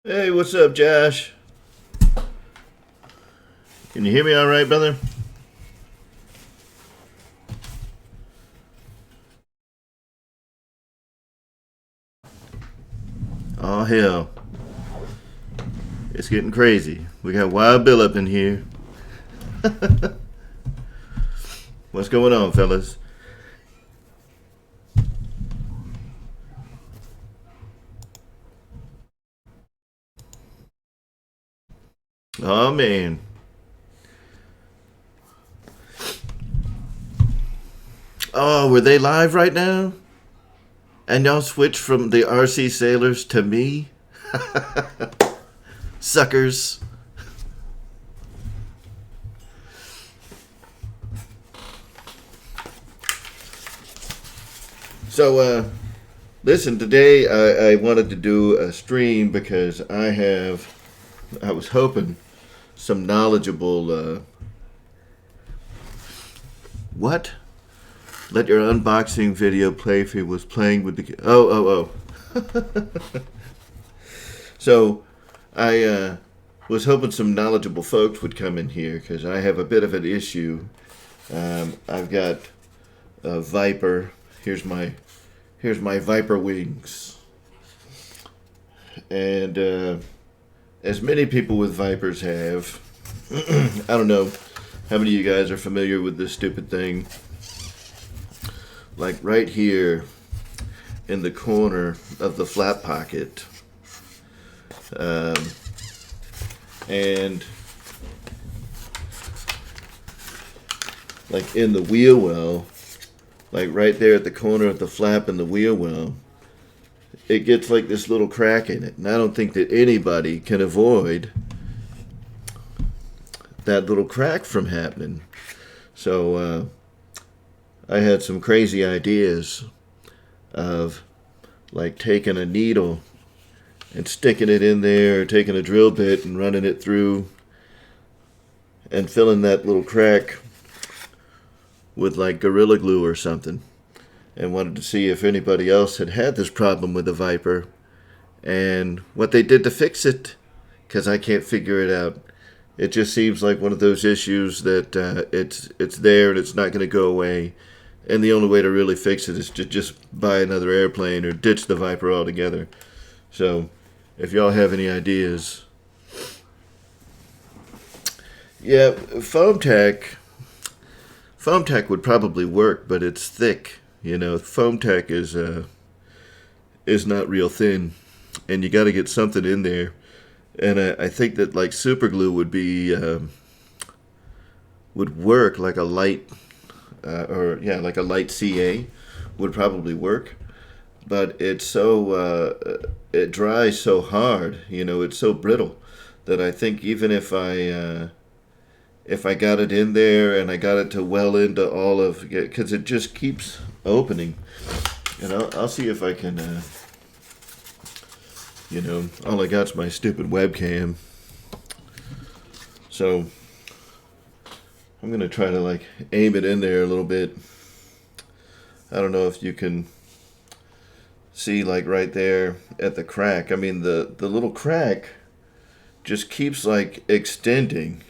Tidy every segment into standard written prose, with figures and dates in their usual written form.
Hey, what's up, Josh? Can you hear me all right, brother? Oh, hell. It's getting crazy. We got Wild Bill up in here. What's going on, fellas? Oh, man. Oh, were they live right now? And y'all switched from the RC Sailors to me? Suckers. Listen, today I wanted to do a stream because I was hoping some knowledgeable, what? Let your unboxing video play if he was playing with the. Oh. So, I was hoping some knowledgeable folks would come in here because I have a bit of an issue. I've got a Viper. Here's my Viper wings, and as many people with Vipers have. I don't know how many of you guys are familiar with this stupid thing. Like right here in the corner of the flap pocket. Um, and like in the wheel well, like right there at the corner of the flap in the wheel well, it gets like this little crack in it. And I don't think that anybody can avoid that little crack from happening. So I had some crazy ideas of like taking a needle and sticking it in there, or taking a drill bit and running it through and filling that little crack with like Gorilla Glue or something. And wanted to see if anybody else had had this problem with the Viper and what they did to fix it, because I can't figure it out. It just seems like one of those issues that it's there and it's not going to go away. And the only way to really fix it is to just buy another airplane or ditch the Viper altogether. So, if y'all have any ideas, yeah, foam tack would probably work, but it's thick. You know, foam tack is not real thin, and you got to get something in there. And I think that like super glue would work like a light or yeah, like a light CA would probably work. But it dries so hard, you know, it's so brittle that I think even if I got it in there and I got it to well into all of, because it just keeps opening, and I'll see if I can, all I got's my stupid webcam, so I'm gonna try to like aim it in there a little bit. I don't know if you can see like right there at the crack. I mean the little crack just keeps like extending.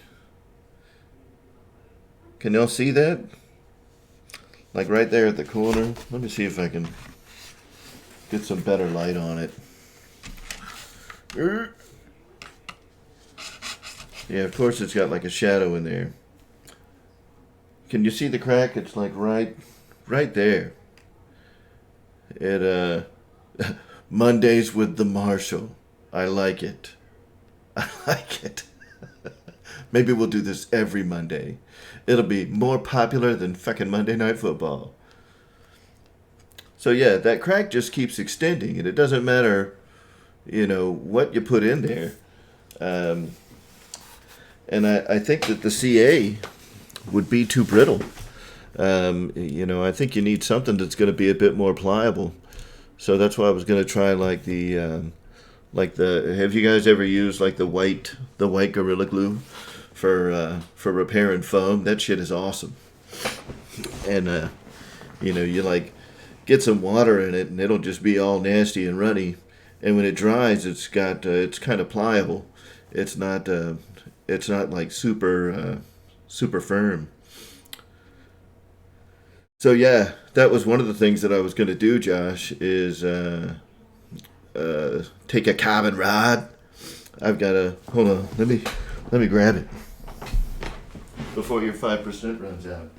Can y'all see that? Like right there at the corner. Let me see if I can get some better light on it. Yeah, of course it's got like a shadow in there. Can you see the crack? It's like right there. It Mondays with the Marshall. I like it. I like it. Maybe we'll do this every Monday. It'll be more popular than fucking Monday Night Football. So yeah, that crack just keeps extending, and it doesn't matter, what you put in there. Um, and I think that the CA would be too brittle. I think you need something that's going to be a bit more pliable. So that's why I was going to try like the. Have you guys ever used like the white Gorilla Glue for repairing foam? That shit is awesome. And you like get some water in it, and it'll just be all nasty and runny. and when it dries, it's kind of pliable. It's not like super firm. So yeah, that was one of the things that I was going to do, Josh, is take a carbon rod. I've got a hold on. Let me grab it before your 5% runs out.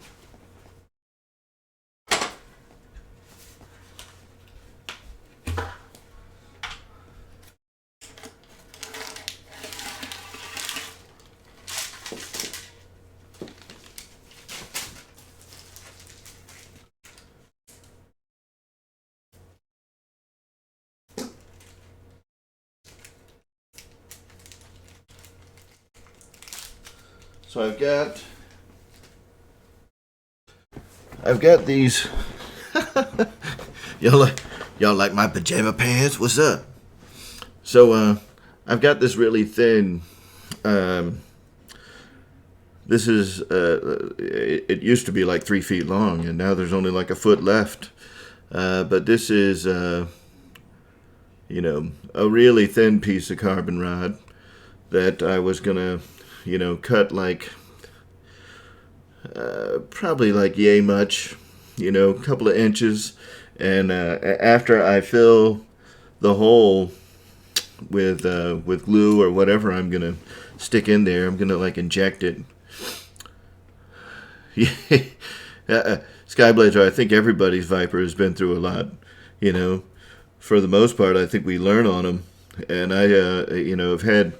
So I've got these. y'all like y'all like my pajama pants? What's up? So I've got this really thin. Um, this is it used to be like 3 feet long, and now there's only like a foot left. But this is a really thin piece of carbon rod that I was gonna cut like probably like yay much, a couple of inches, and after I fill the hole with glue or whatever I'm gonna stick in there, I'm gonna like inject it. Skyblazer, I think everybody's Viper has been through a lot, you know. For the most part, I think we learn on them, and I, have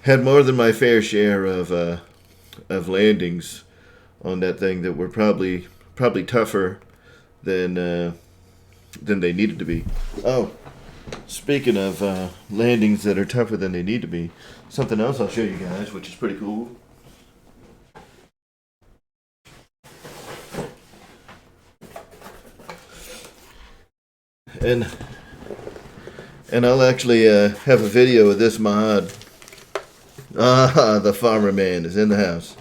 had more than my fair share of landings on that thing that were probably tougher than they needed to be. Oh, speaking of landings that are tougher than they need to be, something else I'll show you guys, which is pretty cool. And I'll actually have a video of this mod. Ah, the farmer man is in the house.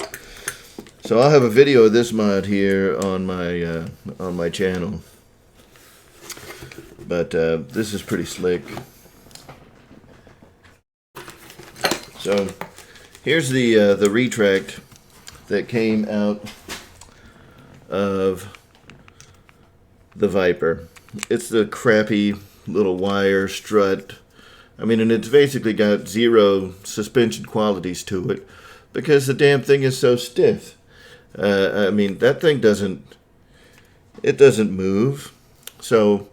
So I'll have a video of this mod here on my channel. But this is pretty slick. So here's the retract that came out of the Viper. It's the crappy little wire strut. I mean, and it's basically got zero suspension qualities to it because the damn thing is so stiff. I mean, that thing doesn't move. So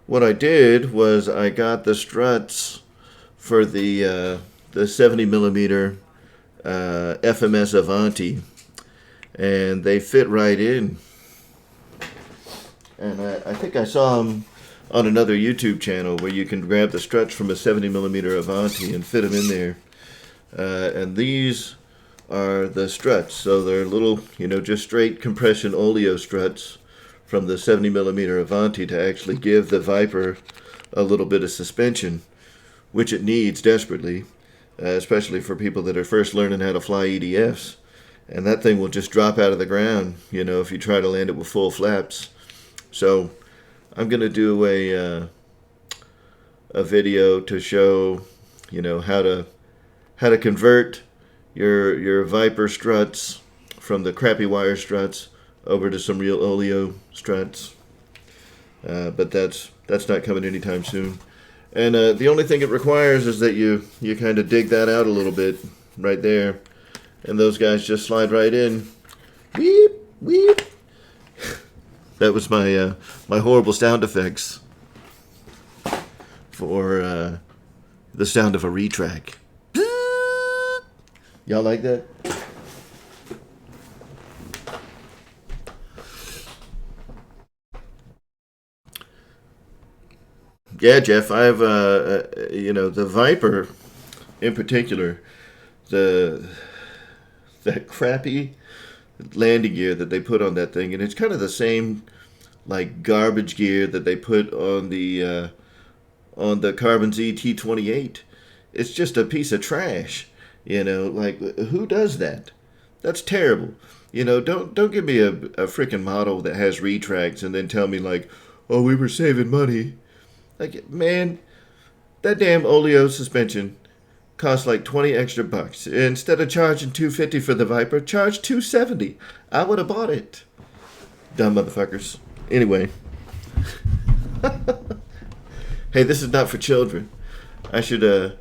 what I did was I got the struts for the 70 millimeter FMS Avanti, and they fit right in. And I think I saw them on another YouTube channel where you can grab the struts from a 70 millimeter Avanti and fit them in there. And these are the struts. So they're little, just straight compression oleo struts from the 70 millimeter Avanti to actually give the Viper a little bit of suspension, which it needs desperately, especially for people that are first learning how to fly EDFs. And that thing will just drop out of the ground, if you try to land it with full flaps. So I'm going to do a video to show, how to convert your Viper struts from the crappy wire struts over to some real oleo struts. But that's not coming anytime soon. And the only thing it requires is that you kind of dig that out a little bit right there, and those guys just slide right in. Weep, weep. That was my horrible sound effects for the sound of a retract. Y'all like that? Yeah, Jeff. I've the Viper, in particular, that crappy landing gear that they put on that thing, and it's kind of the same like garbage gear that they put on the Carbon Z T28. It's just a piece of trash. Like who does that? That's terrible. Don't give me a freaking model that has retracts and then tell me like, oh, we were saving money. Like, man, that damn oleo suspension cost like 20 extra bucks. Instead of charging $250 for the Viper, charge $270. I would have bought it. Dumb motherfuckers. Anyway. Hey, this is not for children. I should go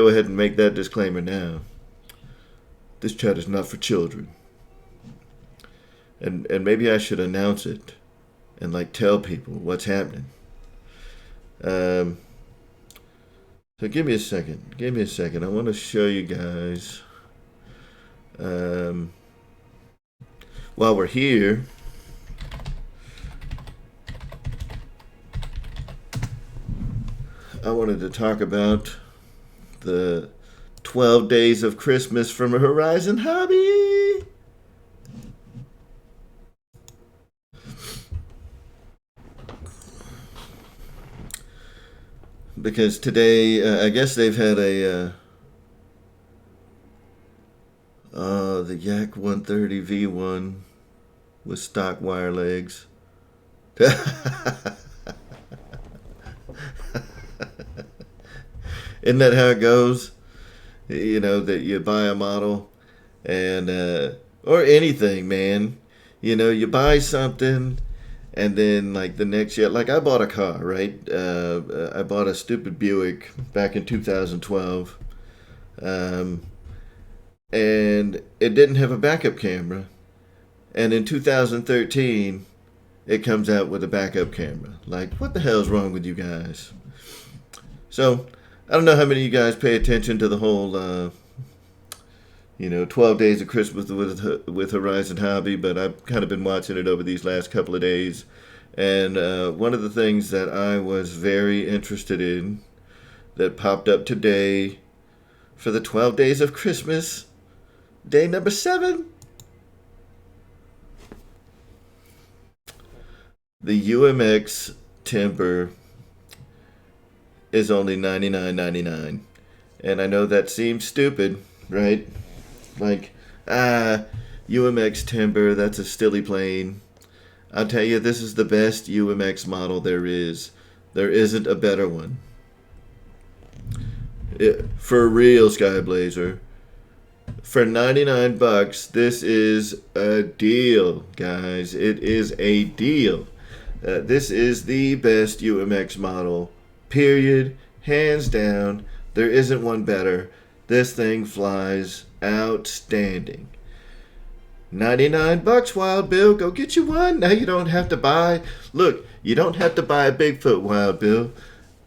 ahead and make that disclaimer now. This chat is not for children. And maybe I should announce it and like tell people what's happening. So give me a second. I want to show you guys. While we're here, I wanted to talk about the 12 Days of Christmas from a Horizon Hobby. Because today, I guess they've had the Yak 130 V1 with stock wire legs. Isn't that how it goes? You know, that you buy a model and or anything, man. You know, you buy something and then like the next year, like I bought a car, right? I bought a stupid Buick back in 2012. And it didn't have a backup camera. And in 2013, it comes out with a backup camera. Like, what the hell's wrong with you guys? So, I don't know how many of you guys pay attention to the whole, 12 Days of Christmas with Horizon Hobby, but I've kind of been watching it over these last couple of days. And one of the things that I was very interested in that popped up today for the 12 Days of Christmas, day number 7, the UMX Timber is only $99.99. And I know that seems stupid, right? Like, UMX Timber, that's a stilly plane. I'll tell you, this is the best UMX model there is. There isn't a better one. For real, Skyblazer. For 99 bucks, this is a deal, guys. It is a deal. This is the best UMX model, period. Hands down. There isn't one better. This thing flies outstanding. 99 bucks, Wild Bill. Go get you one. Now you don't have to buy. Look, you don't have to buy a Bigfoot, Wild Bill.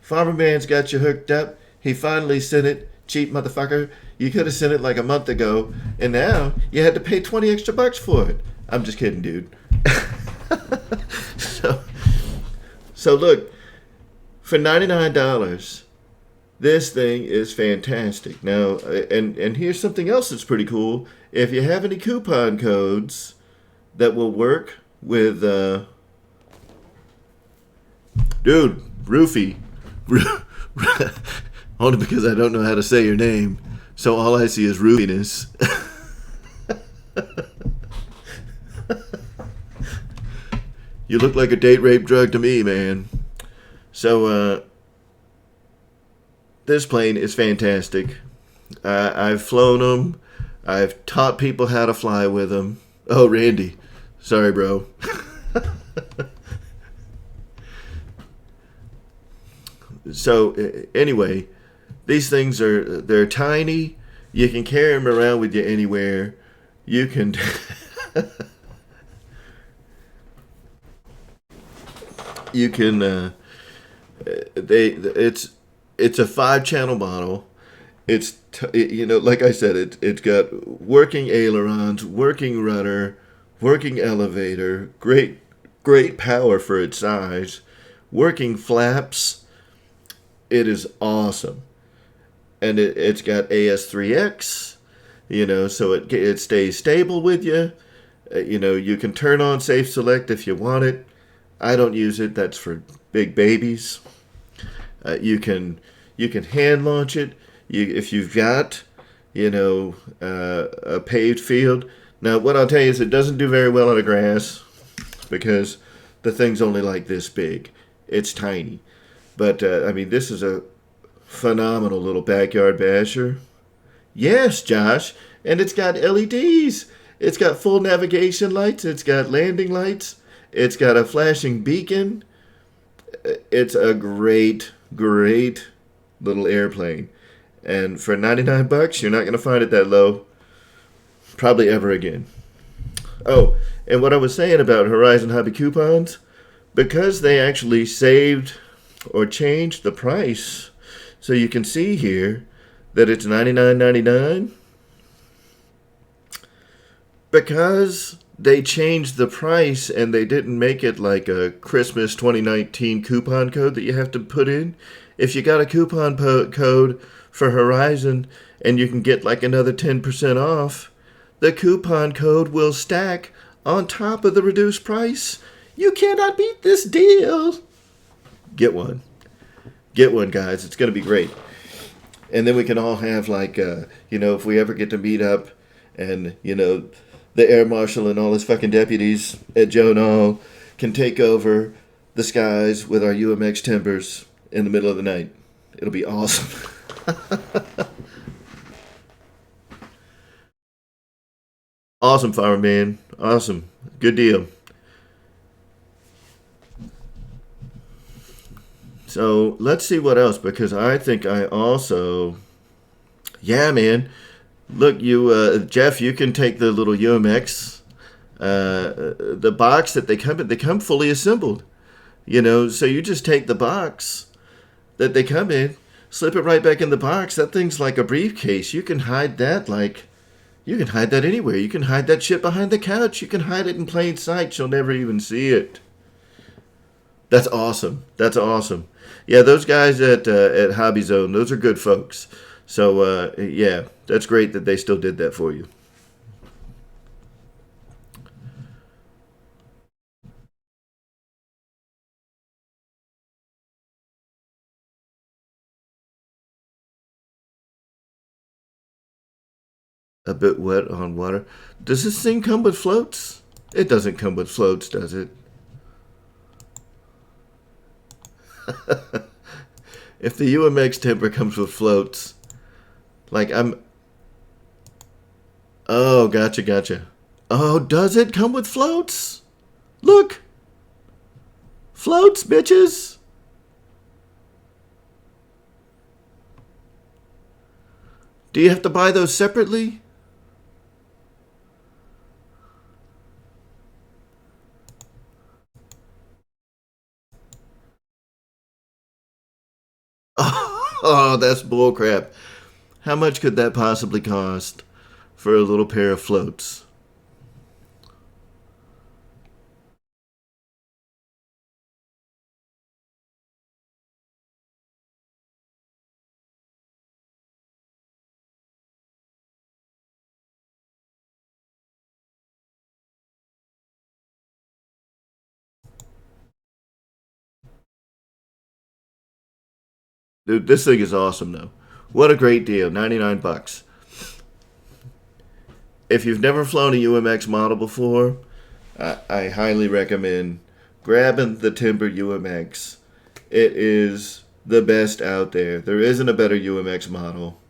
Farmer Man's got you hooked up. He finally sent it. Cheap motherfucker. You could have sent it like a month ago, and now you had to pay 20 extra bucks for it. I'm just kidding, dude. So look, for $99, this thing is fantastic. Now, and here's something else that's pretty cool. If you have any coupon codes that will work with, dude, Roofy, only because I don't know how to say your name, so all I see is roofiness. You look like a date rape drug to me, man. So, this plane is fantastic. I've flown them. I've taught people how to fly with them. Oh, Randy. Sorry, bro. So, anyway, these things they're tiny. You can carry them around with you anywhere. You can... You can, it's a 5-channel model. It's, like I said, it's got working ailerons, working rudder, working elevator, great power for its size, working flaps. It is awesome. And it's got AS3X, so it stays stable with you. You can turn on Safe Select if you want it. I don't use it. That's for big babies. You can hand launch it. If you've got, a paved field. Now, what I'll tell you is it doesn't do very well on the grass because the thing's only like this big. It's tiny. But, this is a Phenomenal little backyard basher. Yes, Josh. And it's got LEDs. It's got full navigation lights. It's got landing lights. It's got a flashing beacon. It's a great, great little airplane. And for 99 bucks, you're not going to find it that low probably ever again. Oh, and what I was saying about Horizon Hobby coupons, because they actually saved or changed the price, so you can see here that it's $99.99. Because they changed the price and they didn't make it like a Christmas 2019 coupon code that you have to put in. If you got a coupon code for Horizon and you can get like another 10% off, the coupon code will stack on top of the reduced price. You cannot beat this deal. Get one. Get one, guys. It's going to be great. And then we can all have like, if we ever get to meet up and, the air marshal and all his fucking deputies at Joe Nall can take over the skies with our UMX Timbers in the middle of the night. It'll be awesome. Awesome, Fireman. Awesome. Good deal. So let's see what else, because I think I also... Yeah, man. Look, Jeff, you can take the little UMX, the box that they come in. They come fully assembled, so you just take the box that they come in, slip it right back in the box. That thing's like a briefcase. You can hide that anywhere. You can hide that shit behind the couch. You can hide it in plain sight. You'll never even see it. That's awesome. That's awesome. Yeah, those guys at Hobby Zone, those are good folks. So, yeah, that's great that they still did that for you. A bit wet on water. Does this thing come with floats? It doesn't come with floats, does it? If the UMX Timber comes with floats, like Oh, gotcha. Oh, does it come with floats? Look! Floats, bitches! Do you have to buy those separately? Oh, that's bullcrap. How much could that possibly cost for a little pair of floats? Dude, this thing is awesome, though. What a great deal. 99 bucks. If you've never flown a UMX model before, I highly recommend grabbing the Timber UMX. It is the best out there. There isn't a better UMX model.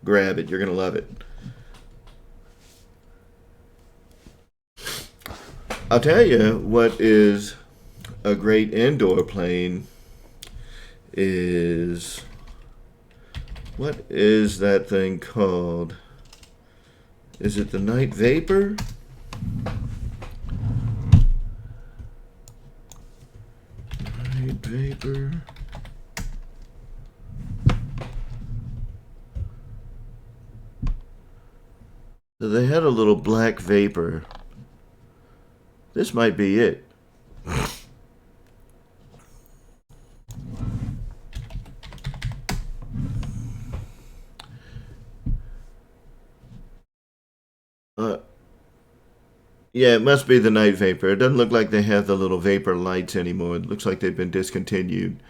Grab it. You're going to love it. I'll tell you what is a great indoor plane is... What is that thing called? Is it the Night Vapor? Night Vapor. So they had a little black vapor. This might be it. Yeah, it must be the Night Vapor. It doesn't look like they have the little vapor lights anymore. It looks like they've been discontinued.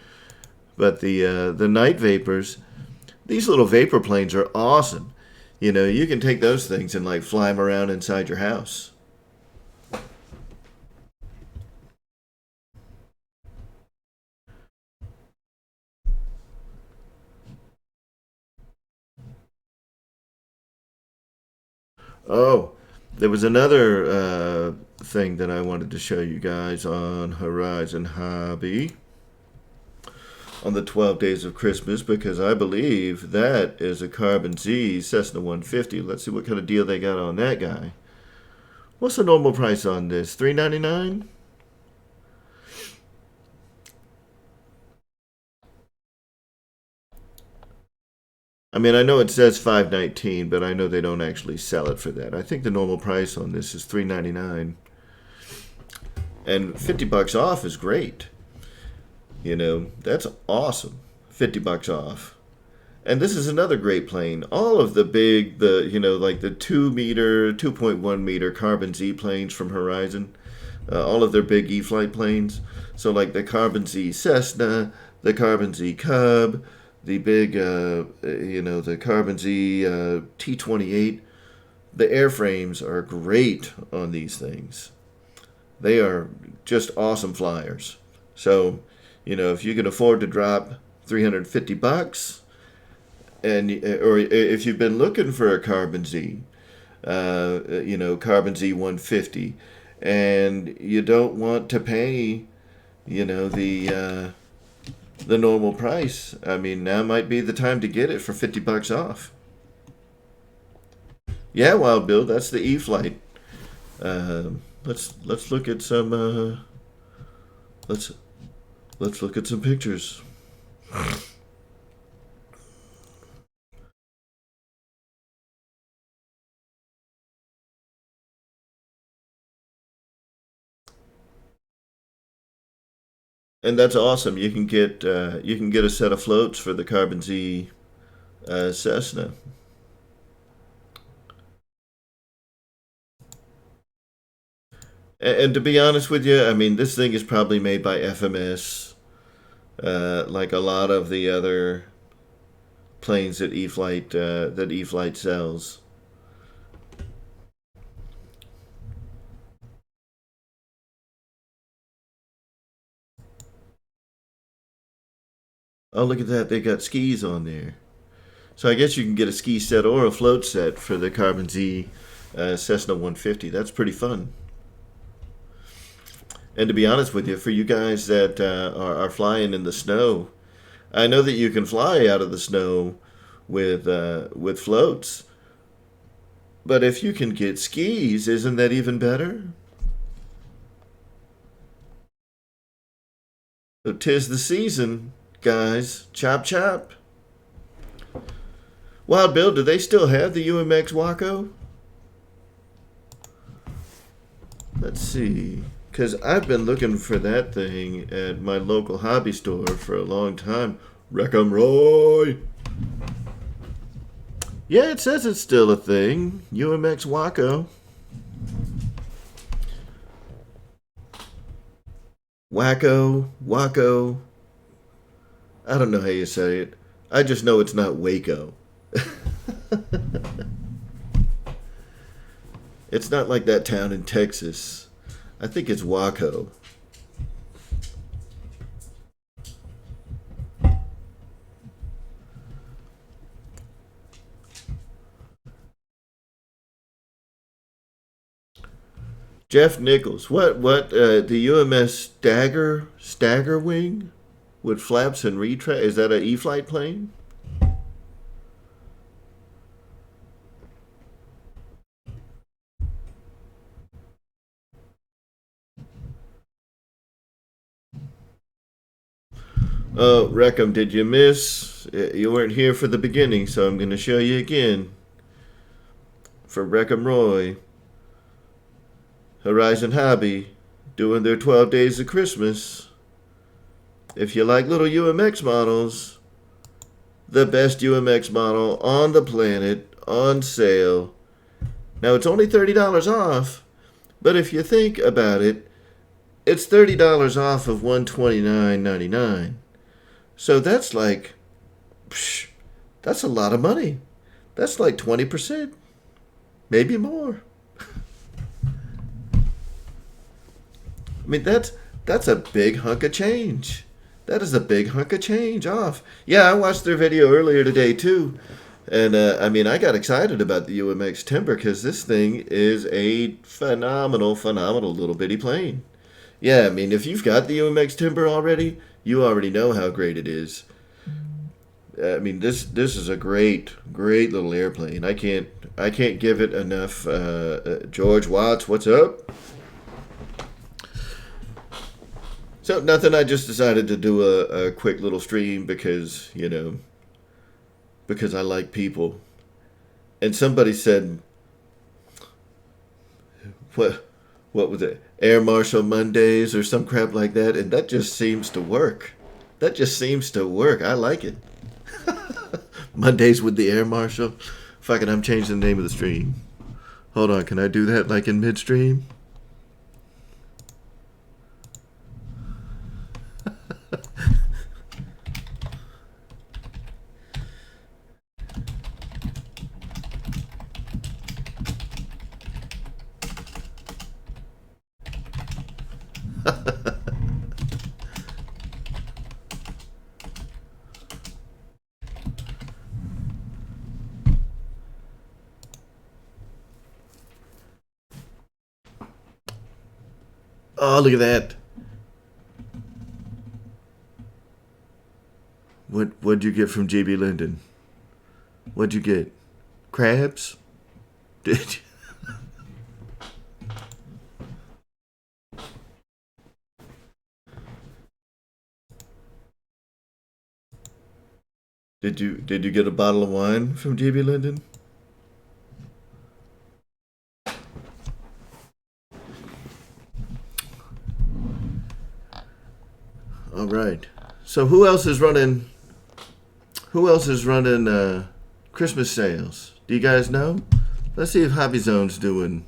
But the Night Vapors, these little vapor planes are awesome. You can take those things and like fly them around inside your house. Oh, there was another thing that I wanted to show you guys on Horizon Hobby on the 12 Days of Christmas, because I believe that is a Carbon Z Cessna 150. Let's see what kind of deal they got on that guy. What's the normal price on this? $3.99? I mean, I know it says $5.19, but I know they don't actually sell it for that. I think the normal price on this is $3.99. And $50 off is great. You know, that's awesome. $50 off. And this is another great plane. All of the big, like the 2 meter, 2.1 meter Carbon Z planes from Horizon, all of their big E-flite planes. So like the Carbon Z Cessna, the Carbon Z Cub, the big, the Carbon Z T-28. The airframes are great on these things. They are just awesome flyers. So, if you can afford to drop $350, or if you've been looking for a Carbon Z, Carbon Z 150, and you don't want to pay, the normal price, I mean, now might be the time to get it for $50 off. Yeah, Wild Bill, that's the E-flite. Let's look at some let's look at some pictures. And that's awesome. You can get a set of floats for the Carbon Z Cessna. And to be honest with you, I mean, this thing is probably made by FMS, like a lot of the other planes that E-flite sells. Oh, look at that! They got skis on there. So I guess you can get a ski set or a float set for the Carbon Z Cessna 150. That's pretty fun. And to be honest with you, for you guys that are flying in the snow, I know that you can fly out of the snow with floats. But if you can get skis, isn't that even better? So 'tis the season, guys. Chop chop. Wild Bill, do they still have the UMX Waco? Let's see. Because I've been looking for that thing at my local hobby store for a long time. Wreck 'em Roy! Yeah, it says it's still a thing. UMX Waco. Waco. I don't know how you say it. I just know it's not Waco. It's not like that town in Texas. I think it's Waco. Jeff Nichols. What the UMS Stagger Wing with flaps and retract? Is that an E-flite plane? Oh, Reckham, did you miss? You weren't here for the beginning, so I'm going to show you again. For Wreck-'em Roy, Horizon Hobby, doing their 12 Days of Christmas. If you like little UMX models, the best UMX model on the planet, on sale. Now, it's only $30 off, but if you think about it, it's $30 off of $129.99. So that's like, that's a lot of money. That's like 20%, maybe more. I mean, that's a big hunk of change. That is a big hunk of change off. Yeah, I watched their video earlier today too. And I mean, I got excited about the UMX Timber because this thing is a phenomenal, phenomenal little bitty plane. Yeah, I mean, if you've got the UMX Timber already, you already know how great it is. I mean, this is a great, great little airplane. I can't give it enough. George Watts, what's up? So nothing. I just decided to do a quick little stream because because I like people. And somebody said, what what was it? Air Marshal Mondays or some crap like that, and that just seems to work. That just seems to work. I like it. Mondays with the Air Marshal. Fuck it, I'm changing the name of the stream. Hold on, can I do that like in midstream? Oh, look at that. What'd you get from GB Linden? What'd you get? Crabs? Did you, did you get a bottle of wine from GB Linden? All right. So who else is running Christmas sales? Do you guys know? Let's see if Hobby Zone's doing.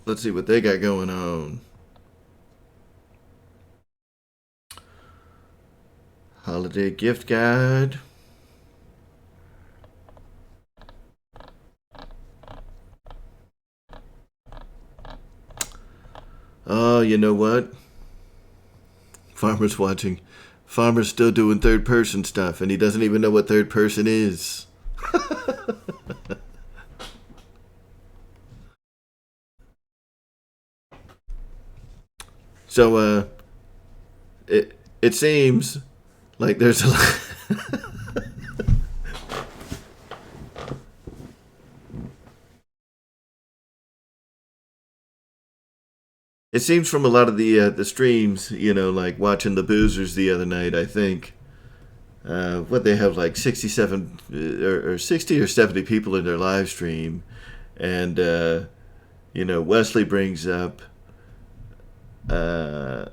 Let's see what they got going on. Holiday gift guide. Oh, you know what? Farmer's watching. Farmer's still doing third person stuff, and he doesn't even know what third person is. So, it seems like there's a lot. It seems from a lot of the streams, like watching the Boozers the other night. I think what they have like 67 or 60 or 70 people in their live stream, and Wesley brings up. Uh,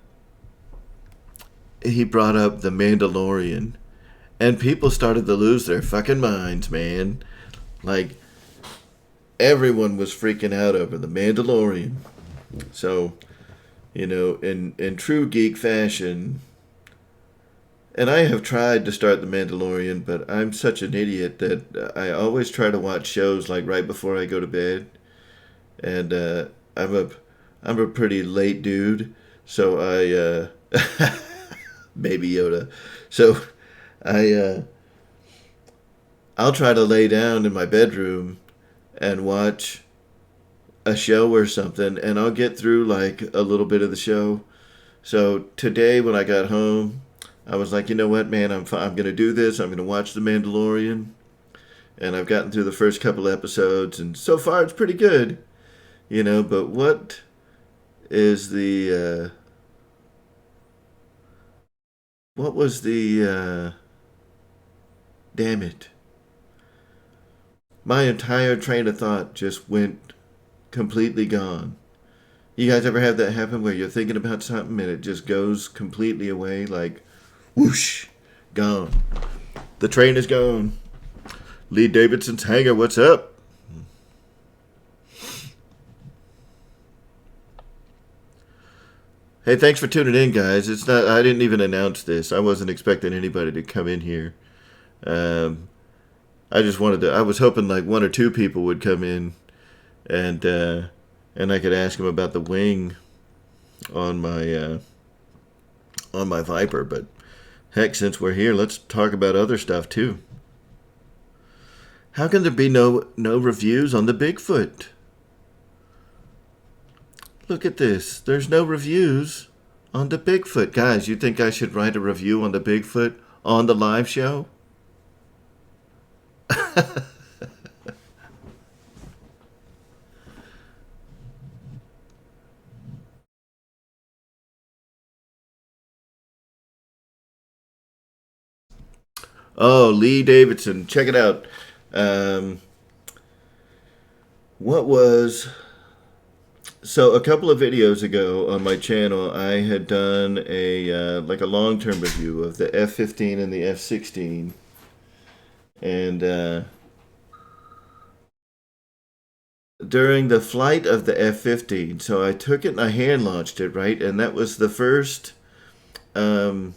he brought up the Mandalorian, and people started to lose their fucking minds, man. Like everyone was freaking out over the Mandalorian. So, in true geek fashion, and I have tried to start the Mandalorian, but I'm such an idiot that I always try to watch shows like right before I go to bed, and I'm a I'm a pretty late dude, so Baby Yoda. So I I'll try to lay down in my bedroom and watch a show or something, and I'll get through like a little bit of the show. So today when I got home, I was like, you know what, man, I'm gonna do this. I'm gonna watch The Mandalorian, and I've gotten through the first couple episodes, and so far it's pretty good, But is the what was the damn it? My entire train of thought just went completely gone. You guys ever have that happen where you're thinking about something and it just goes completely away, like whoosh, gone. The train is gone. Lee Davidson's hangar, what's up? Hey, thanks for tuning in, guys. It's not. I didn't even announce this. I wasn't expecting anybody to come in here. Um, I just wanted to. I was hoping like one or two people would come in, and I could ask them about the wing on my on my Viper. But heck, since we're here, let's talk about other stuff too. How can there be no reviews on the Bigfoot? Look at this. There's no reviews on the Bigfoot. Guys, you think I should write a review on the Bigfoot on the live show? Oh, Lee Davidson. Check it out. Um, what was So a couple of videos ago on my channel, I had done a like a long-term review of the F-15 and the F-16, and during the flight of the F-15, so I took it and I hand launched it, right, and that was the first. Um,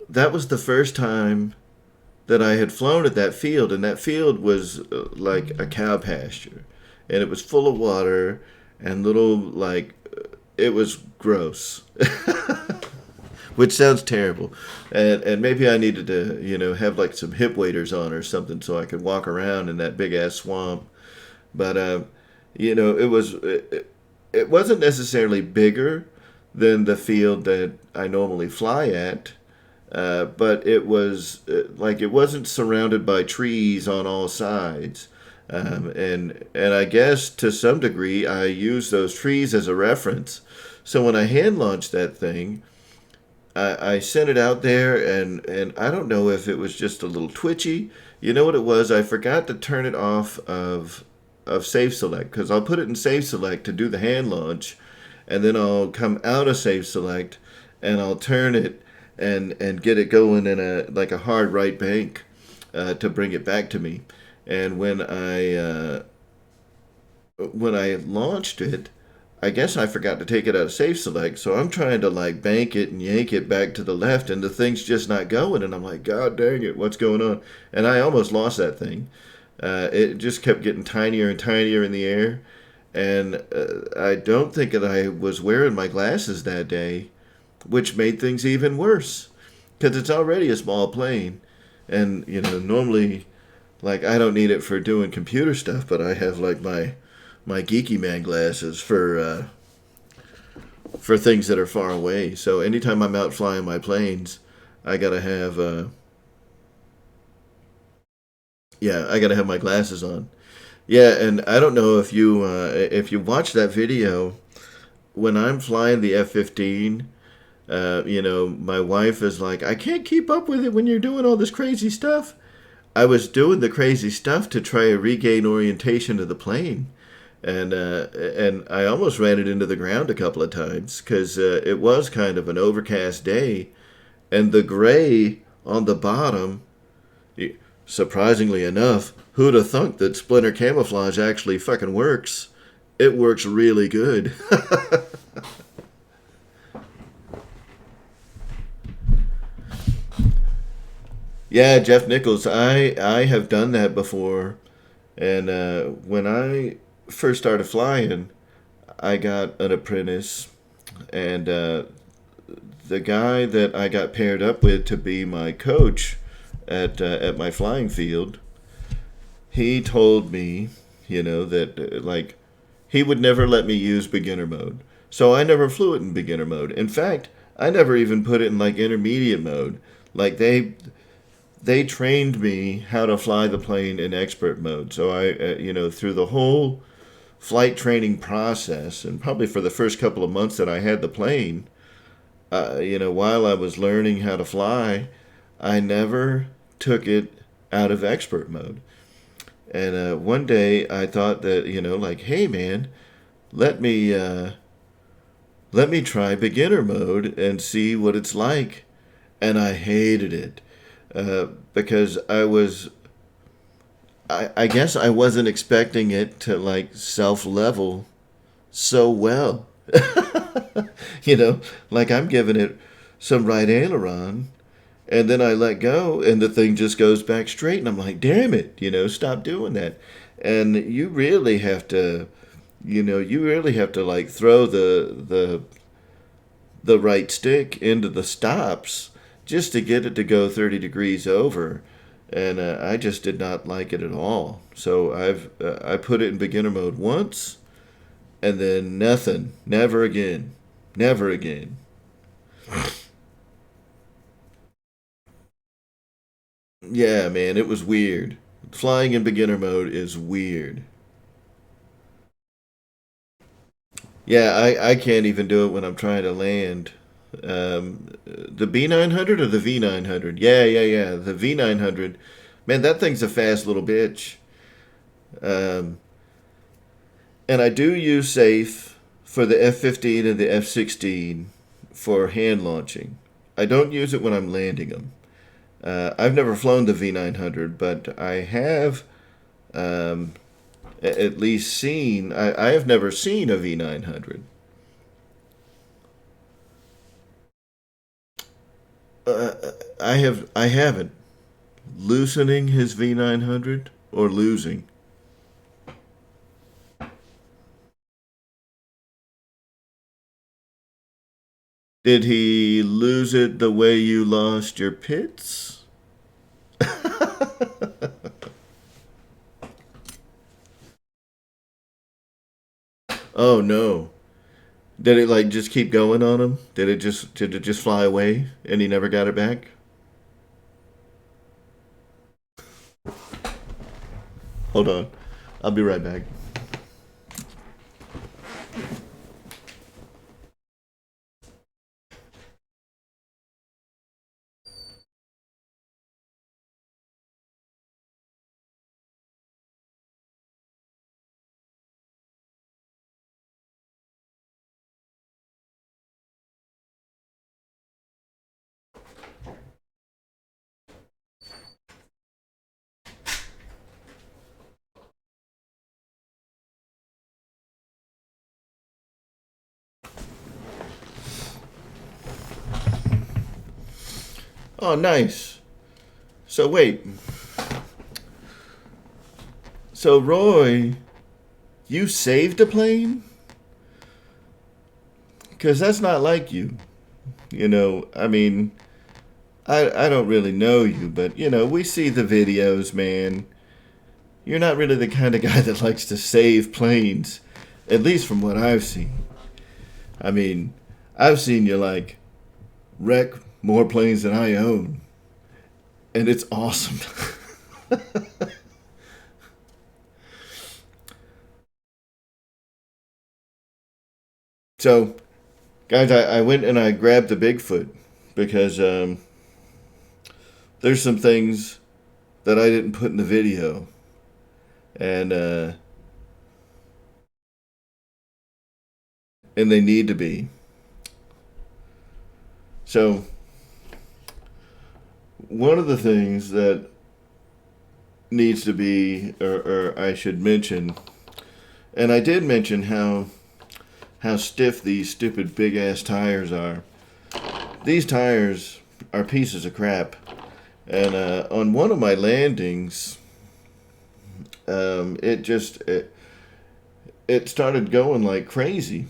that was the first time that I had flown at that field, and that field was like a cow pasture, and it was full of water and little like it was gross, which sounds terrible, and maybe I needed to have like some hip waders on or something so I could walk around in that big ass swamp, but it wasn't necessarily bigger than the field that I normally fly at, but it was like it wasn't surrounded by trees on all sides, and I guess to some degree I use those trees as a reference. So when I hand launched that thing, I sent it out there, and I don't know if it was just a little twitchy. You know what it was? I forgot to turn it off of Safe Select, because I'll put it in Safe Select to do the hand launch, and then I'll come out of Safe Select and I'll turn it and get it going in a like a hard right bank to bring it back to me. And when I launched it, I guess I forgot to take it out of Safe Select, so I'm trying to like bank it and yank it back to the left, and the thing's just not going. And I'm like, God dang it, what's going on? And I almost lost that thing. It just kept getting tinier and tinier in the air, and I don't think that I was wearing my glasses that day, which made things even worse, because it's already a small plane, and normally, like, I don't need it for doing computer stuff, but I have like my geeky man glasses for things that are far away. So anytime I'm out flying my planes, I gotta have I gotta have my glasses on. Yeah, and I don't know if you watch that video when I'm flying the F-15. My wife is like, I can't keep up with it when you're doing all this crazy stuff. I was doing the crazy stuff to try to regain orientation of the plane, and I almost ran it into the ground a couple of times because it was kind of an overcast day, and the gray on the bottom. Surprisingly enough, who'd have thunk that Splinter camouflage actually fucking works? It works really good. Yeah, Jeff Nichols. I have done that before, and when I first started flying, I got an apprentice, and the guy that I got paired up with to be my coach at my flying field, he told me, that like he would never let me use beginner mode. So I never flew it in beginner mode. In fact, I never even put it in like intermediate mode. Like they trained me how to fly the plane in expert mode. So I, through the whole flight training process, and probably for the first couple of months that I had the plane, while I was learning how to fly, I never took it out of expert mode. And one day I thought that, like, hey man, let me let me try beginner mode and see what it's like. And I hated it because I guess I wasn't expecting it to like self level so well. Like I'm giving it some right aileron, and then I let go and the thing just goes back straight, and I'm like, damn it, stop doing that. And you really have to like throw the right stick into the stops just to get it to go 30 degrees over. And I just did not like it at all. So I put it in beginner mode once, and then nothing, never again, never again. Yeah, man, it was weird. Flying in beginner mode is weird. Yeah, I can't even do it when I'm trying to land. The B900 or the V900? Yeah. The V900. Man, that thing's a fast little bitch. Um, and I do use safe for the F-15 and the F-16 for hand launching. I don't use it when I'm landing them. I've never flown the V900, but I have um, at least seen. I have never seen a V900. Uh, I haven't. Loosening his V900 or losing? Did he lose it the way you lost your pits? Oh no. Did it like just keep going on him? Did it just fly away and he never got it back? Hold on. I'll be right back. Oh, nice. So wait. So Roy, you saved a plane? Cuz that's not like you. I mean, I don't really know you, but we see the videos, man. You're not really the kind of guy that likes to save planes, at least from what I've seen. I mean, I've seen you like wreck more planes than I own, and it's awesome. So, guys, I went and I grabbed the Bigfoot because there's some things that I didn't put in the video, and they need to be. So, one of the things that needs to be, or I should mention, and I did mention how stiff these stupid big ass tires are. These tires are pieces of crap. And on one of my landings, it started going like crazy.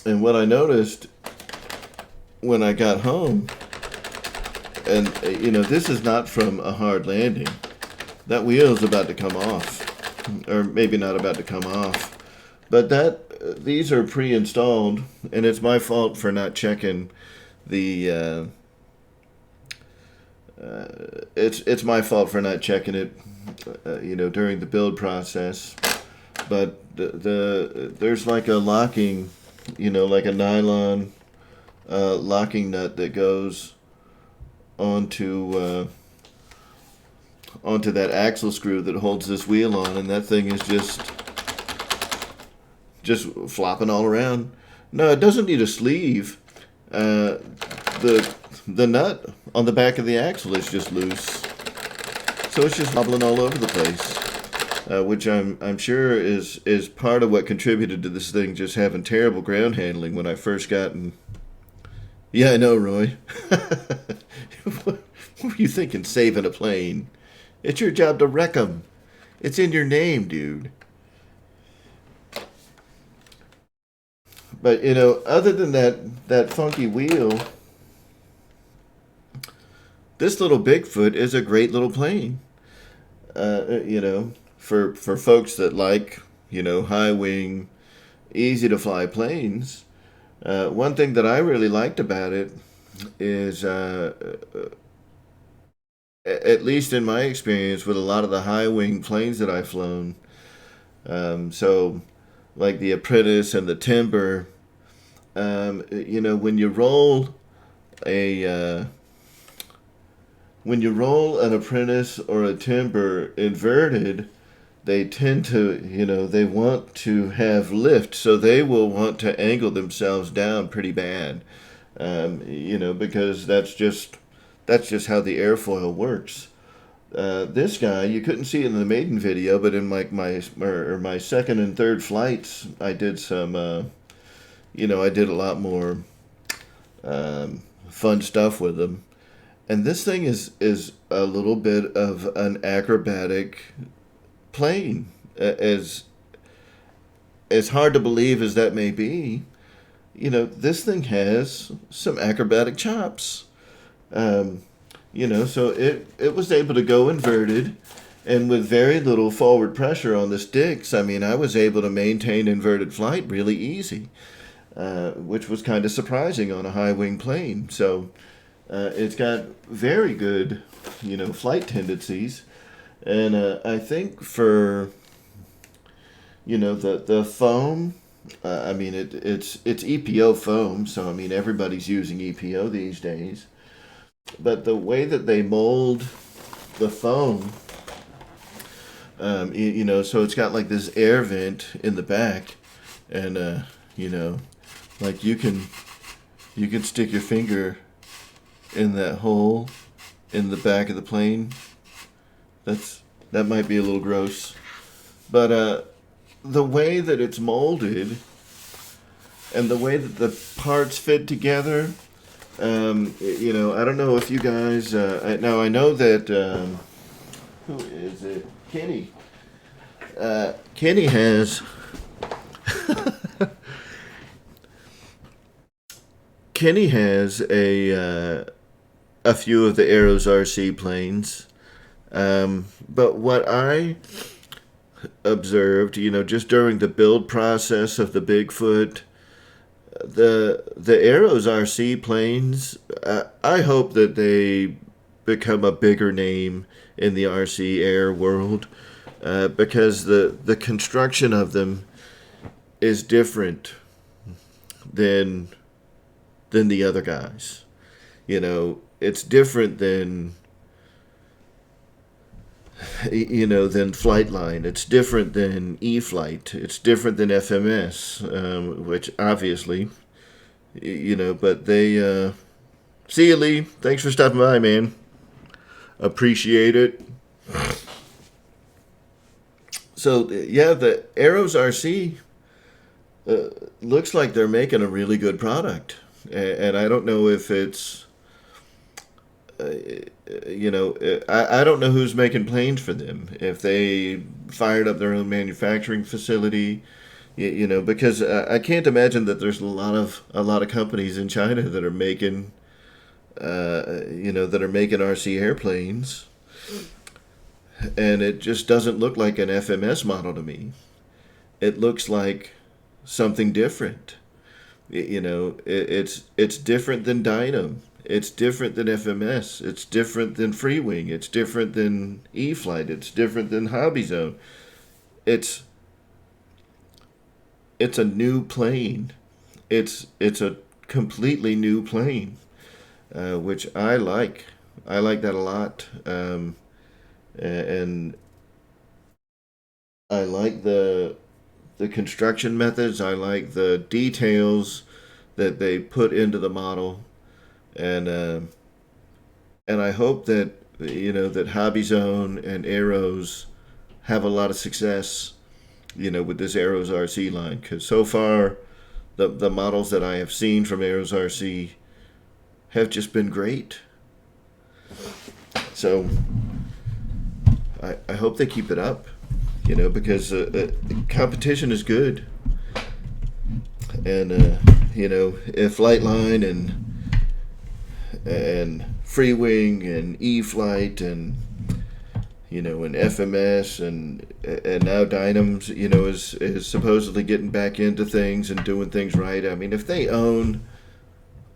And what I noticed when I got home, and this is not from a hard landing. That wheel is about to come off, or maybe not about to come off, but these are pre-installed, and it's my fault for not checking the. It's my fault for not checking it, during the build process. But there's like a locking, like a nylon locking nut that goes onto that axle screw that holds this wheel on, and that thing is just flopping all around. No, it doesn't need a sleeve. The nut on the back of the axle is just loose, so it's just wobbling all over the place, which I'm sure is part of what contributed to this thing just having terrible ground handling when I first got in. Yeah, I know, Roy. What were you thinking, saving a plane? It's your job to wreck 'em. It's in your name, dude. But other than that funky wheel, this little Bigfoot is a great little plane. For folks that like high wing, easy to fly planes. One thing that I really liked about it is, at least in my experience with a lot of the high wing planes that I've flown, so like the Apprentice and the Timber, when you roll a when you roll an Apprentice or a Timber inverted, they tend to, they want to have lift, so they will want to angle themselves down pretty bad, because that's just how the airfoil works. This guy, you couldn't see it in the maiden video, but in my second and third flights, I did I did a lot more fun stuff with them. And this thing is a little bit of an acrobatic plane. As hard to believe as that may be, this thing has some acrobatic chops. So it was able to go inverted, and with very little forward pressure on the sticks, I mean, I was able to maintain inverted flight really easy, which was kind of surprising on a high wing plane. So it's got very good, flight tendencies, and I think for the foam. I mean, it's EPO foam, so I mean everybody's using EPO these days. But the way that they mold the foam, so it's got like this air vent in the back, and like you can stick your finger in that hole in the back of the plane. That might be a little gross, but the way that it's molded and the way that the parts fit together, I don't know if you guys. Now I know that. Who is it? Kenny. Kenny has. Kenny has a few of the Aeros RC planes, but what I observed, just during the build process of the Bigfoot, the Aeros RC planes, I hope that they become a bigger name in the RC air world, because the construction of them is different than the other guys. It's different than than Flightline. It's different than E-Flight. It's different than FMS, which obviously, but they, see you, Lee. Thanks for stopping by, man. Appreciate it. So, yeah, the Aeros RC looks like they're making a really good product. And I don't know if it's, I don't know who's making planes for them. If they fired up their own manufacturing facility, because I can't imagine that there's a lot of companies in China that are making, RC airplanes, and it just doesn't look like an FMS model to me. It looks like something different. It's different than Dynam. It's different than FMS. It's different than Freewing. It's different than E-Flight. It's different than Hobby Zone. It's a new plane. It's a completely new plane, which I like. I like that a lot, and I like the construction methods. I like the details that they put into the model. And I hope that that Hobby Zone and Aeros have a lot of success, with this Aeros RC line, because so far the models that I have seen from Aeros RC have just been great. So I hope they keep it up, because competition is good. and Flightline and Freewing and E-Flight and and FMS and now Dynams, is supposedly getting back into things and doing things right. I mean, if they own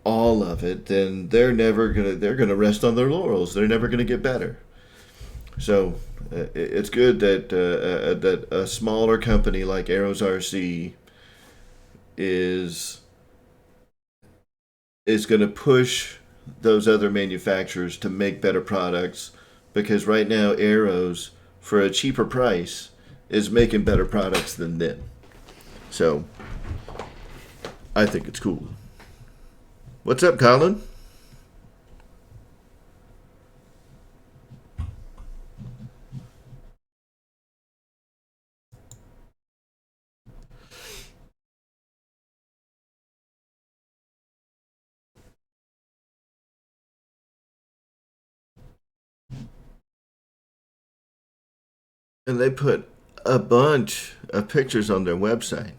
all of it, then they're gonna rest on their laurels. They're never gonna get better. So it's good that a smaller company like Arrows RC is going to push those other manufacturers to make better products, because right now Arrows, for a cheaper price, is making better products than them. So I think it's cool. What's up, Colin? And they put a bunch of pictures on their website.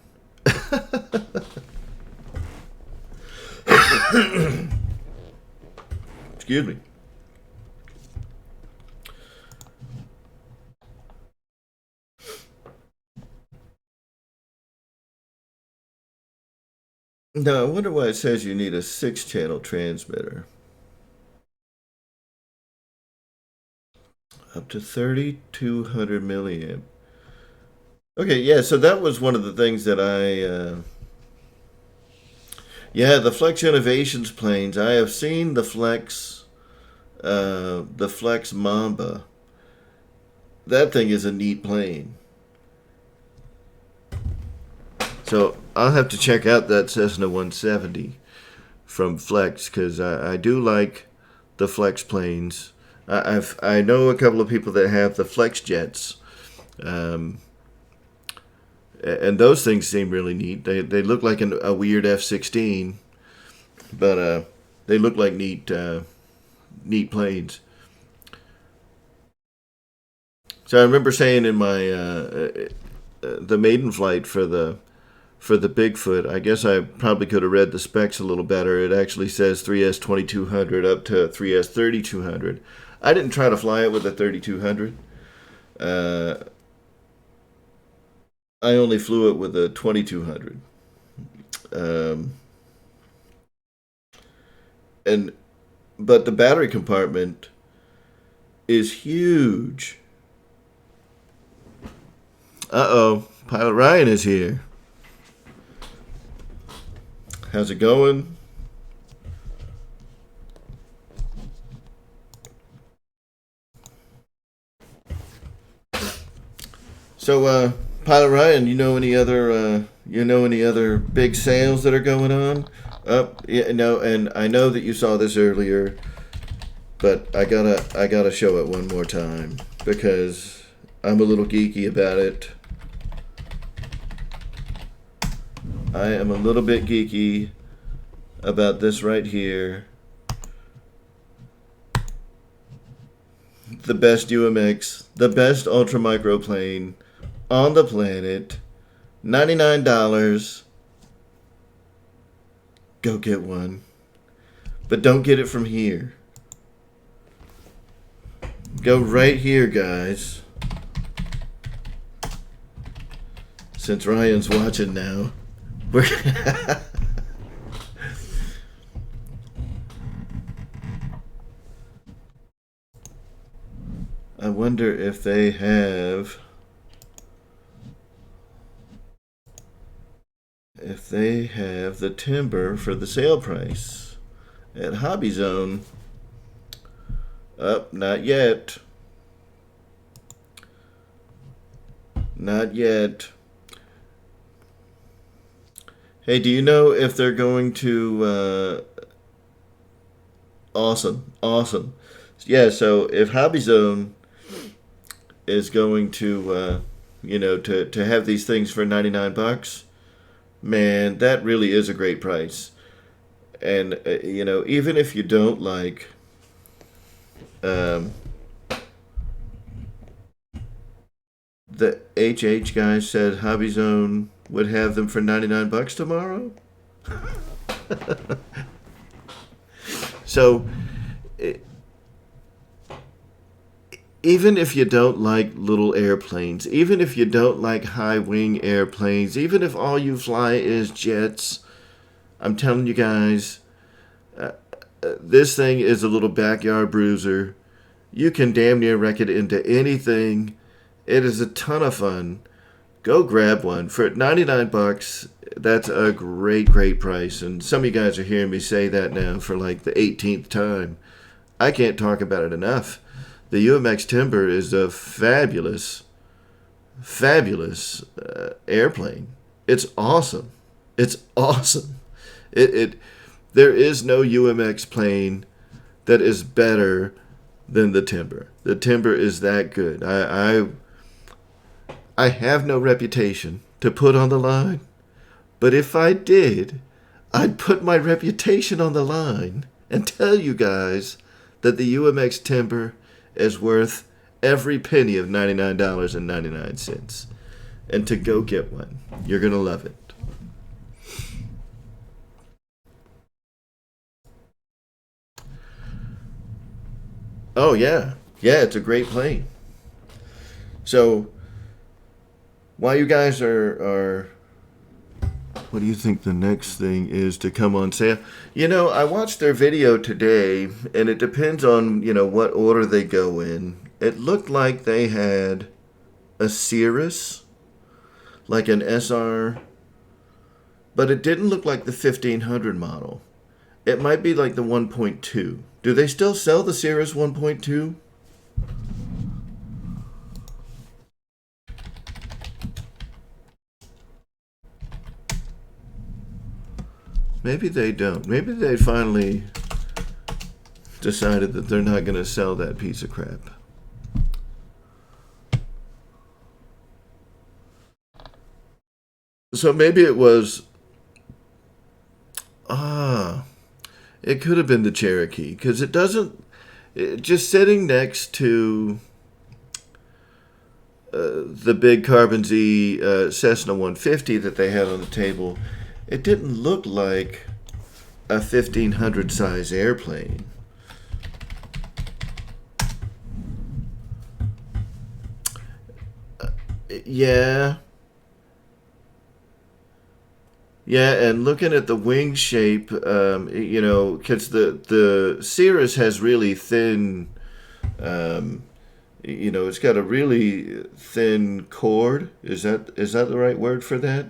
Excuse me. Now, I wonder why it says you need a 6-channel transmitter. Up to 3,200 milliamp. Okay, yeah, so that was one of the things that yeah, the Flex Innovations planes. I have seen the Flex Mamba. That thing is a neat plane. So I'll have to check out that Cessna 170 from Flex, because I do like the Flex planes. I know a couple of people that have the Flex Jets, and those things seem really neat. They look like a weird F-16, but they look like neat planes. So I remember saying in my the maiden flight for the Bigfoot, I guess I probably could have read the specs a little better. It actually says 3S 2200 up to 3S 3200. I didn't try to fly it with a 3200. I only flew it with a 2200. But the battery compartment is huge. Uh-oh, Pilot Ryan is here. How's it going? So, Pilot Ryan, you know any other big sales that are going on? Yeah, no, and I know that you saw this earlier, but I gotta show it one more time because I'm a little geeky about it. I am a little bit geeky about this right here. The best UMX, the best ultra micro plane on the planet. $99. Go get one. But don't get it from here. Go right here, guys. Since Ryan's watching now. I wonder if they have the timber for the sale price at Hobby Zone. Not yet. Not yet. Hey, do you know if they're going to awesome. Yeah, so if Hobby Zone is going to to have these things for $99, man, that really is a great price. And even if you don't like the HH guy said Hobby Zone would have them for 99 bucks tomorrow. So, even if you don't like little airplanes, even if you don't like high wing airplanes, even if all you fly is jets, I'm telling you guys, this thing is a little backyard bruiser. You can damn near wreck it into anything. It is a ton of fun. Go grab one for 99 bucks. That's a great, great price. And some of you guys are hearing me say that now for like the 18th time. I can't talk about it enough. The UMX Timber is a fabulous, fabulous airplane. It's awesome. It's awesome. There is no UMX plane that is better than the Timber. The Timber is that good. I have no reputation to put on the line, but if I did, I'd put my reputation on the line and tell you guys that the UMX Timber is worth every penny of $99.99. And to go get one, you're going to love it. Oh, yeah. Yeah, it's a great plane. So, while you guys are what do you think the next thing is to come on sale? I watched their video today, and it depends on, what order they go in. It looked like they had a Cirrus, like an SR, but it didn't look like the 1500 model. It might be like the 1.2. Do they still sell the Cirrus 1.2? Maybe they don't. Maybe they finally decided that they're not going to sell that piece of crap. So maybe it was... it could have been the Cherokee, because it doesn't... just sitting next to the big Carbon Z Cessna 150 that they had on the table, it didn't look like a 1500 size airplane. Yeah. Yeah, and looking at the wing shape, because the Cirrus has really thin, it's got a really thin chord. Is that the right word for that?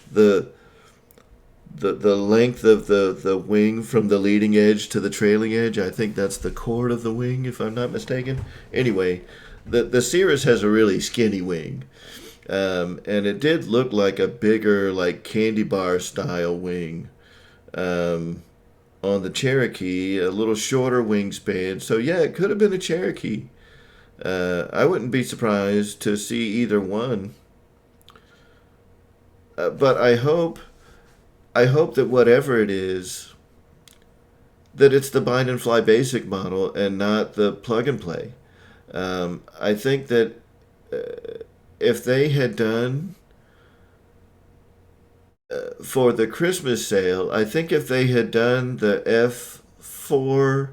The the length of the wing from the leading edge to the trailing edge. I think that's the chord of the wing, if I'm not mistaken. Anyway, the Cirrus has a really skinny wing. And it did look like a bigger, like candy bar style wing on the Cherokee, a little shorter wingspan. So yeah, it could have been a Cherokee. I wouldn't be surprised to see either one. But I hope that whatever it is, that it's the bind and fly basic model and not the plug and play. I think that if they had done for the Christmas sale, I think if they had done the F4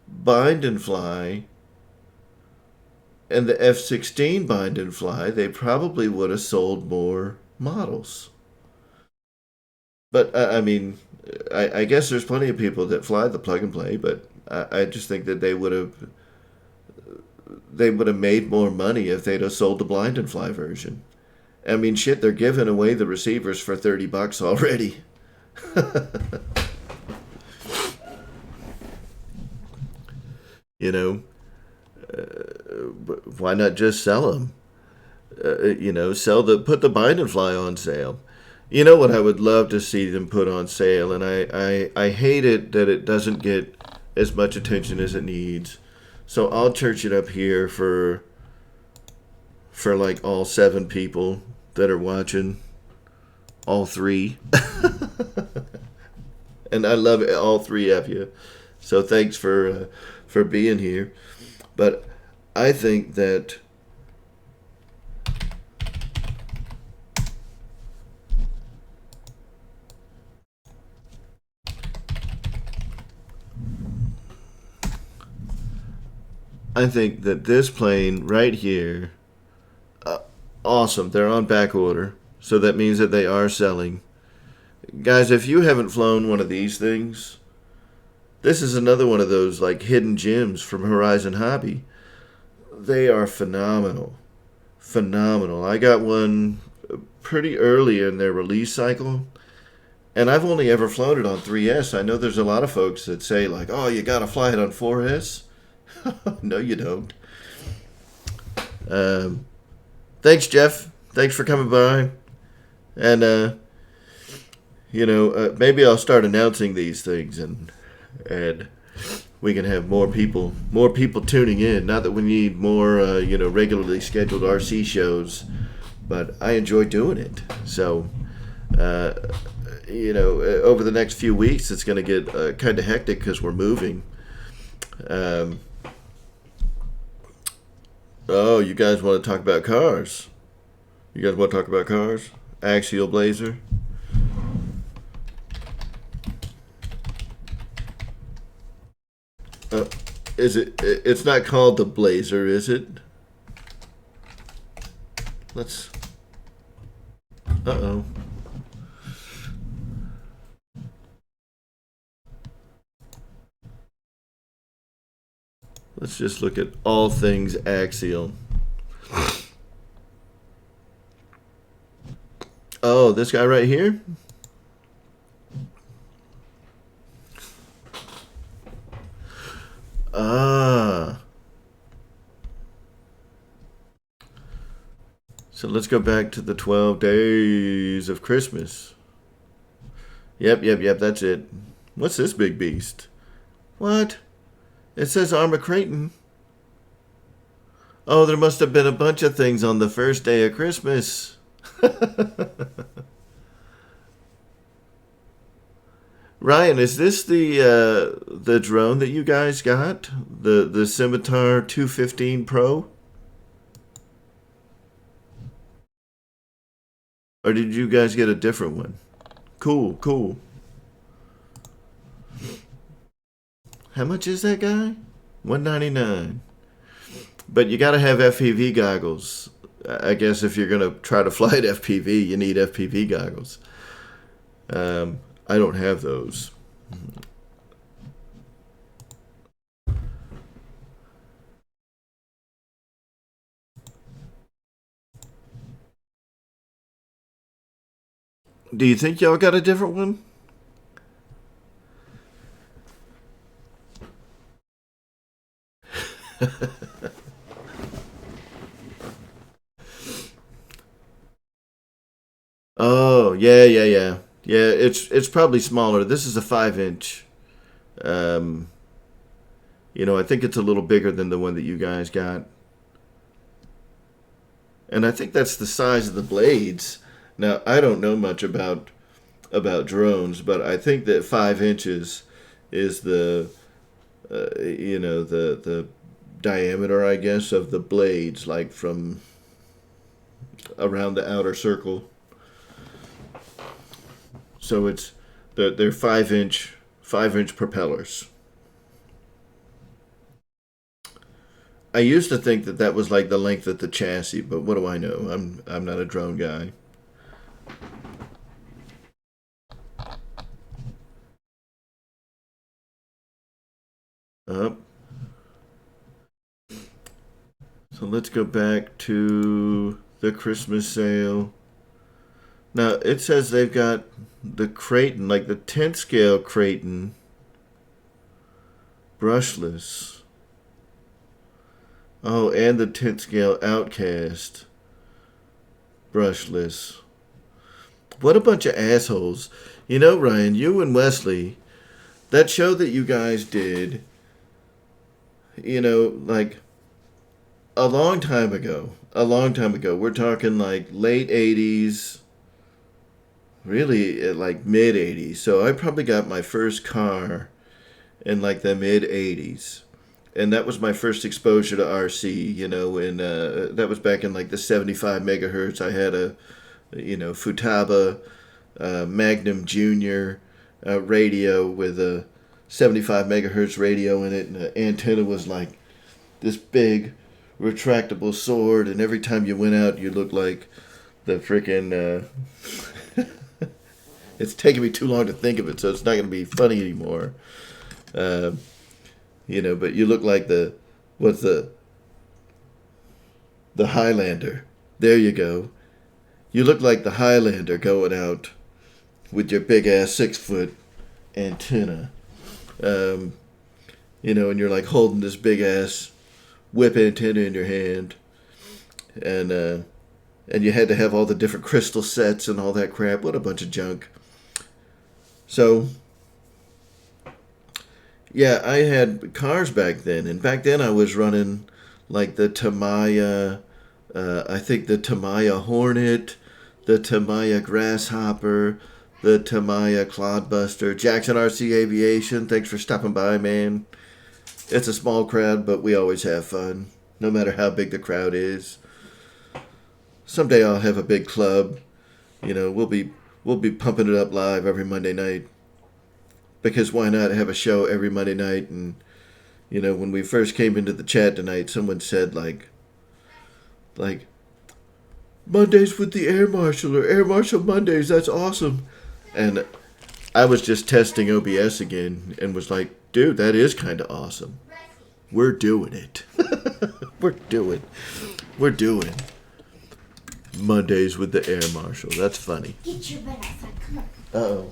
bind and fly and the F16 bind and fly, they probably would have sold more models. But I mean, I guess there's plenty of people that fly the plug and play, but I just think that they would have made more money if they'd have sold the blind and fly version. I mean, shit, they're giving away the receivers for $30 already. you know, why not just sell them? Put the bind and fly on sale. You know what I would love to see them put on sale, and I hate it that it doesn't get as much attention as it needs. So I'll church it up here for like all 7 people that are watching, all 3. And I love all 3 of you. So thanks for being here. But I think that I think that this plane right here, uh, awesome. They're on back order, so that means that they are selling. Guys, if you haven't flown one of these things, this is another one of those like hidden gems from Horizon Hobby. They are phenomenal. Phenomenal. I got one pretty early in their release cycle, and I've only ever flown it on 3S. I know there's a lot of folks that say, like, oh, you got to fly it on 4S. No, you don't. Um, Thanks, Jeff. Thanks for coming by. And, maybe I'll start announcing these things, and we can have more people tuning in. Not that we need more, regularly scheduled RC shows, but I enjoy doing it. So, over the next few weeks, it's going to get kind of hectic because we're moving. Oh, you guys want to talk about cars? You guys want to talk about cars? Axial Blazer. Uh, is it? It's not called the Blazer, is it? Let's. Uh-oh. Let's just look at all things Axial. Oh, this guy right here? Ah. So let's go back to the 12 days of Christmas. Yep, that's it. What's this big beast? What? It says Arma Creighton. Oh, there must have been a bunch of things on the first day of Christmas. Ryan, is this the drone that you guys got? The Scimitar 215 Pro? Or did you guys get a different one? Cool. How much is that guy? $199. But you gotta have FPV goggles. I guess if you're gonna try to fly at FPV, you need FPV goggles. I don't have those. Do you think y'all got a different one? Oh, yeah. Yeah, it's probably smaller. This is a 5 inch. Um, I think it's a little bigger than the one that you guys got. And I think that's the size of the blades. Now, I don't know much about drones, but I think that 5 inches is the diameter, I guess, of the blades, like from around the outer circle. So they're 5 inch propellers. I used to think that was like the length of the chassis, but what do I know? I'm not a drone guy. Up. So let's go back to the Christmas sale. Now it says they've got the Creighton, like the 10th scale Creighton, brushless. Oh, and the 10th scale Outcast, brushless. What a bunch of assholes. Ryan, you and Wesley, that show that you guys did, like a long time ago. We're talking like late 80s, really like mid 80s. So I probably got my first car in like the mid 80s. And that was my first exposure to RC, and that was back in like the 75 megahertz. I had a, Futaba Magnum Junior radio with a 75 megahertz radio in it, and the antenna was like this big retractable sword, and every time you went out, you looked like the freaking. It's taking me too long to think of it, so it's not going to be funny anymore. Uh, but you look like what's the Highlander. There you go. You look like the Highlander going out with your big ass 6 foot antenna. And you're like holding this big ass whip antenna in your hand, and you had to have all the different crystal sets and all that crap. What a bunch of junk. So, yeah, I had cars back then, and back then I was running like the Tamiya, I think the Tamiya Hornet, the Tamiya Grasshopper, the Tamiya Cloudbuster, Jackson RC Aviation. Thanks for stopping by, man. It's a small crowd, but we always have fun, no matter how big the crowd is. Someday I'll have a big club. We'll be pumping it up live every Monday night. Because why not have a show every Monday night? And when we first came into the chat tonight, someone said like Mondays with the Air Marshal or Air Marshal Mondays. That's awesome. And I was just testing OBS again and was like, dude, that is kind of awesome. We're doing it. We're doing Mondays with the Air Marshal. That's funny. Get your butt outside. Come on. Uh-oh.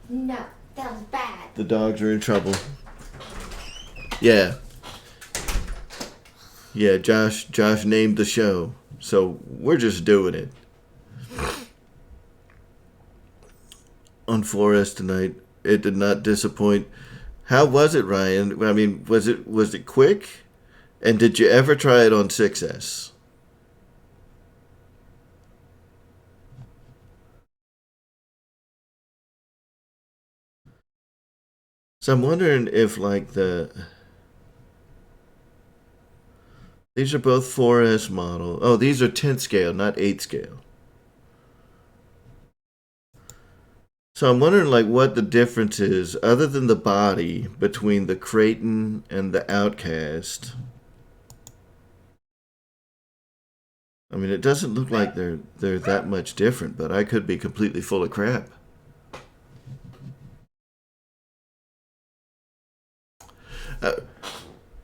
No, that was bad. The dogs are in trouble. Yeah. Yeah, Josh named the show. So we're just doing it. On 4S tonight. It did not disappoint. How was it, Ryan? I mean, was it quick? And did you ever try it on 6S? So I'm wondering if these are both 4S model. Oh, these are 10th scale, not 8th scale. So I'm wondering what the difference is, other than the body, between the Creighton and the Outcast. I mean, it doesn't look like they're that much different, but I could be completely full of crap.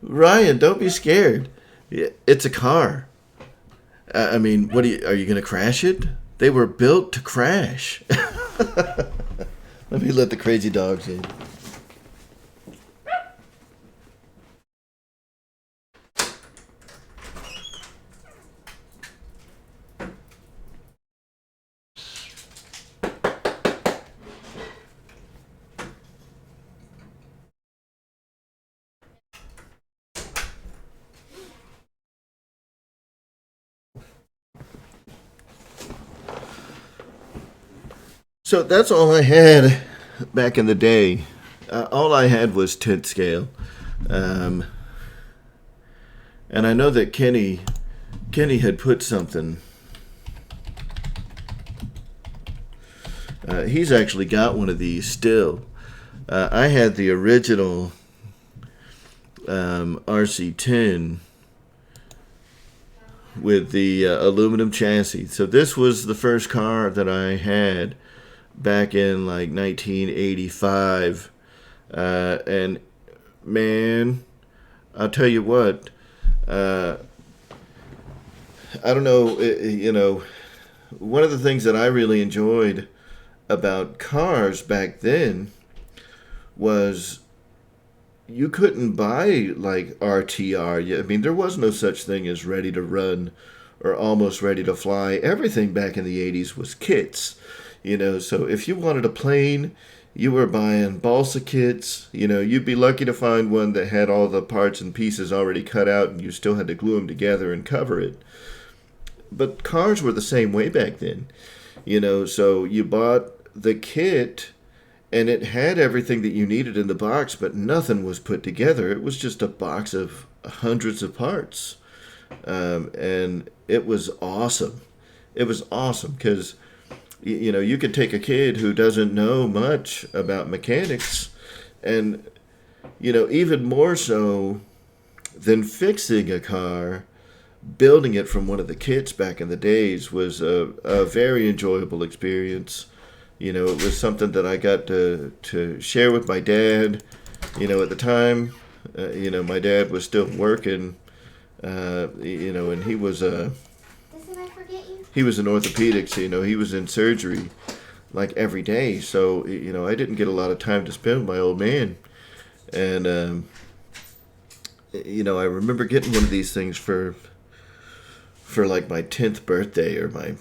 Ryan, don't be scared. It's a car. I mean, are you going to crash it? They were built to crash. Let me let the crazy dogs in. So that's all I had back in the day. All I had was 10th scale. And I know that Kenny had put something. He's actually got one of these still. I had the original RC10 with the aluminum chassis. So this was the first car that I had back in 1985, and man, I'll tell you what, I don't know, one of the things that I really enjoyed about cars back then was you couldn't buy RTR. I mean, there was no such thing as ready to run or almost ready to fly. Everything back in the 80s was kits. So if you wanted a plane, you were buying balsa kits. You'd be lucky to find one that had all the parts and pieces already cut out and you still had to glue them together and cover it. But cars were the same way back then. So you bought the kit and it had everything that you needed in the box, but nothing was put together. It was just a box of hundreds of parts. And it was awesome. It was awesome because you could take a kid who doesn't know much about mechanics and, even more so then fixing a car, building it from one of the kits back in the days was a very enjoyable experience. It was something that I got to share with my dad. At the time, my dad was still working, and Doesn't I forget you? he was in orthopedics. He was in surgery like every day. So, I didn't get a lot of time to spend with my old man. And, I remember getting one of these things for like my 10th birthday or my,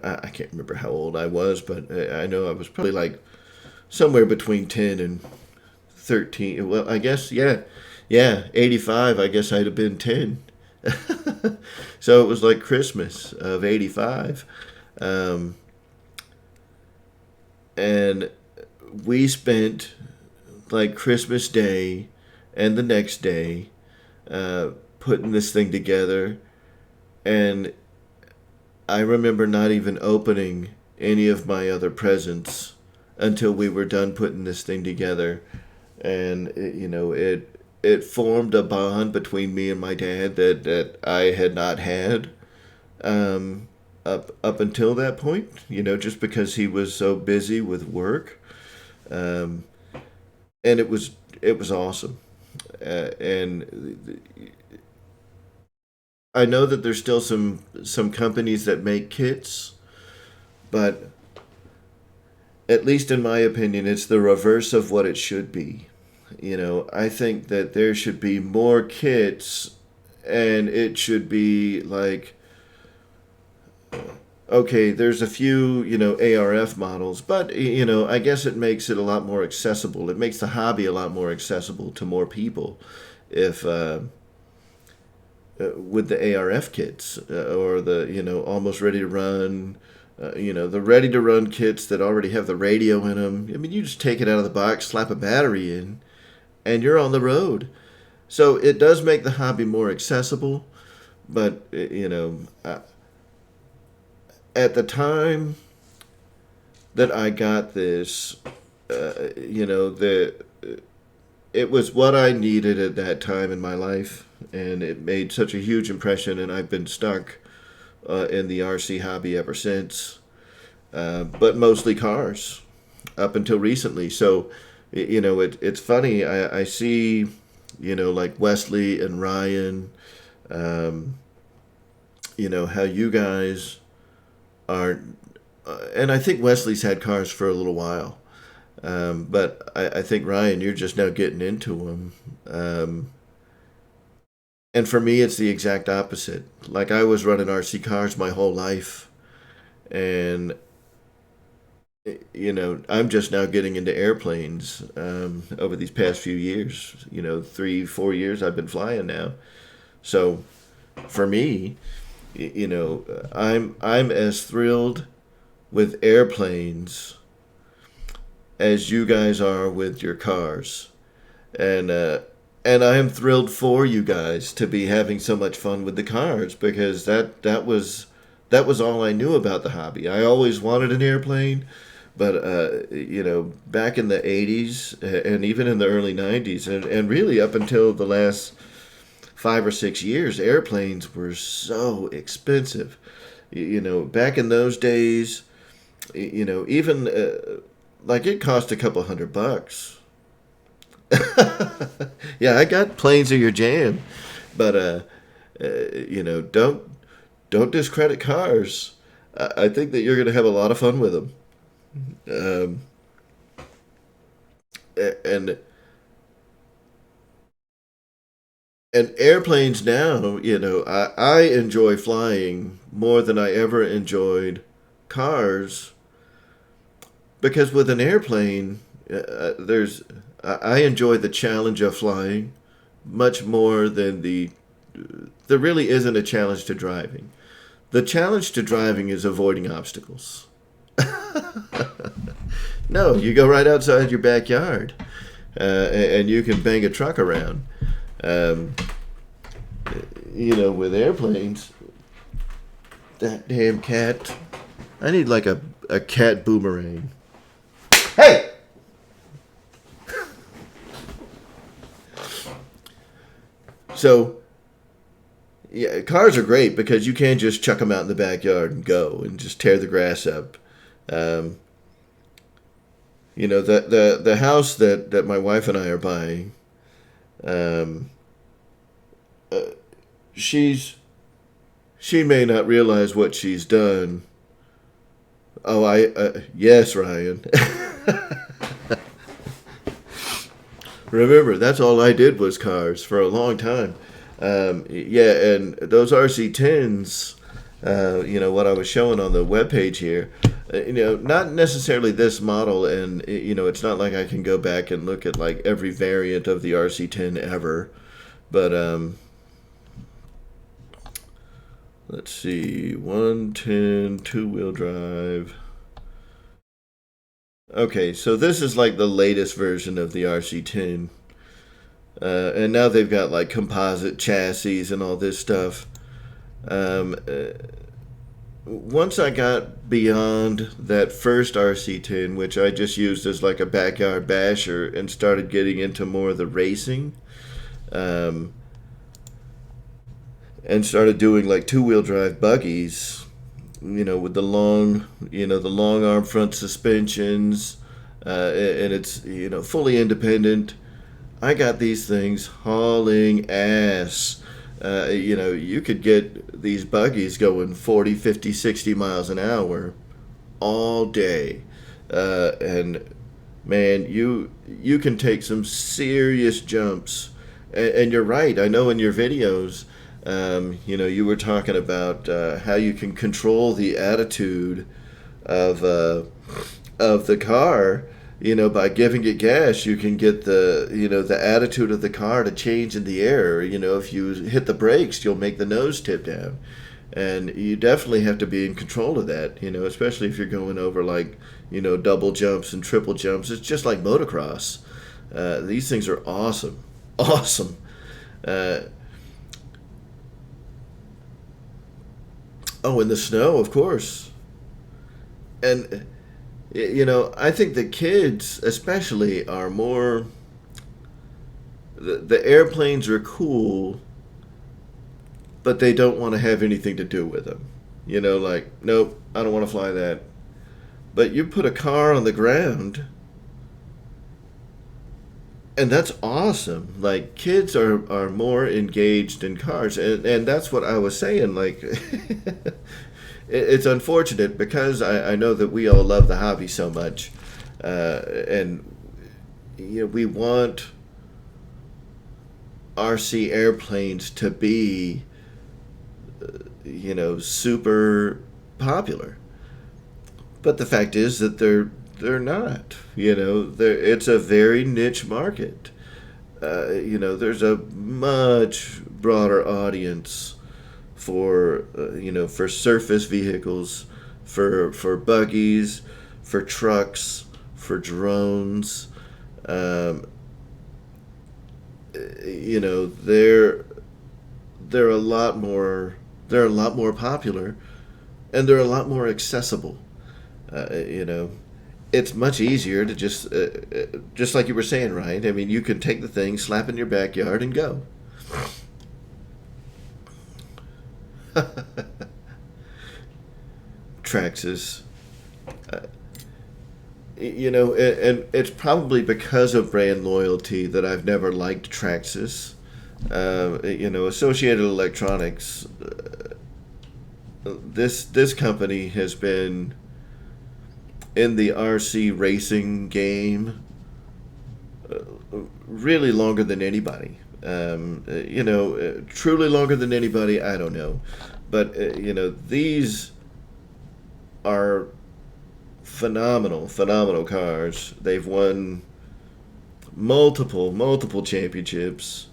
I can't remember how old I was, but I know I was probably like somewhere between 10 and 13. Well, I guess, yeah, 85. I guess I'd have been 10. So it was like Christmas of 85. Um, and we spent like Christmas Day and the next day putting this thing together. And I remember not even opening any of my other presents until we were done putting this thing together. And it formed a bond between me and my dad that I had not had up until that point. Just because he was so busy with work, um, and it was awesome. And I know that there's still some companies that make kits, but at least in my opinion, it's the reverse of what it should be. I think that there should be more kits, and it should be like, okay, there's a few, ARF models, but, I guess it makes it a lot more accessible. It makes the hobby a lot more accessible to more people if, with the ARF kits, or the, almost ready to run, the ready to run kits that already have the radio in them. I mean, you just take it out of the box, slap a battery in, and you're on the road. So it does make the hobby more accessible, but, at the time that I got this, it was what I needed at that time in my life, and it made such a huge impression, and I've been stuck in the RC hobby ever since, but mostly cars up until recently. So, it's funny. I see, like Wesley and Ryan, how you guys are, and I think Wesley's had cars for a little while. But I think, Ryan, you're just now getting into them. And for me, it's the exact opposite. Like, I was running RC cars my whole life. And, I'm just now getting into airplanes over these past few years. 3, 4 years I've been flying now. So for me, I'm as thrilled with airplanes as you guys are with your cars, and I am thrilled for you guys to be having so much fun with the cars, because that was all I knew about the hobby. I always wanted an airplane, but back in the '80s and even in the early '90s, and really up until the last 5 or 6 years, airplanes were so expensive. Back in those days, even like it cost a couple $100. Yeah, I got planes are your jam, but don't discredit cars. I think that you're going to have a lot of fun with them. Um, and and airplanes now, I enjoy flying more than I ever enjoyed cars, because with an airplane, there's I enjoy the challenge of flying much more than there really isn't a challenge to driving. The challenge to driving is avoiding obstacles. No, you go right outside your backyard, and you can bang a truck around. Um, with airplanes, that damn cat. I need like a cat boomerang. Hey! So, yeah, cars are great because you can't just chuck them out in the backyard and go and just tear the grass up. Um, the house that my wife and I are buying, um, she may not realize what she's done. Oh, yes, Ryan. Remember, that's all I did was cars for a long time. Yeah, and those RC10s, what I was showing on the webpage here, not necessarily this model, and, it's not like I can go back and look at, like, every variant of the RC10 ever, but, let's see, 110, two-wheel drive. Okay, so this is like the latest version of the RC10. And now they've got like composite chassis and all this stuff. Once I got beyond that first RC10, which I just used as like a backyard basher, and started getting into more of the racing, and started doing like two-wheel drive buggies, with the long arm front suspensions, and it's, fully independent. I got these things hauling ass. You could get these buggies going 40, 50, 60 miles an hour all day. And man, you can take some serious jumps. And you're right. I know in your videos, you were talking about how you can control the attitude of the car. By giving it gas, you can get the attitude of the car to change in the air. If you hit the brakes, you'll make the nose tip down, and you definitely have to be in control of that. Especially if you're going over like double jumps and triple jumps. It's just like motocross. These things are awesome, awesome. Oh, in the snow, of course. And, I think the kids, especially, are more. The airplanes are cool, but they don't want to have anything to do with them. Like, nope, I don't want to fly that. But you put a car on the ground, and that's awesome. Like, kids are more engaged in cars, and that's what I was saying. Like, it's unfortunate because I know that we all love the hobby so much, and we want RC airplanes to be super popular, but the fact is that they're not. It's a very niche market. There's a much broader audience for for surface vehicles, for buggies, for trucks, for drones. They're a lot more. They're a lot more popular, and they're a lot more accessible. It's much easier to just like you were saying, right? I mean, you can take the thing, slap it in your backyard, and go. Traxxas. And it's probably because of brand loyalty that I've never liked Traxxas. Associated Electronics. This company has been in the RC racing game really longer than anybody. Truly longer than anybody, I don't know. But, these are phenomenal cars. They've won multiple championships.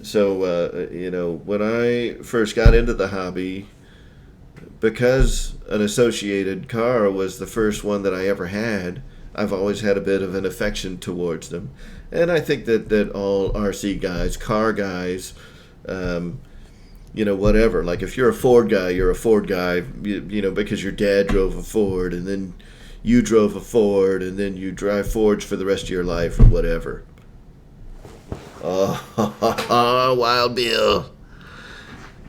So, when I first got into the hobby, because an Associated car was the first one that I ever had, I've always had a bit of an affection towards them. And I think that all RC guys, car guys, whatever. Like if you're a Ford guy, you're a Ford guy, because your dad drove a Ford, and then you drove a Ford, and then you drive Fords for the rest of your life or whatever. Oh, Wild Bill,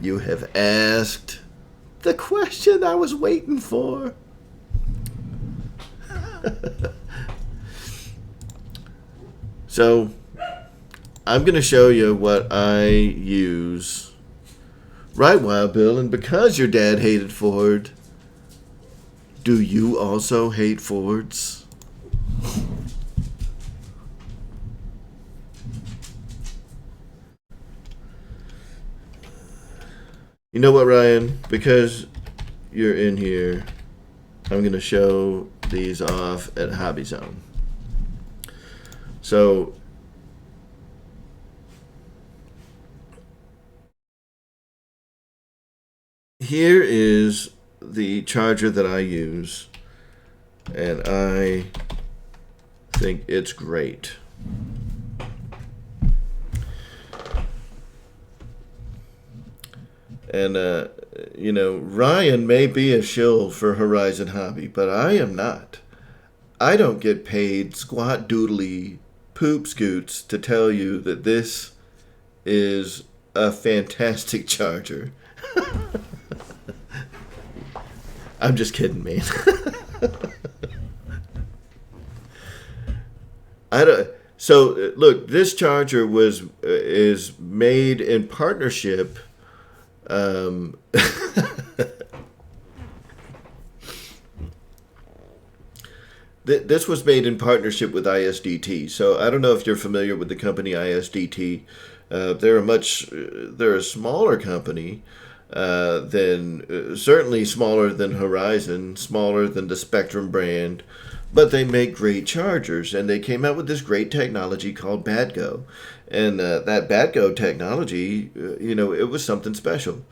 you have asked the question I was waiting for. So, I'm going to show you what I use. Right, Wild Bill, and because your dad hated Ford, do you also hate Fords? You know what, Ryan? Because you're in here, I'm going to show these off at Hobby Zone. So, here is the charger that I use, and I think it's great. And, Ryan may be a shill for Horizon Hobby, but I am not. I don't get paid squat doodly poop scoots to tell you that this is a fantastic charger. I'm just kidding, man. I don't. So look, this charger is made in partnership. This was made in partnership with ISDT. So I don't know if you're familiar with the company ISDT. They're a smaller company certainly smaller than Horizon, smaller than the Spectrum brand, but they make great chargers. And they came out with this great technology called BADGO, and that BADGO technology, it was something special.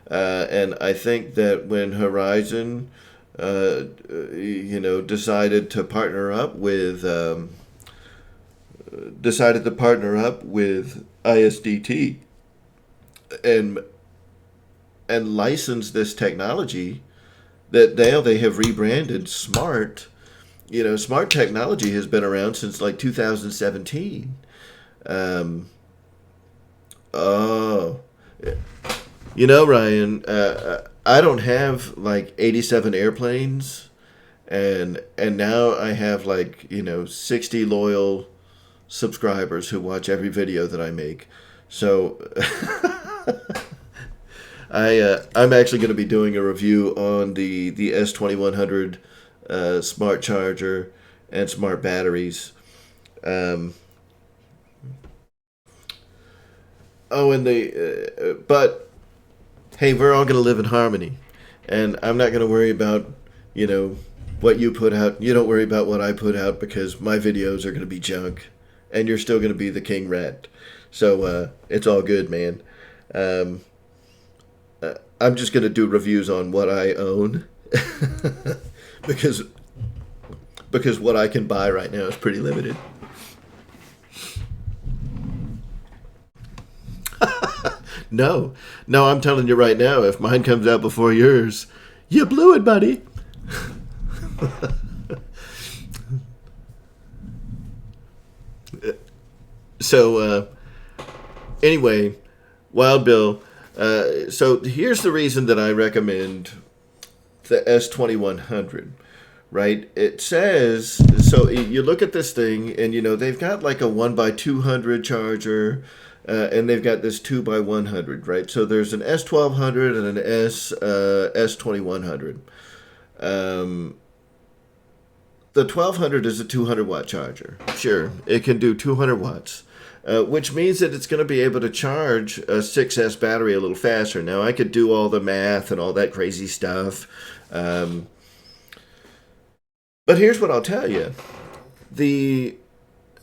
And I think that when Horizon decided to partner up with ISDT and license this technology, that now they have rebranded Smart. Smart technology has been around since like 2017. Ryan, I don't have like 87 airplanes, and now I have 60 loyal subscribers who watch every video that I make. So I'm actually going to be doing a review on the S2100 smart charger and smart batteries. But hey, we're all going to live in harmony, and I'm not going to worry about what you put out. You don't worry about what I put out, because my videos are going to be junk, and you're still going to be the king rat. So it's all good, man. I'm just going to do reviews on what I own because what I can buy right now is pretty limited. No, I'm telling you right now, if mine comes out before yours, you blew it, buddy. So, anyway, Wild Bill. So here's the reason that I recommend the S2100, right? It says, so you look at this thing, and they've got like a 1x200 charger, and they've got this 2x100, right? So there's an S1200 and an S2100. The 1200 is a 200 watt charger. Sure, it can do 200 watts. Which means that it's going to be able to charge a 6S battery a little faster. Now, I could do all the math and all that crazy stuff. But here's what I'll tell you.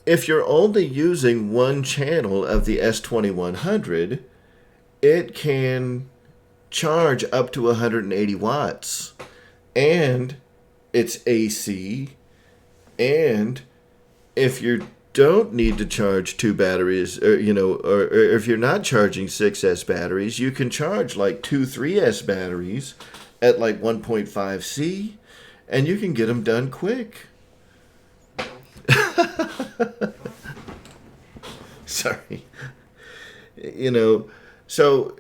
If you're only using one channel of the S2100, it can charge up to 180 watts. And it's AC. And if you don't need to charge two batteries, or if you're not charging 6S batteries, you can charge like two 3S batteries at like 1.5C, and you can get them done quick. Sorry, you know, so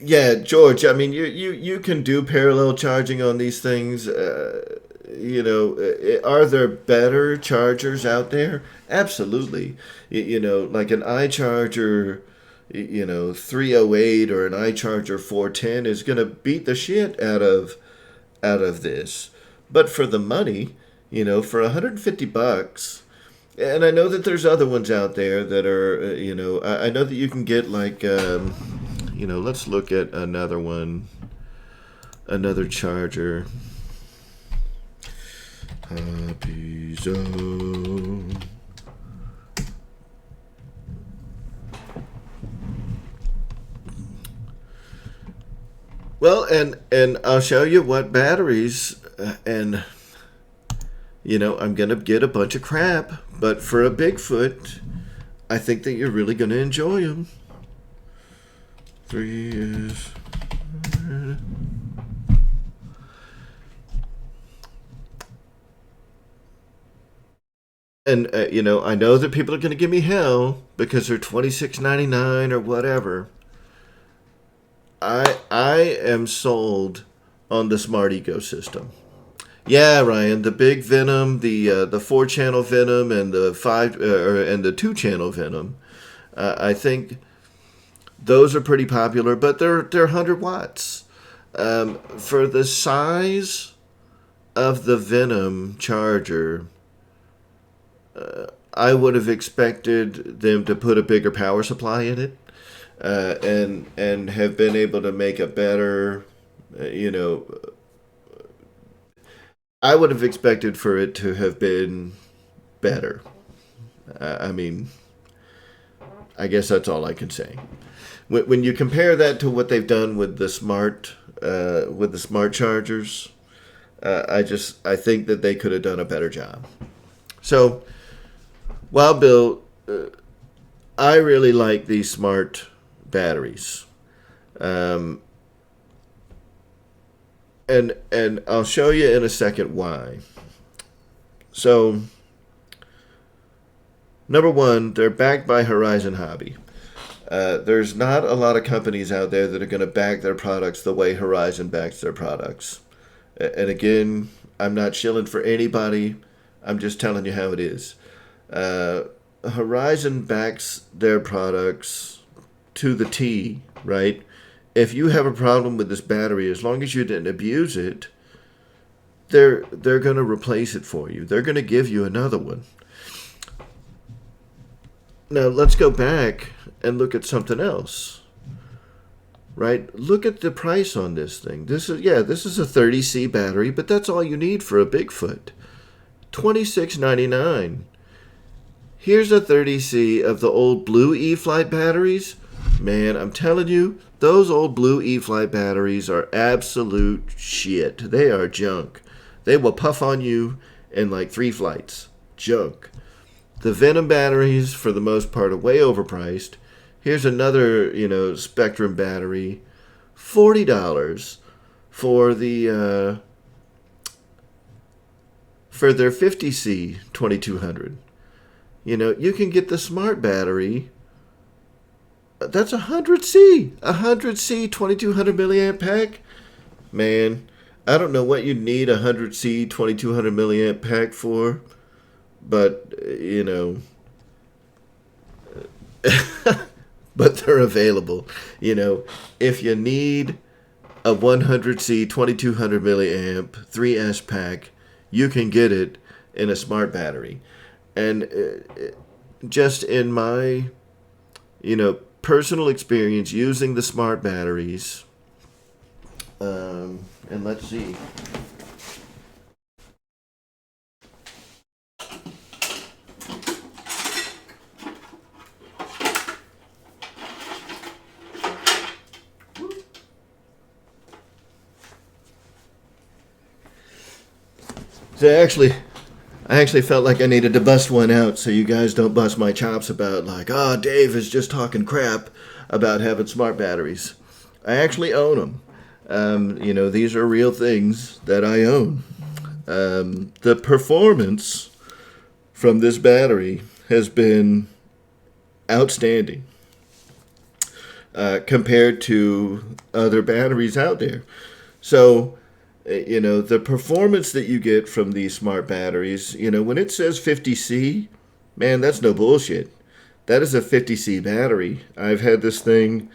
yeah, George. I mean, you can do parallel charging on these things. Are there better chargers out there? Absolutely. Like an iCharger, 308 or an iCharger 410 is going to beat the shit out of this. But for the money, for $150, and I know that there's other ones out there that are, I know that you can get like, let's look at another one, another charger. Happy Zone. Well, and I'll show you what batteries, and I'm gonna get a bunch of crap, but for a Bigfoot, I think that you're really gonna enjoy them. 3 is. And I know that people are going to give me hell because they're $26.99 or whatever. I am sold on the smart ecosystem. Yeah, Ryan, the big Venom, the 4-channel Venom, and the and the 2-channel Venom. I think those are pretty popular, but they're 100 watts. For the size of the Venom charger, I would have expected them to put a bigger power supply in it, and have been able to make a better, I would have expected for it to have been better. I mean, I guess that's all I can say. When you compare that to what they've done with the smart chargers, I think that they could have done a better job. So, well, Bill, I really like these smart batteries, and I'll show you in a second why. So, number one, they're backed by Horizon Hobby. There's not a lot of companies out there that are going to back their products the way Horizon backs their products. And again, I'm not shilling for anybody. I'm just telling you how it is. Horizon backs their products to the T, right? If you have a problem with this battery, as long as you didn't abuse it, they're going to replace it for you. They're going to give you another one. Now, let's go back and look at something else. Right? Look at the price on this thing. This is a 30C battery, but that's all you need for a Bigfoot. $26.99. Here's a 30C of the old blue E-flite batteries. Man, I'm telling you, those old blue E-flite batteries are absolute shit. They are junk. They will puff on you in like 3 flights. Junk. The Venom batteries, for the most part, are way overpriced. Here's another, Spectrum battery. $40 for the for their 50C 2200. You can get the smart battery. That's 100C. 100C 2200 milliamp pack. Man, I don't know what you need a 100C 2200 milliamp pack for, but but they're available. If you need a 100C 2200 milliamp 3S pack, you can get it in a smart battery. And just in my, personal experience using the smart batteries, and let's see. So I actually felt like I needed to bust one out so you guys don't bust my chops about like, Dave is just talking crap about having smart batteries. I actually own them. These are real things that I own. The performance from this battery has been outstanding compared to other batteries out there. So, the performance that you get from these smart batteries, when it says 50C, man, that's no bullshit. That is a 50C battery. I've had this thing,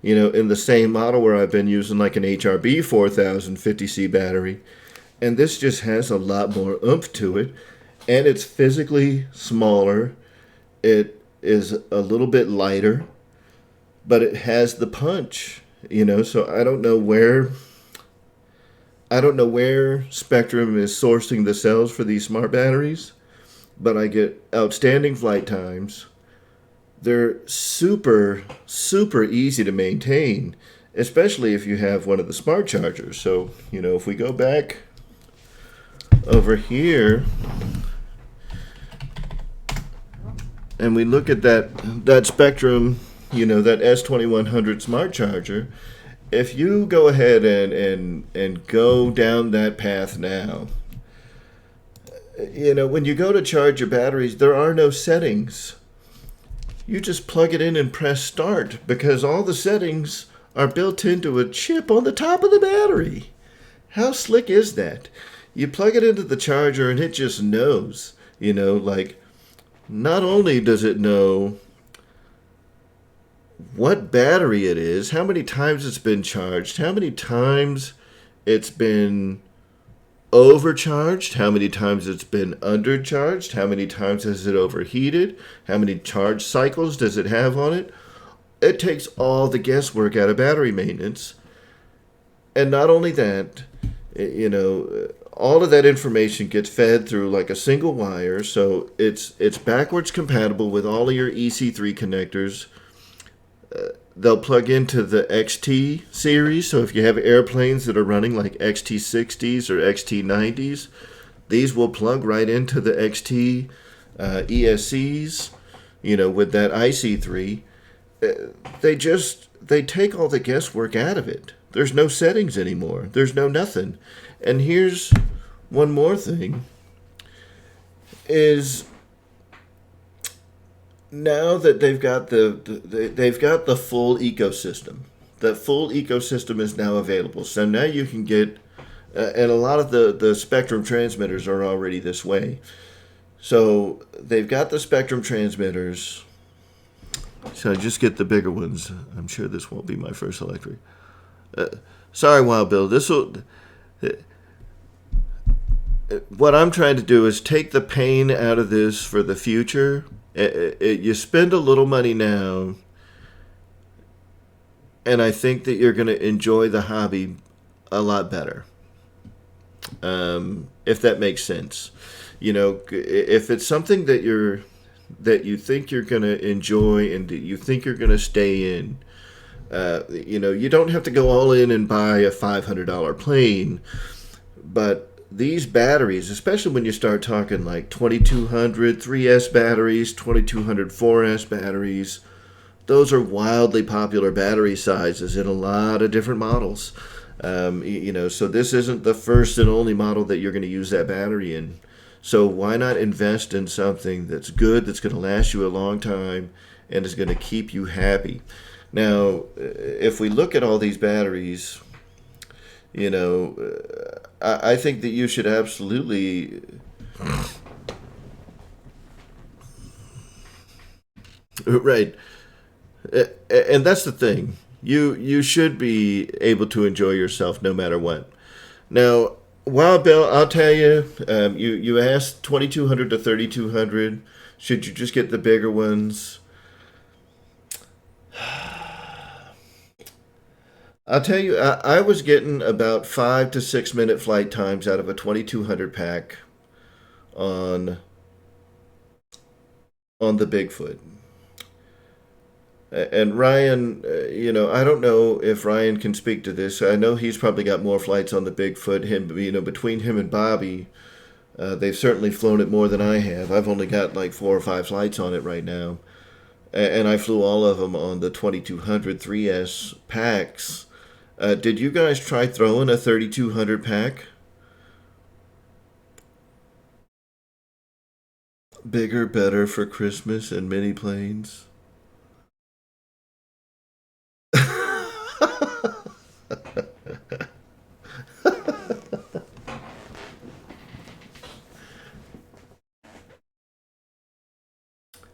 in the same model where I've been using like an HRB 4000 50C battery. And this just has a lot more oomph to it. And it's physically smaller. It is a little bit lighter, but it has the punch, so I don't know where Spektrum is sourcing the cells for these smart batteries, but I get outstanding flight times. They're super, super easy to maintain, especially if you have one of the smart chargers. So, if we go back over here and we look at that Spektrum, that S2100 smart charger, if you go ahead and go down that path now, when you go to charge your batteries, there are no settings. You just plug it in and press start because all the settings are built into a chip on the top of the battery. How slick is that? You plug it into the charger and it just knows, not only does it know what battery it is, how many times it's been charged, how many times it's been overcharged, how many times it's been undercharged, how many times has it overheated, how many charge cycles does it have on it. It takes all the guesswork out of battery maintenance. And not only that, all of that information gets fed through like a single wire, so it's backwards compatible with all of your EC3 connectors. They'll plug into the XT series, so if you have airplanes that are running like XT60s or XT90s, these will plug right into the XT ESCs, with that IC3. They take all the guesswork out of it. There's no settings anymore. There's no nothing. And here's one more thing, is now that they've got the full ecosystem. The full ecosystem is now available. So now you can get, and a lot of the Spektrum transmitters are already this way. So they've got the Spektrum transmitters. So I just get the bigger ones. I'm sure this won't be my first electric. Sorry, Wild Bill. What I'm trying to do is take the pain out of this for the future. You spend a little money now, and I think that you're going to enjoy the hobby a lot better, if that makes sense. If it's something that you think you're going to enjoy and that you think you're going to stay in, you don't have to go all in and buy a $500 plane, but these batteries, especially when you start talking like 2200 3S batteries, 2200 4S batteries, those are wildly popular battery sizes in a lot of different models. So this isn't the first and only model that you're going to use that battery in. So why not invest in something that's good, that's going to last you a long time, and is going to keep you happy? Now, if we look at all these batteries, I think that you should absolutely right. And that's the thing. You should be able to enjoy yourself no matter what. Now, Wild Bill, I'll tell you, you asked 2200 to 3200. Should you just get the bigger ones? I'll tell you, I was getting about 5 to 6 minute flight times out of a 2200 pack on the Bigfoot. And Ryan, I don't know if Ryan can speak to this. I know he's probably got more flights on the Bigfoot. Between him and Bobby, they've certainly flown it more than I have. I've only got like 4 or 5 flights on it right now, and I flew all of them on the 2200 3S packs. Did you guys try throwing a 3200 pack? Bigger, better for Christmas and mini planes.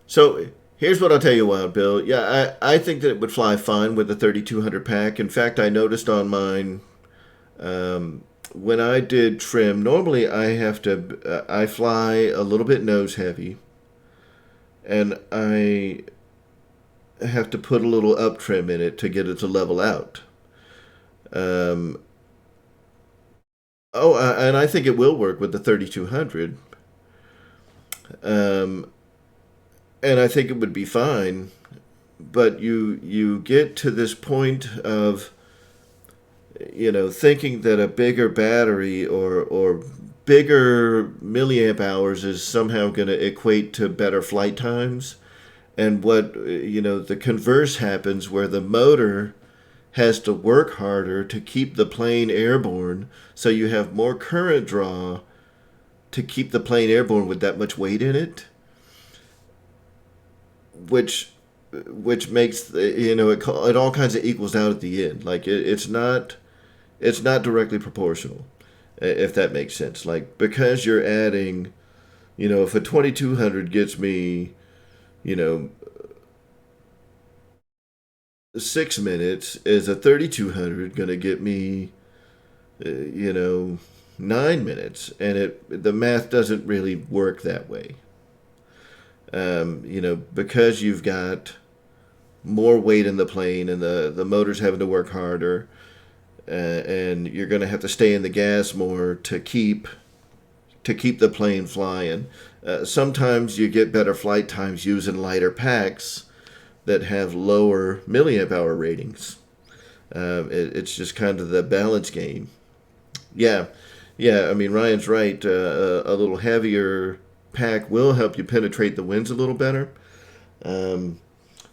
So here's what I'll tell you, Wild Bill. Yeah, I think that it would fly fine with the 3200 pack. In fact, I noticed on mine when I did trim. Normally, I fly a little bit nose heavy, and I have to put a little up trim in it to get it to level out. Um, and I think it will work with the 3200. Um, and I think it would be fine. But you get to this point of thinking that a bigger battery or bigger milliamp hours is somehow going to equate to better flight times. And the converse happens where the motor has to work harder to keep the plane airborne, so you have more current draw to keep the plane airborne with that much weight in it, which makes it all kinds of equals out at the end. Like it's not directly proportional, if that makes sense. Like, because you're adding, if a 2200 gets me, you know 6 minutes, is a 3200 going to get me, uh, you know 9 minutes? And the math doesn't really work that way. Because you've got more weight in the plane, and the motor's having to work harder, and you're going to have to stay in the gas more to keep the plane flying. Sometimes you get better flight times using lighter packs that have lower milliamp hour ratings. It's just kind of the balance game. Yeah, yeah. I mean, Ryan's right. A little heavier pack will help you penetrate the winds a little better. Um,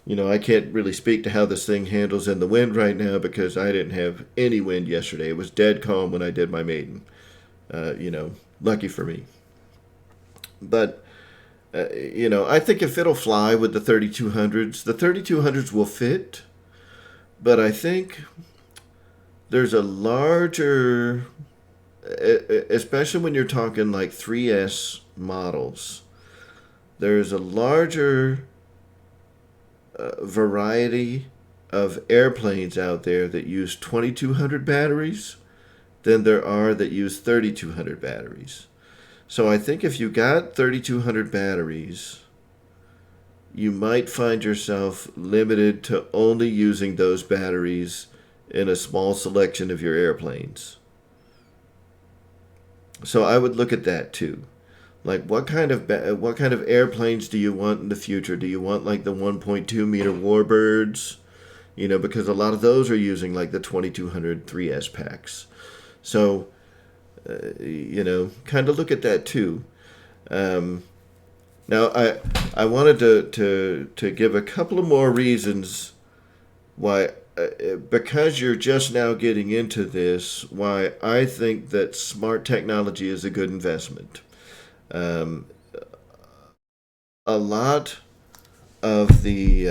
I can't really speak to how this thing handles in the wind right now, because I didn't have any wind yesterday. It was dead calm when I did my maiden. Lucky for me. But I think if it'll fly with the 3200s, the 3200s will fit. But I think there's a larger, especially when you're talking like 3S models, there's a larger variety of airplanes out there that use 2200 batteries than there are that use 3200 batteries. So I think if you got 3200 batteries, you might find yourself limited to only using those batteries in a small selection of your airplanes. So I would look at that too. Like, what kind of airplanes do you want in the future? Do you want like the 1.2 meter warbirds? Because a lot of those are using like the 2200 3S packs. So kind of look at that too. Now, I wanted to give a couple of more reasons why, because you're just now getting into this, why I think that smart technology is a good investment. Um, a lot of the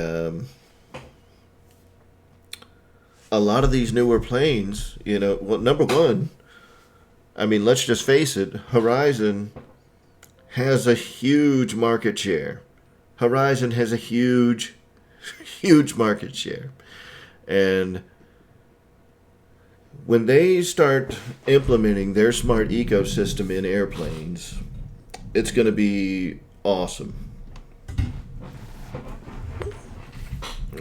a lot of these newer planes, well, number one, I mean, let's just face it, Horizon has a huge market share. Horizon has a huge, huge market share. And when they start implementing their smart ecosystem in airplanes, it's going to be awesome.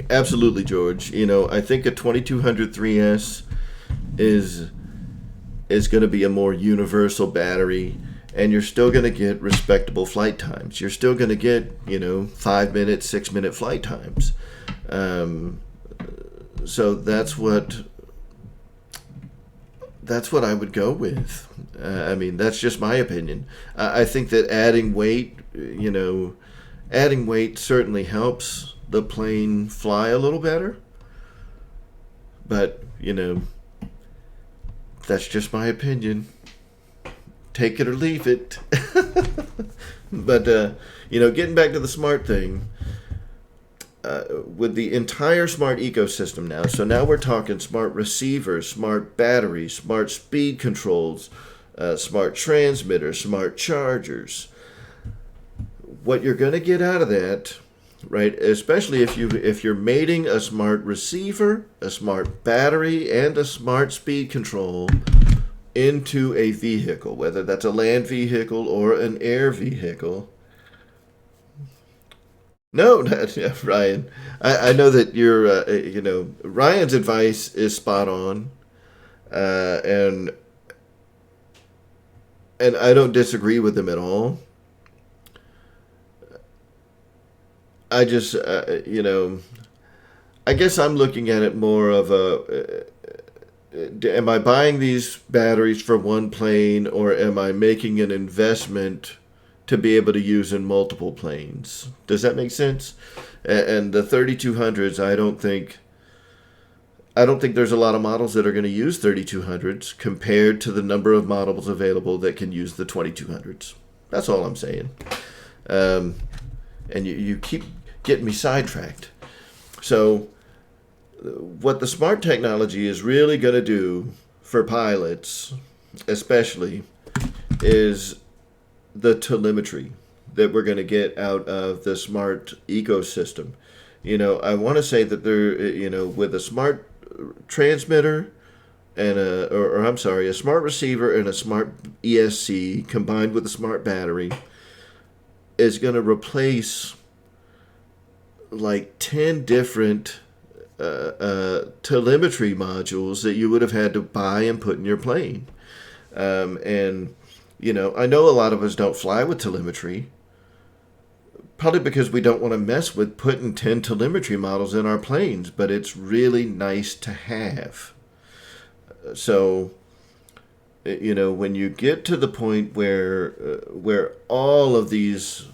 Absolutely, George. I think a 2200 3S is going to be a more universal battery, and you're still going to get respectable flight times. You're still going to get 5 minute, 6 minute flight times. So that's what I would go with. I mean, that's just my opinion. I think that adding weight certainly helps the plane fly a little better. But that's just my opinion. Take it or leave it. But getting back to the smart thing, with the entire smart ecosystem now. So now we're talking smart receivers, smart batteries, smart speed controls, smart transmitters, smart chargers. What you're going to get out of that, right? Especially if you're mating a smart receiver, a smart battery, and a smart speed control into a vehicle, whether that's a land vehicle or an air vehicle. No, not, yeah, Ryan. I know that Ryan's advice is spot on, uh, and and I don't disagree with him at all. I just, I guess I'm looking at it more of am I buying these batteries for one plane, or am I making an investment to be able to use in multiple planes? Does that make sense? And the 3200s, I don't think there's a lot of models that are going to use 3200s compared to the number of models available that can use the 2200s. That's all I'm saying. Um, and you keep getting me sidetracked. So, what the smart technology is really going to do for pilots, especially, is the telemetry that we're going to get out of the smart ecosystem. I want to say that with a smart transmitter and a smart receiver and a smart ESC combined with a smart battery is going to replace like 10 different telemetry modules that you would have had to buy and put in your plane. And I know a lot of us don't fly with telemetry, probably because we don't want to mess with putting 10 telemetry models in our planes, but it's really nice to have. So, when you get to the point where all of these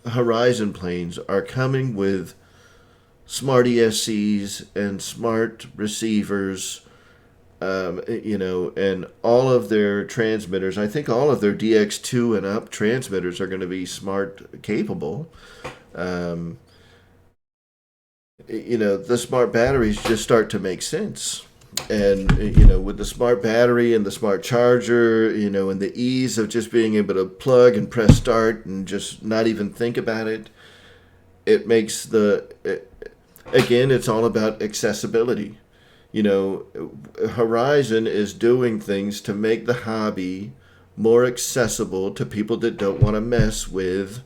Horizon planes are coming with smart ESCs and smart receivers, and all of their transmitters. I think all of their DX2 and up transmitters are going to be smart capable. Um, the smart batteries just start to make sense. And, with the smart battery and the smart charger, and the ease of just being able to plug and press start and just not even think about it, it makes again, it's all about accessibility. Horizon is doing things to make the hobby more accessible to people that don't want to mess with,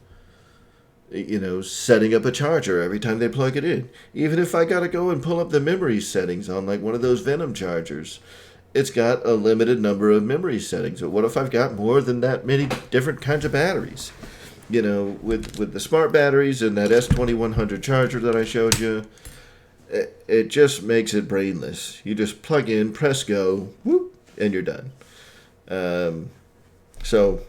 setting up a charger every time they plug it in. Even if I got to go and pull up the memory settings on like one of those Venom chargers, it's got a limited number of memory settings. But what if I've got more than that many different kinds of batteries? With the smart batteries and that S2100 charger that I showed you, it just makes it brainless. You just plug in, press go, whoop, and you're done. So,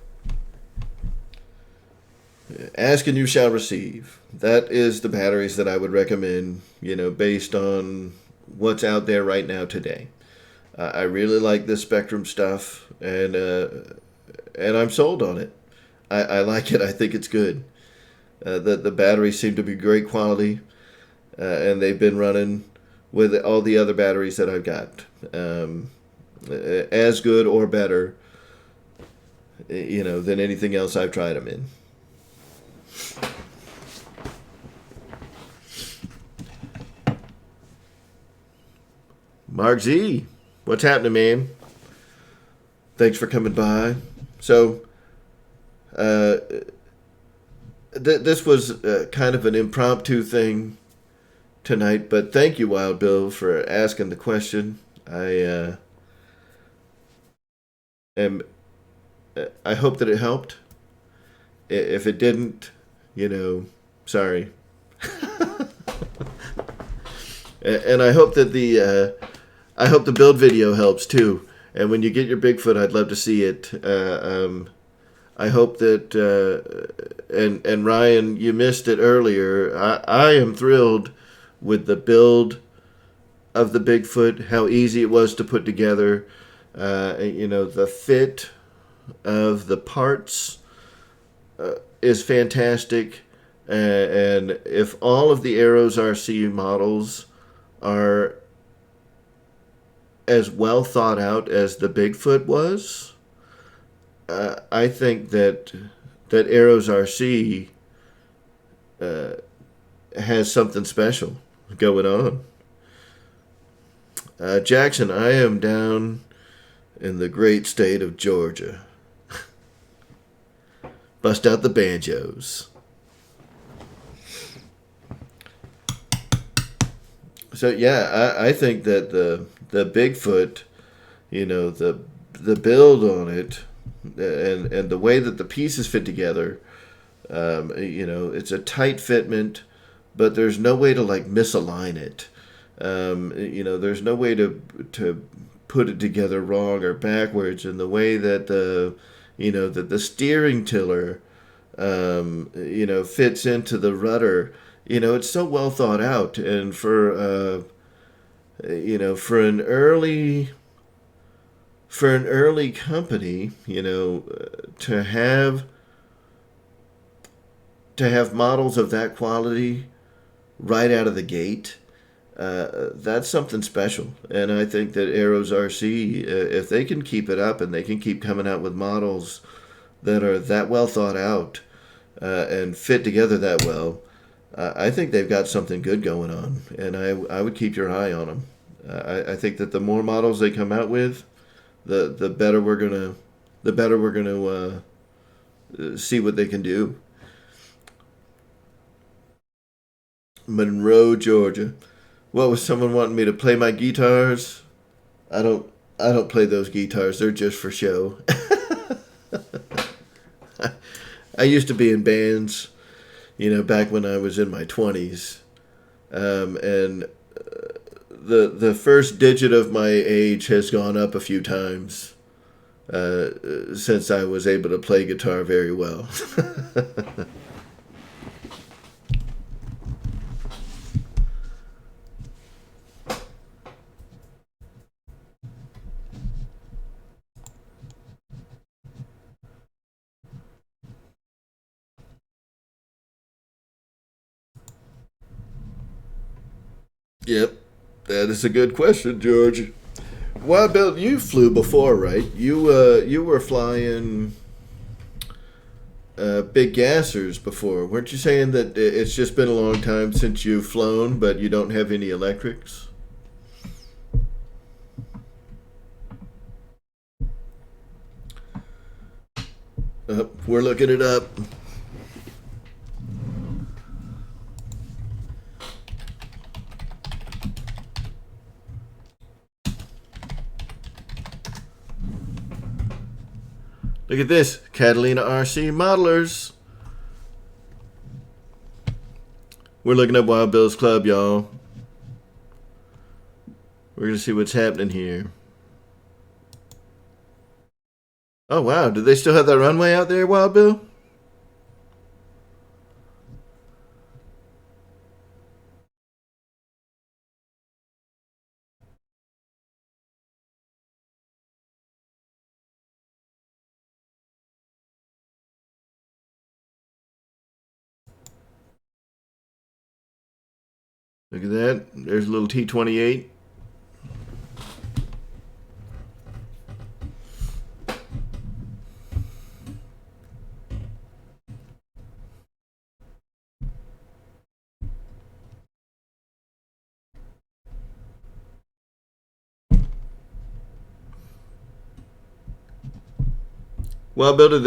ask and you shall receive. That is the batteries that I would recommend, based on what's out there right now today. I really like this Spectrum stuff, and I'm sold on it. I like it. I think it's good. The batteries seem to be great quality. And they've been running with all the other batteries that I've got, as good or better, than anything else I've tried them in. Mark Z, what's happening, man? Thanks for coming by. So, this was kind of an impromptu thing tonight, but thank you, Wild Bill, for asking the question. I hope that it helped. If it didn't, sorry. And I hope that the build video helps too. And when you get your Bigfoot, I'd love to see it. I hope that and Ryan, you missed it earlier. I am thrilled with the build of the Bigfoot, how easy it was to put together, the fit of the parts, is fantastic. And if all of the Arrows RC models are as well thought out as the Bigfoot was, I think that Arrows RC has something special going on. Jackson, I am down in the great state of Georgia. Bust out the banjos. So yeah, I think that the Bigfoot, the build on it, and the way that the pieces fit together, it's a tight fitment, but there's no way to like misalign it. There's no way to put it together wrong or backwards. And the way that the steering tiller, fits into the rudder. It's so well thought out. And for an early company, to have models of that quality right out of the gate, that's something special. And I think that Arrows RC, if they can keep it up and they can keep coming out with models that are that well thought out and fit together that well, I think they've got something good going on. And I would keep your eye on them. I think that the more models they come out with, the better we're gonna see what they can do. Monroe, Georgia. What was someone wanting me to play my guitars? I don't play those guitars. They're just for show. I used to be in bands, back when I was in my 20s. And the first digit of my age has gone up a few times since I was able to play guitar very well. Yep, that is a good question, George. Well, Bill, you flew before, right? You were flying big gassers before. Weren't you saying that it's just been a long time since you've flown, but you don't have any electrics? We're looking it up. Look at this, Catalina RC Modelers. We're looking up Wild Bill's Club, y'all. We're going to see what's happening here. Oh, wow. Do they still have that runway out there, Wild Bill? Look at that. There's a little T-28. Well, Bill, do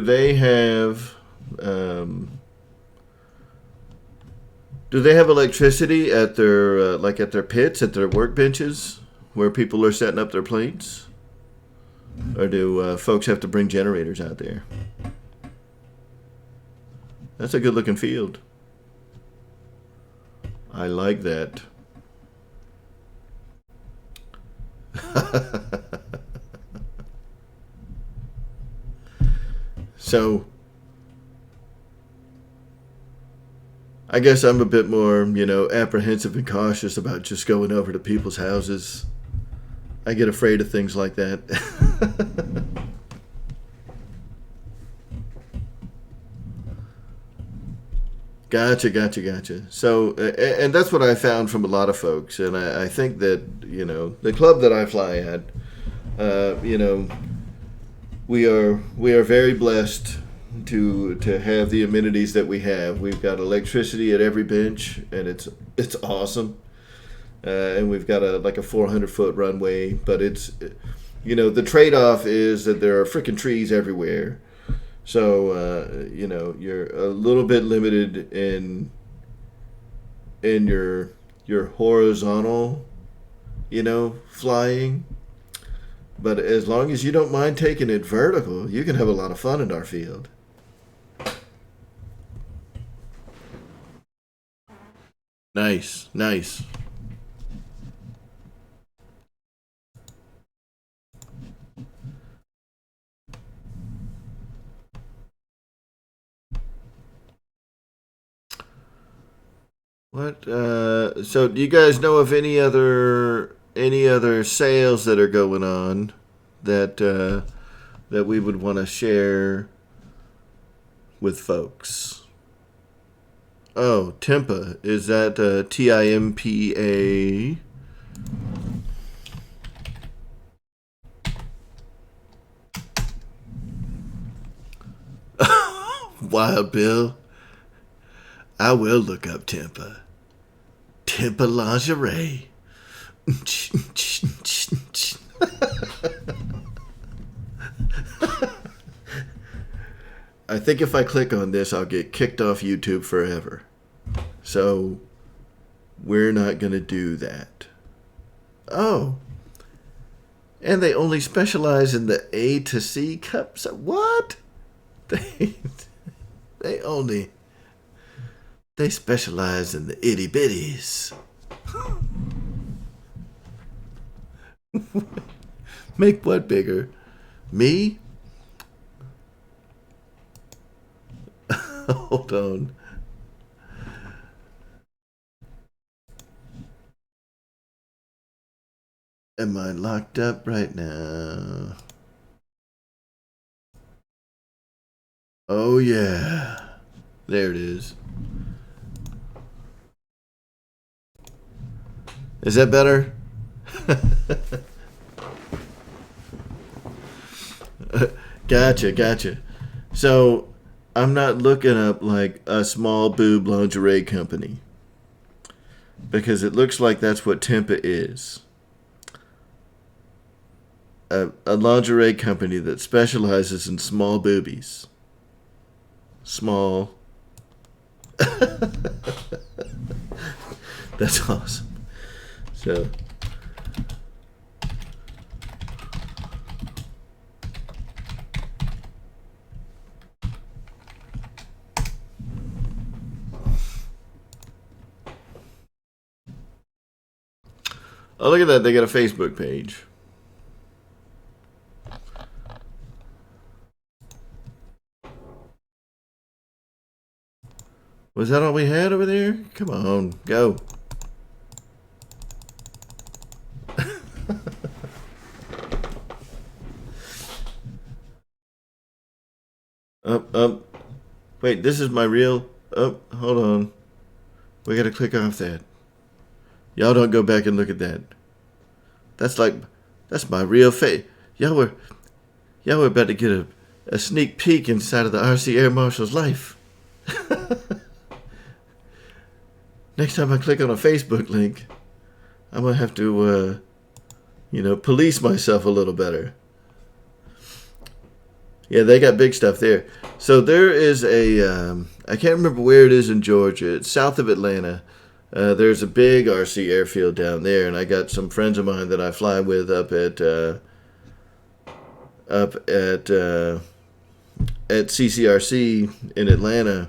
they have electricity at their at their pits, at their workbenches, where people are setting up their planes, or do folks have to bring generators out there? That's a good looking field. I like that. So, I guess I'm a bit more, apprehensive and cautious about just going over to people's houses. I get afraid of things like that. Gotcha. So, and that's what I found from a lot of folks, and I think that the club that I fly at, you know, we are very blessed to have the amenities that we have. We've got electricity at every bench, and it's awesome. And we've got a 400-foot runway, but it's the trade off is that there are freaking trees everywhere. So you're a little bit limited in your horizontal, flying. But as long as you don't mind taking it vertical, you can have a lot of fun in our field. Nice. What? So, do you guys know of any other sales that are going on that we would want to share with folks? Oh, Timpa. Is that TIMPA? Wild Bill. I will look up Timpa. Timpa lingerie. I think if I click on this, I'll get kicked off YouTube forever. So, we're not going to do that. Oh, and they only specialize in the A to C cups. What? They they only they specialize in the itty bitties. Make what bigger? Me? Hold on. Am I locked up right now? Oh, yeah. There it is. Is that better? Gotcha. So, I'm not looking up like a small boob lingerie company because it looks like that's what Tempa is. A lingerie company that specializes in small boobies. Small. That's awesome. So. Oh, look at that. They got a Facebook page. Was that all we had over there? Come on, go. Up. Wait, this is my real. Oh, hold on. We gotta click off that. Y'all don't go back and look at that. That's my real face. Y'all were about to get a sneak peek inside of the RC Air Marshal's life. Next time I click on a Facebook link, I'm gonna have to, police myself a little better. Yeah, they got big stuff there. So there is I can't remember where it is in Georgia. It's south of Atlanta. There's a big RC airfield down there, and I got some friends of mine that I fly with up at CCRC in Atlanta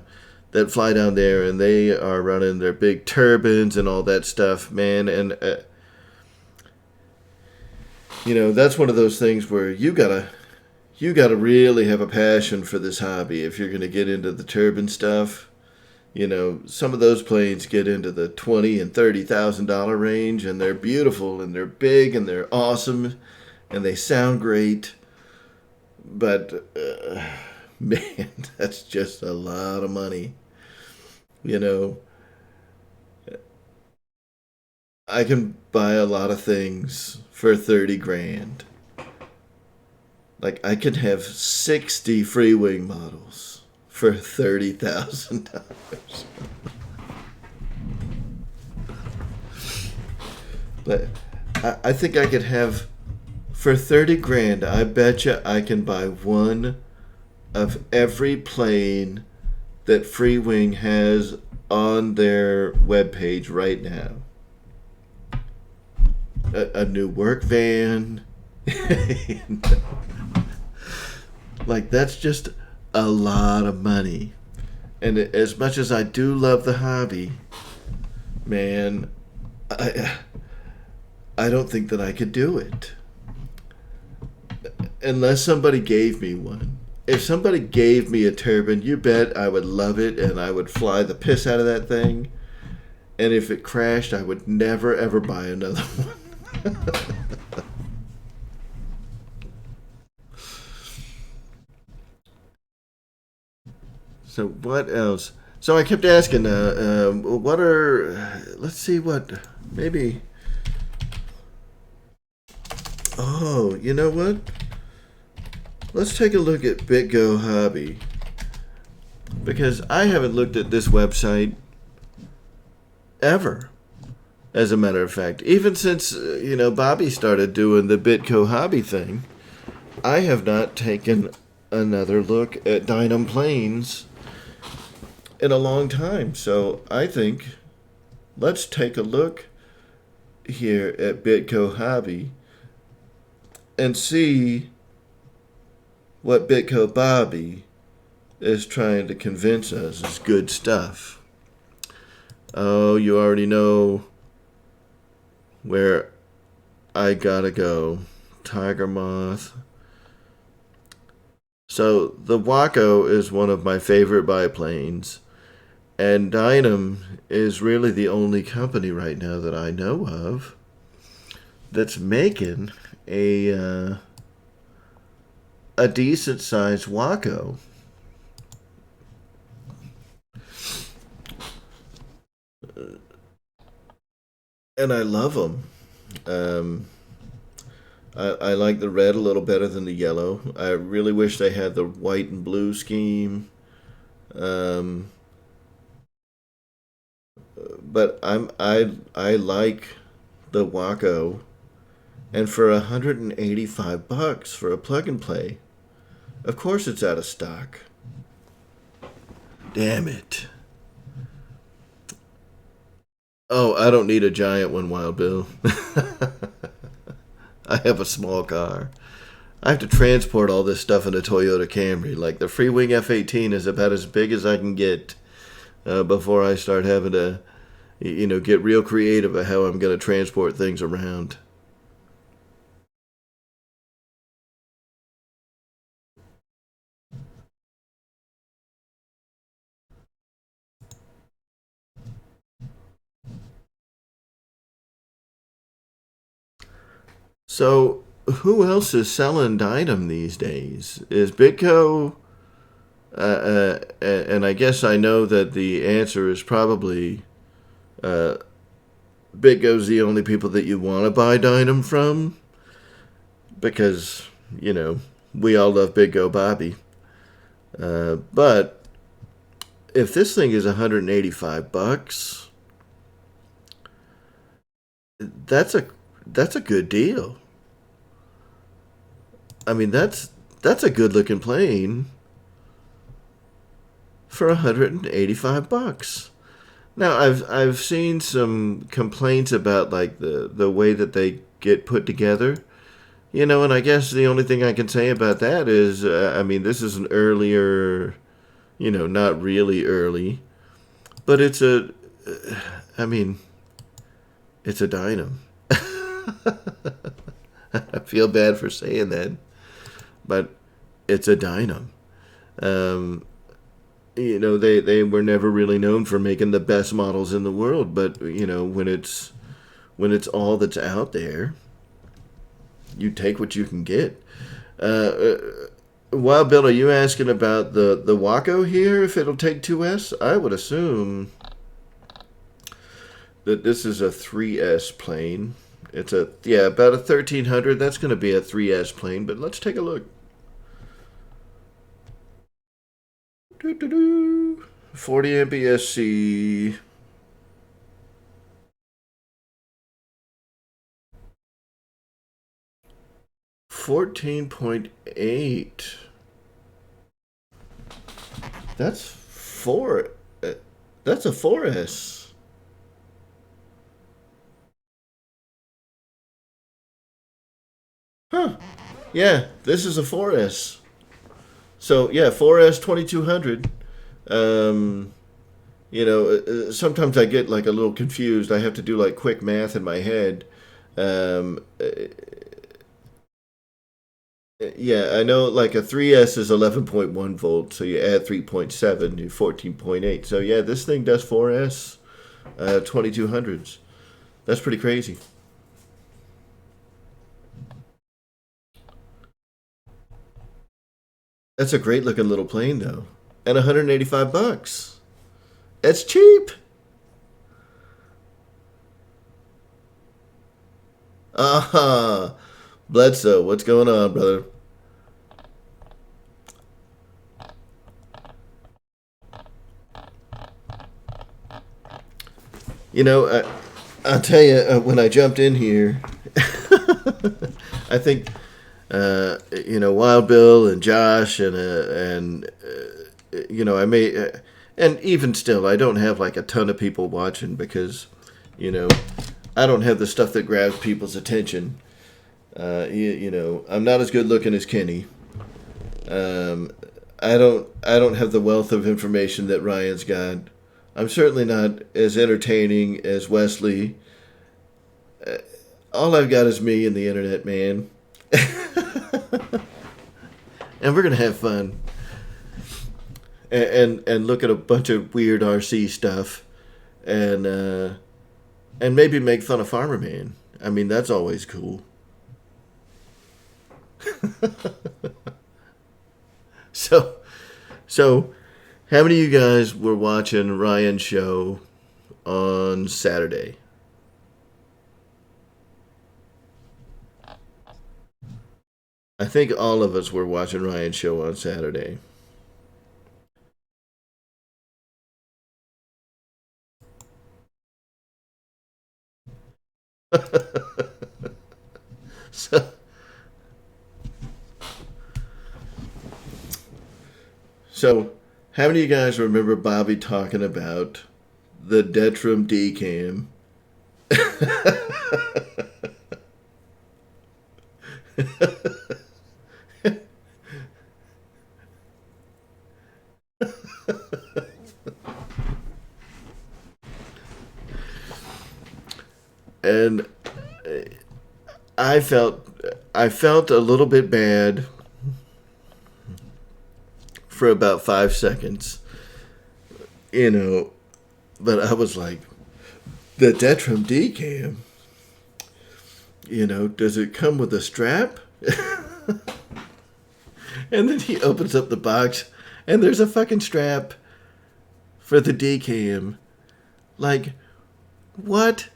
that fly down there, and they are running their big turbines and all that stuff, man. And that's one of those things where you gotta really have a passion for this hobby if you're gonna get into the turbine stuff. Some of those planes get into the $20,000 and $30,000 range, and they're beautiful and they're big and they're awesome and they sound great. But man, that's just a lot of money. You know, I can buy a lot of things for 30 grand. Like, I could have 60 free wing models for $30,000. But I think I could have, for 30 grand, I betcha I can buy one of every plane that Free Wing has on their webpage right now. A new work van. Like, that's just a lot of money. And as much as I do love the hobby, man, I don't think that I could do it. Unless somebody gave me one. If somebody gave me a turbine, you bet I would love it and I would fly the piss out of that thing. And if it crashed, I would never ever buy another one. So what else? So I kept asking, what are? Let's see what maybe. Oh, you know what? Let's take a look at BitGo Hobby because I haven't looked at this website ever. As a matter of fact, even since Bobby started doing the BitGo Hobby thing, I have not taken another look at Dynam Planes in a long time. So I think let's take a look here at BitGo Hobby and see what BitGo Bobby is trying to convince us is good stuff. Oh, you already know where I gotta go. Tiger Moth. So the Waco is one of my favorite biplanes, and Dynam is really the only company right now that I know of that's making a decent sized Waco. And I love them. I like the red a little better than the yellow. I really wish they had the white and blue scheme. Um, but I like the Waco, and for $185 for a plug and play, of course it's out of stock. Damn it. Oh, I don't need a giant one, Wild Bill. I have a small car. I have to transport all this stuff in a Toyota Camry. Like the Freewing F-18 is about as big as I can get before I start having to, get real creative about how I'm going to transport things around. So, who else is selling Dynam these days? Is Bitco? And I guess I know that the answer is probably uh, Bitco's the only people that you want to buy Dynam from because we all love Bitco Bobby. But if this thing is $185, that's a good deal. I mean, that's a good looking plane for $185. Now, I've seen some complaints about like the way that they get put together, and I guess the only thing I can say about that is, I mean, this is an earlier, not really early, but I mean, it's a Dynam. I feel bad for saying that, but it's a Dynam. Um, they were never really known for making the best models in the world, but when it's all that's out there, you take what you can get. Wild Bill, are you asking about the Waco here? If it'll take 2S, I would assume that this is a 3S plane. It's about a 1300. That's going to be a 3S plane. But let's take a look. 40 MPSC. 14.8. That's four. That's a 4S. Huh. Yeah, this is a 4S. So yeah, 4S 2200. Sometimes I get like a little confused. I have to do like quick math in my head. Yeah, I know like a 3S is 11.1 volts, so you add 3.7, you 14.8. So yeah, this thing does 4S 2200s. That's pretty crazy. That's a great looking little plane though. And 185 bucks. That's cheap. Ah, Bledsoe, what's going on, brother? You know, I'll tell you, when I jumped in here, I think, Wild Bill and Josh I may, and even still, I don't have like a ton of people watching because, I don't have the stuff that grabs people's attention. I'm not as good looking as Kenny. I don't have the wealth of information that Ryan's got. I'm certainly not as entertaining as Wesley. All I've got is me and the internet, man. And we're gonna have fun. And look at a bunch of weird RC stuff, and maybe make fun of Farmer Man. I mean, that's always cool. So, how many of you guys were watching Ryan's show on Saturday? I think all of us were watching Ryan's show on Saturday. so, so, how many of you guys remember Bobby talking about the Detrum D-Cam? And I felt a little bit bad for about 5 seconds, but I was like, the Detrum D-Cam, does it come with a strap? And then he opens up the box and there's a fucking strap for the D-Cam. Like, what?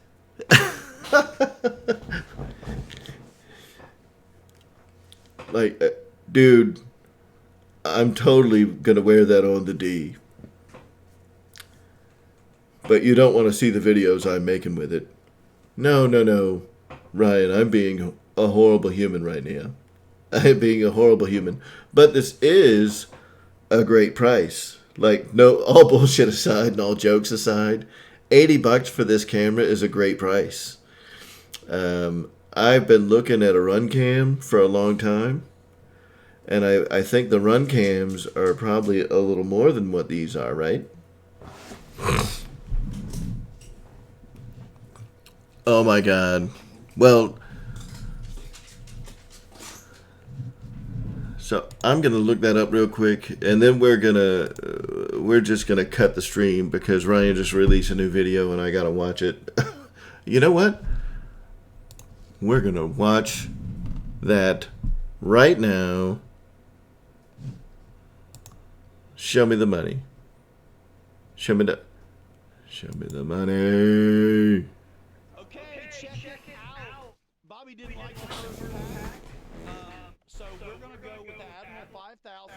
Like, dude, I'm totally gonna wear that on the D. But you don't want to see the videos I'm making with it. No, Ryan, I'm being a horrible human right now. I'm being a horrible human. But this is a great price. Like, no, all bullshit aside and all jokes aside, $80 for this camera is a great price. I've been looking at a run cam for a long time, and I think the run cams are probably a little more than what these are, right? Oh my god. Well, so I'm gonna look that up real quick, and then we're just gonna cut the stream because Ryan just released a new video and I gotta watch it. You know what? We're gonna watch that right now. Show me the money. Show me the money. Okay, check it out. Bobby didn't like the first pack. So we're going to go with the Admiral 5000.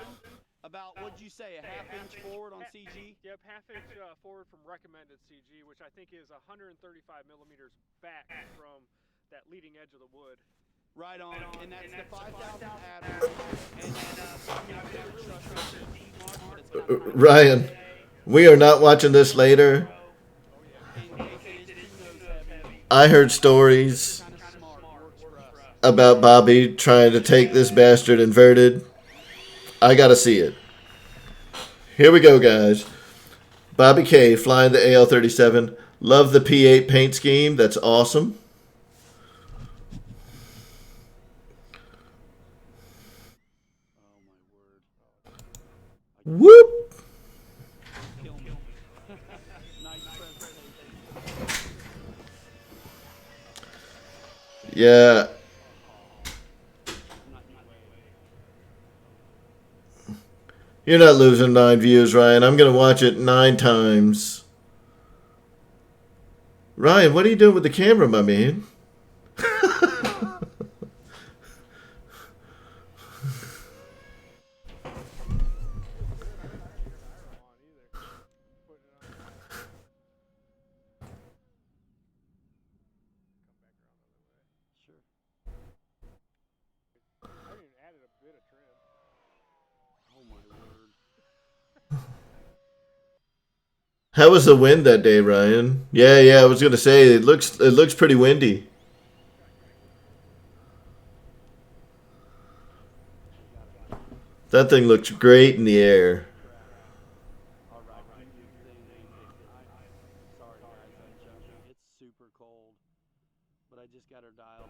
About, what'd you say, a half-inch forward on CG? Yep, half-inch forward from recommended CG, which I think is 135 millimeters back from that leading edge of the wood. Right on, and that's the 5000 Admiral. And Ryan, we are not watching this later. I heard stories about Bobby trying to take this bastard inverted. I gotta see it. Here we go, guys. Bobby K flying the AL-37. Love the P8 paint scheme. That's awesome. Whoop! Yeah. You're not losing 9 views, Ryan. I'm going to watch it 9 times. Ryan, what are you doing with the camera, my man? How was the wind that day, Ryan? Yeah, I was gonna say it looks pretty windy. That thing looks great in the air. Sorry guys, I'm jumping. It's super cold, but I just got her dialed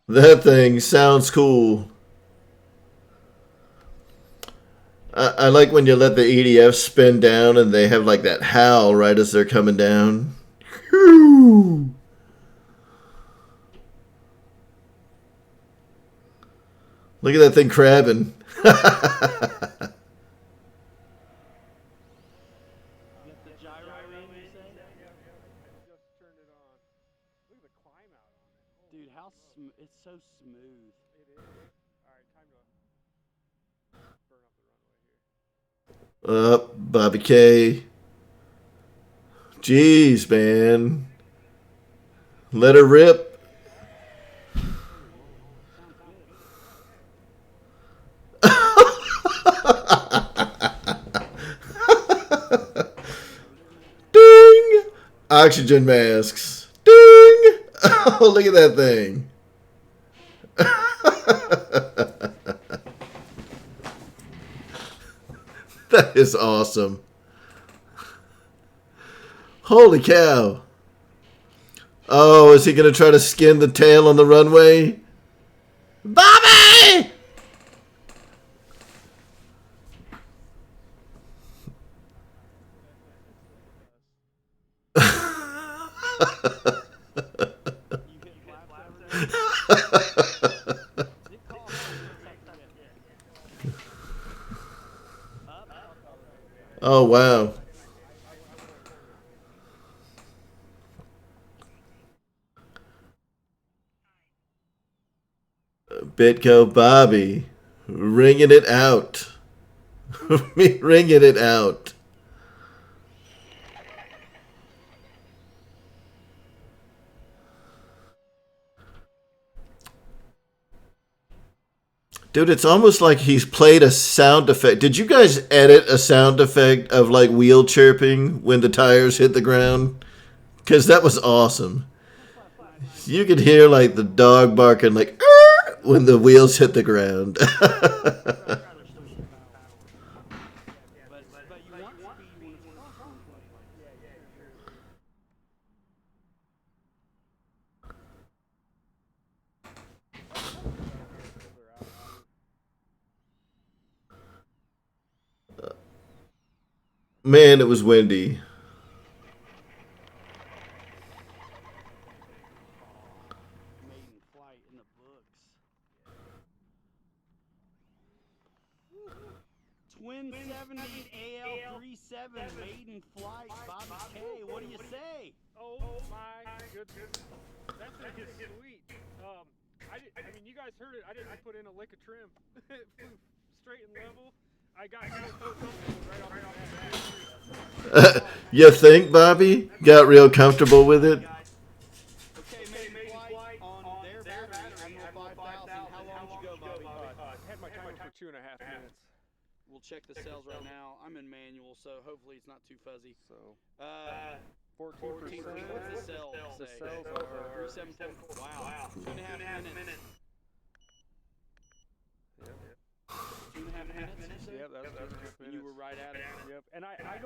in. That thing sounds cool. I like when you let the EDF spin down and they have like that howl right as they're coming down. Whew. Look at that thing crabbing. Dude, it's so smooth. It is. All right, time to burn up the runway here. Bobby K. Jeez, man. Let her rip. Ding! Oxygen masks. Ding! Oh, look at that thing. That is awesome. Holy cow. Oh, is he going to try to skin the tail on the runway? Bobby! Oh, wow. Bitco Bobby. Ringing it out. Ringing it out. Dude, it's almost like he's played a sound effect. Did you guys edit a sound effect of like wheel chirping when the tires hit the ground? Because that was awesome. You could hear like the dog barking like when the wheels hit the ground. Man, it was windy. Maiden flight. 370 AL37 maiden flight, Bobby K. What do you say? Oh my goodness. That thing is sweet. I mean, you guys heard it. I didn't put in a lick of trim. It flew straight and level. I got so comfortable right off the bat. You think, Bobby? Got real comfortable with it? Okay, maiden flight on their battery, Admiral 5000. How long did you go, Bobby? Had my timer for 2.5 minutes. We'll check the cells right now. I'm in manual, so hopefully it's not too fuzzy. So 14%. What's the cell The say? cells are 374. Wow. 2.5 minutes. Yep. 2.5 minutes. Yep, that's 2.5 minutes. And you were right at it. Yep. And I have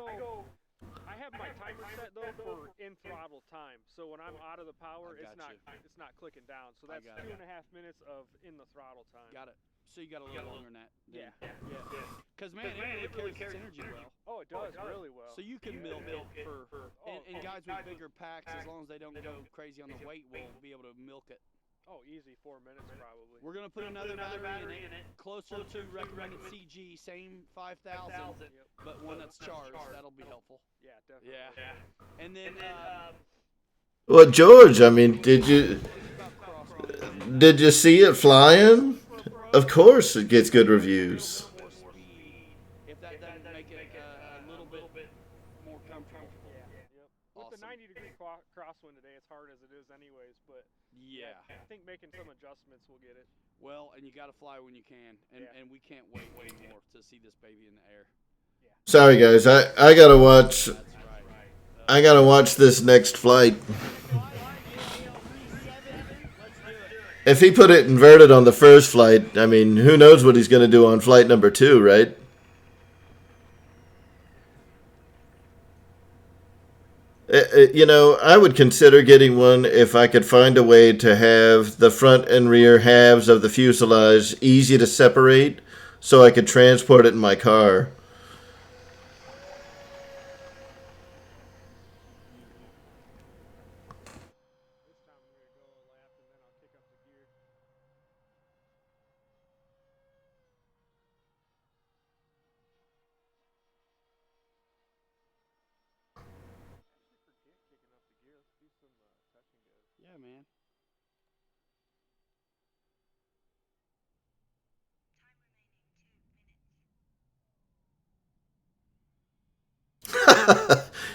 my timer set though for in throttle time. So when I'm out of the power, I it's got not clicking down. So I that's got it. 2.5 minutes of in the throttle time. Got it. So you got a little longer than that. Yeah. Because man, it really carries its energy well. Oh, it does really well. So you can milk it for and guys with bigger packs, as long as they don't go crazy on the weight, will be able to milk it. Oh, easy 4 minutes probably. We're gonna put another battery in it, closer to recommended CG, same 5,000, but one that's charged. That'll be helpful. Yeah, definitely. Yeah. And then Well, George, I mean, did you see it flying? Of course, it gets good reviews. more speed, if that doesn't make it a little bit more comfortable. Yep. With the 90-degree crosswind today, it's hard as it is anyways, but Yeah. I think making some adjustments will get it. Well, and you got to fly when you can, and we can't wait anymore to see this baby in the air. Sorry, guys, I gotta watch. That's right. I gotta watch this next flight. If he put it inverted on the first flight, I mean, who knows what he's gonna do on flight number 2, right? You know, I would consider getting one if I could find a way to have the front and rear halves of the fuselage easy to separate so I could transport it in my car. This time I'm going to go a lap and then I'll kick up the gear. Actually forget kicking up the gear. Let's do some touch and go. Yeah, man.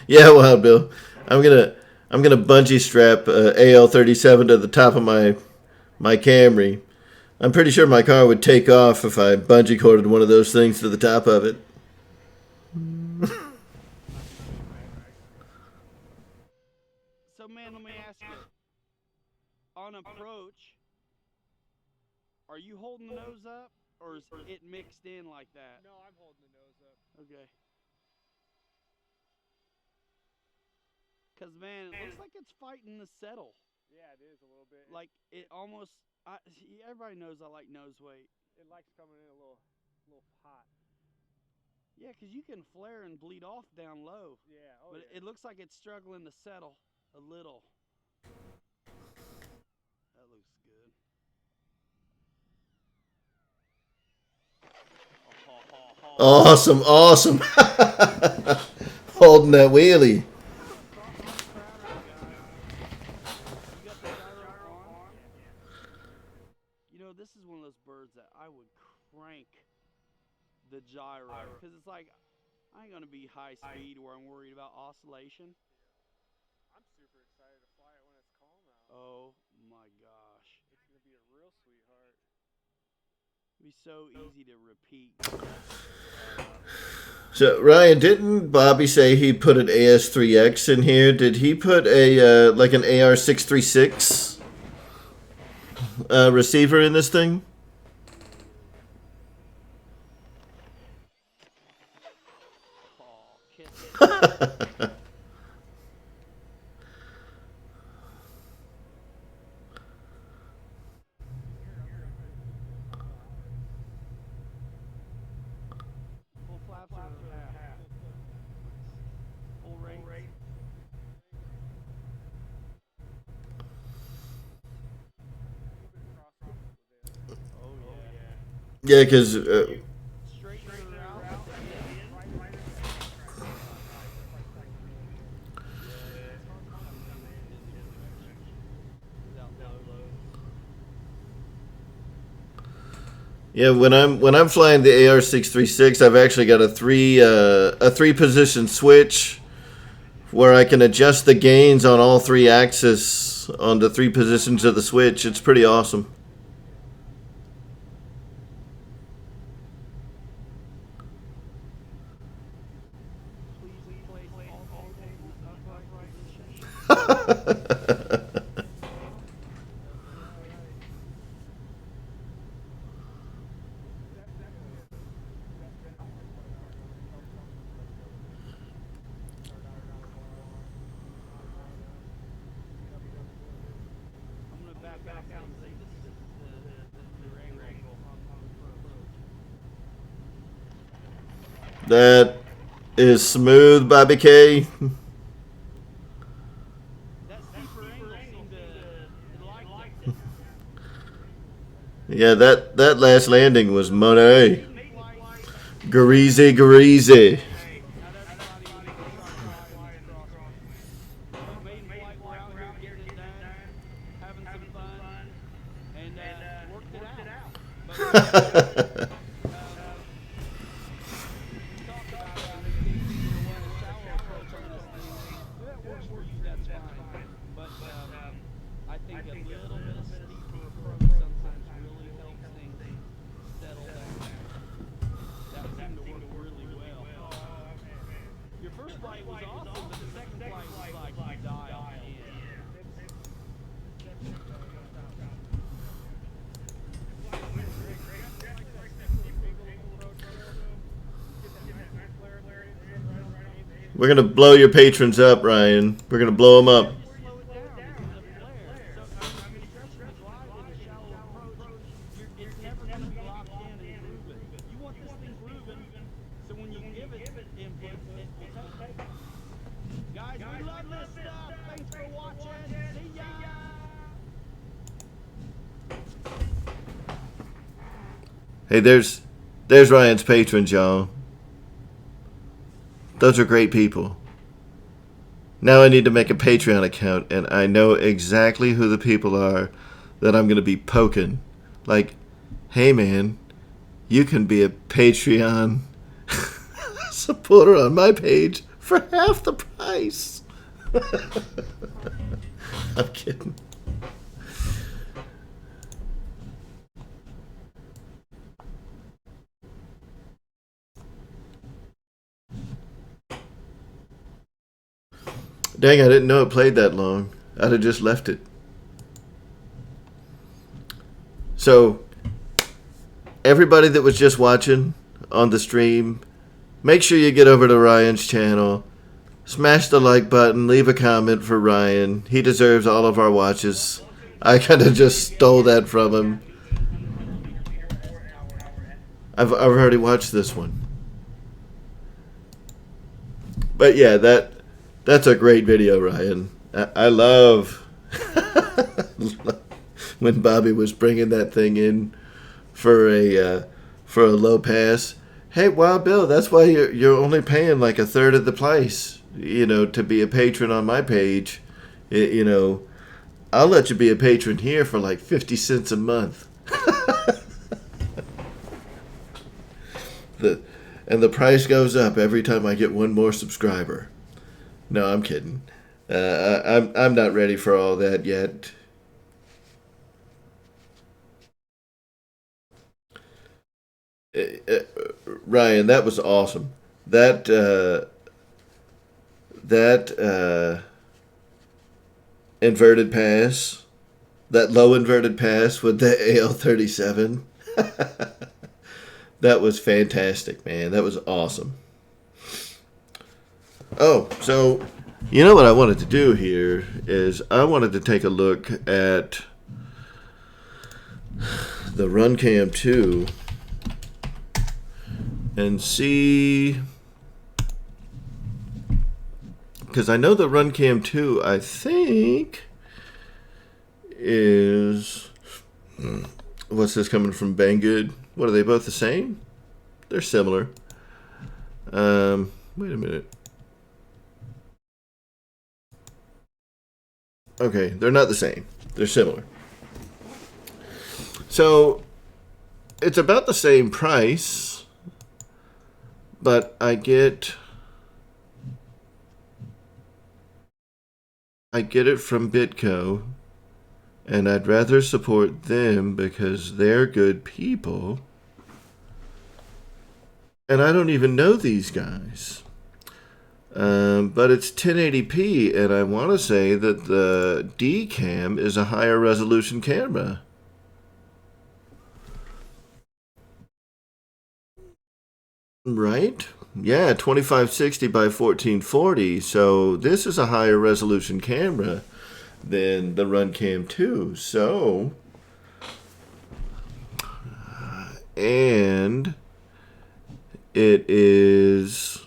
Yeah, Wild Bill. I'm gonna bungee strap AL37 to the top of my Camry. I'm pretty sure my car would take off if I bungee corded one of those things to the top of it. So, man, let me ask you. On approach, are you holding the nose up, or is it mixed in like that? No, I'm holding the nose up. Okay. Because, man, it looks like it's fighting to settle. Yeah, it is a little bit. Like, it almost... everybody knows I like nose weight. It likes coming in a little hot. Yeah, because you can flare and bleed off down low. Yeah. Oh, But yeah. it looks like it's struggling to settle a little. That looks good. Awesome. Holding that wheelie. You got the gyro on? You know, this is one of those birds that I would crank the gyro. Because it's like, I ain't going to be high speed where I'm worried about oscillation. I'm super excited to fly it when it's calm out. Oh my gosh. It's going to be a real sweetheart. It'd be so easy to repeat. So Ryan, didn't Bobby say he put an AS3X in here? Did he put a like an AR636 receiver in this thing? Oh, kiss it. Full flaps or half? Full rate? A little bit of crosswind with it. Oh, yeah. Yeah, because Straighten her out. Yeah, when I'm flying the AR-636, I've actually got a three position switch where I can adjust the gains on all three axes on the three positions of the switch. It's pretty awesome. Please place all tables in the upright position. I'm gonna back out and say this is the angle on approach. That is smooth, Bobby K. That steeper angle seemed to like it. Yeah, that last landing was money. Greasy, greasy. Not everybody was trying to fly across. Main flight, we're out here getting it done, having some fun, and worked it out. But we talked about it in the case you want a shallow approach on this thing. If that works for you, that's fine. But I think a little bit of steeper approach sometimes really helps things settle down. That seemed to work really well. Your first flight was awesome, but the second flight was like dialed in. We're gonna blow your patrons up, Ryan. We're gonna blow them up. Just slow it down because of the flare. So, I mean, especially with glide in a shallow approach, it's never going to be locked in and grooving. You want this thing grooving, so when you give it input, it will take it. Guys, we love this stuff. Thanks for watching. See ya. Hey, there's Ryan's patrons, y'all. Those are great people. Now I need to make a Patreon account, and I know exactly who the people are that I'm going to be poking. Like, hey man, you can be a Patreon supporter on my page for half the price. I'm kidding. Dang, I didn't know it played that long. I'd have just left it. So, everybody that was just watching on the stream, make sure you get over to Ryan's channel, smash the like button, leave a comment for Ryan. He deserves all of our watches. I kind of just stole that from him. I've already watched this one. But yeah, that's a great video, Ryan. I love when Bobby was bringing that thing in for a low pass. Hey, Wild Bill, that's why you're only paying like a third of the price, to be a patron on my page. I'll let you be a patron here for like 50 cents a month. And the price goes up every time I get one more subscriber. No, I'm kidding. I'm not ready for all that yet. Ryan, that was awesome. That inverted pass, that low inverted pass with the AL-37. That was fantastic, man. That was awesome. Oh, so you know what I wanted to do here is I wanted to take a look at the RunCam 2 and see, because I know the RunCam 2 I think is, what's this coming from Banggood? What, are they both the same? They're similar. Wait a minute. Okay, they're not the same. They're similar. So, it's about the same price, but I get it from Bitco, and I'd rather support them because they're good people. And I don't even know these guys. But it's 1080p, and I want to say that the D-Cam is a higher resolution camera. Right? Yeah, 2560 by 1440. So this is a higher resolution camera than the Runcam 2. So, and it is...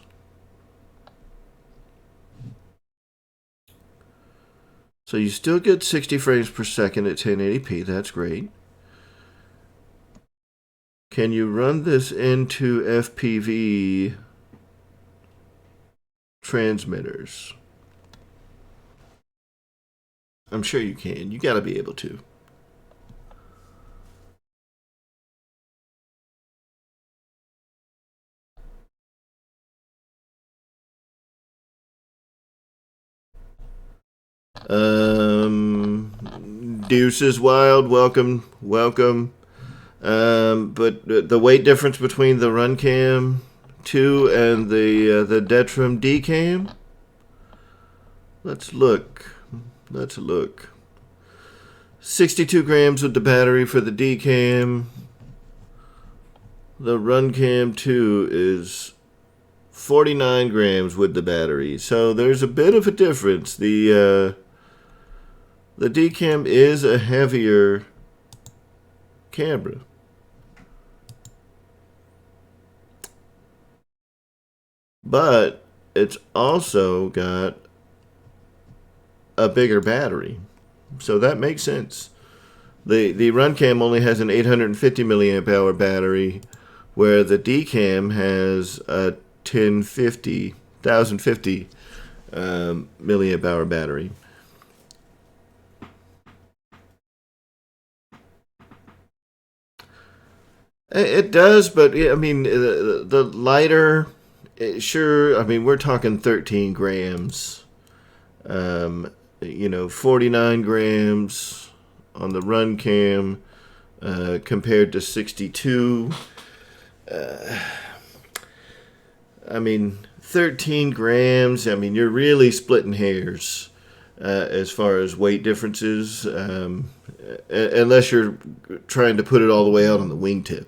So you still get 60 frames per second at 1080p. That's great. Can you run this into FPV transmitters? I'm sure you can. You got to be able to. Deuces Wild, welcome. But the weight difference between the Runcam 2 and the Detrim D-Cam? Let's look. 62 grams with the battery for the D-Cam. The Runcam 2 is 49 grams with the battery. So there's a bit of a difference. The D-Cam is a heavier camera. But it's also got a bigger battery. So that makes sense. The Runcam only has an 850 milliamp hour battery, where the D-Cam has a 1050 milliamp hour battery. It does, but I mean, the lighter, sure. I mean, we're talking 13 grams. 49 grams on the Runcam compared to 62. I mean, 13 grams. I mean, you're really splitting hairs as far as weight differences, unless you're trying to put it all the way out on the wingtip.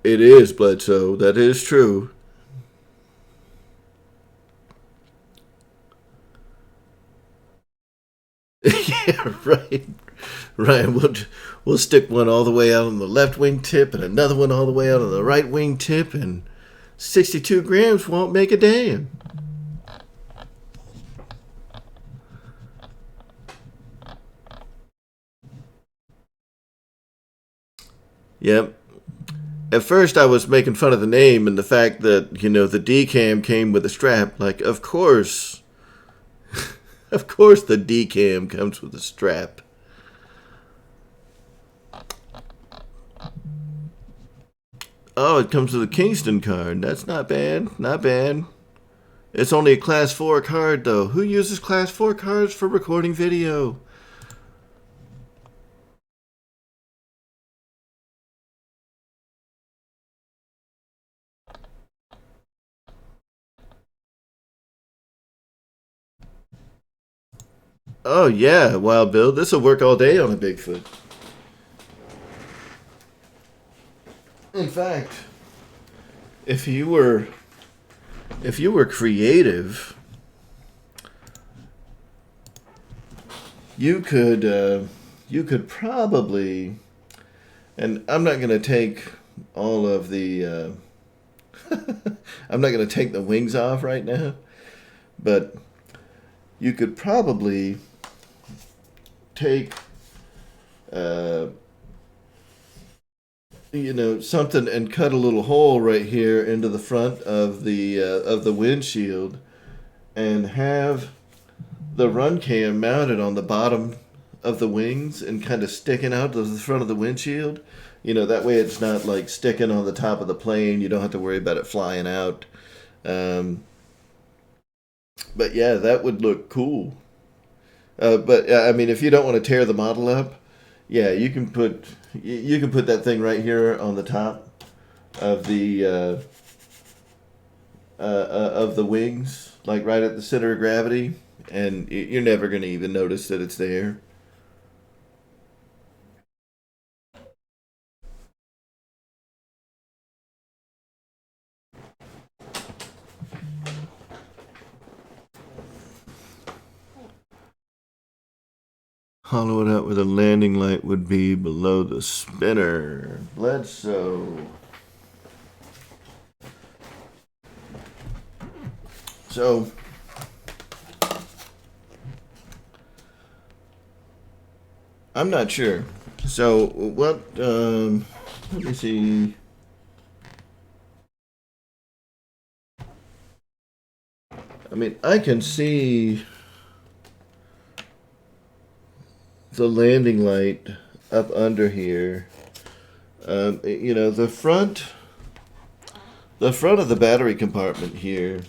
It is, Bledsoe. That is true. Yeah, right. We'll stick one all the way out on the left wing tip and another one all the way out on the right wing tip, and 62 grams won't make a damn. Yep. At first I was making fun of the name and the fact that, the D-Cam came with a strap. Like, of course. Of course the D-Cam comes with a strap. Oh, it comes with a Kingston card. That's not bad. Not bad. It's only a Class 4 card, though. Who uses Class 4 cards for recording video? Oh, yeah, Wild Bill. This will work all day on a Bigfoot. In fact, if you were creative, you could probably, and I'm not going to take all of the I'm not going to take the wings off right now, but you could probably take something and cut a little hole right here into the front of the windshield, and have the run cam mounted on the bottom of the wings and kind of sticking out to the front of the windshield. That way it's not like sticking on the top of the plane. You don't have to worry about it flying out. But yeah, that would look cool. But I mean, if you don't want to tear the model up, yeah, you can put that thing right here on the top of the wings, like right at the center of gravity, and you're never going to even notice that it's there. Hollow it out where the landing light would be below the spinner. Bledsoe. So, I'm not sure. So, what, let me see. I mean, I can see the landing light up under here. The front of the battery compartment here,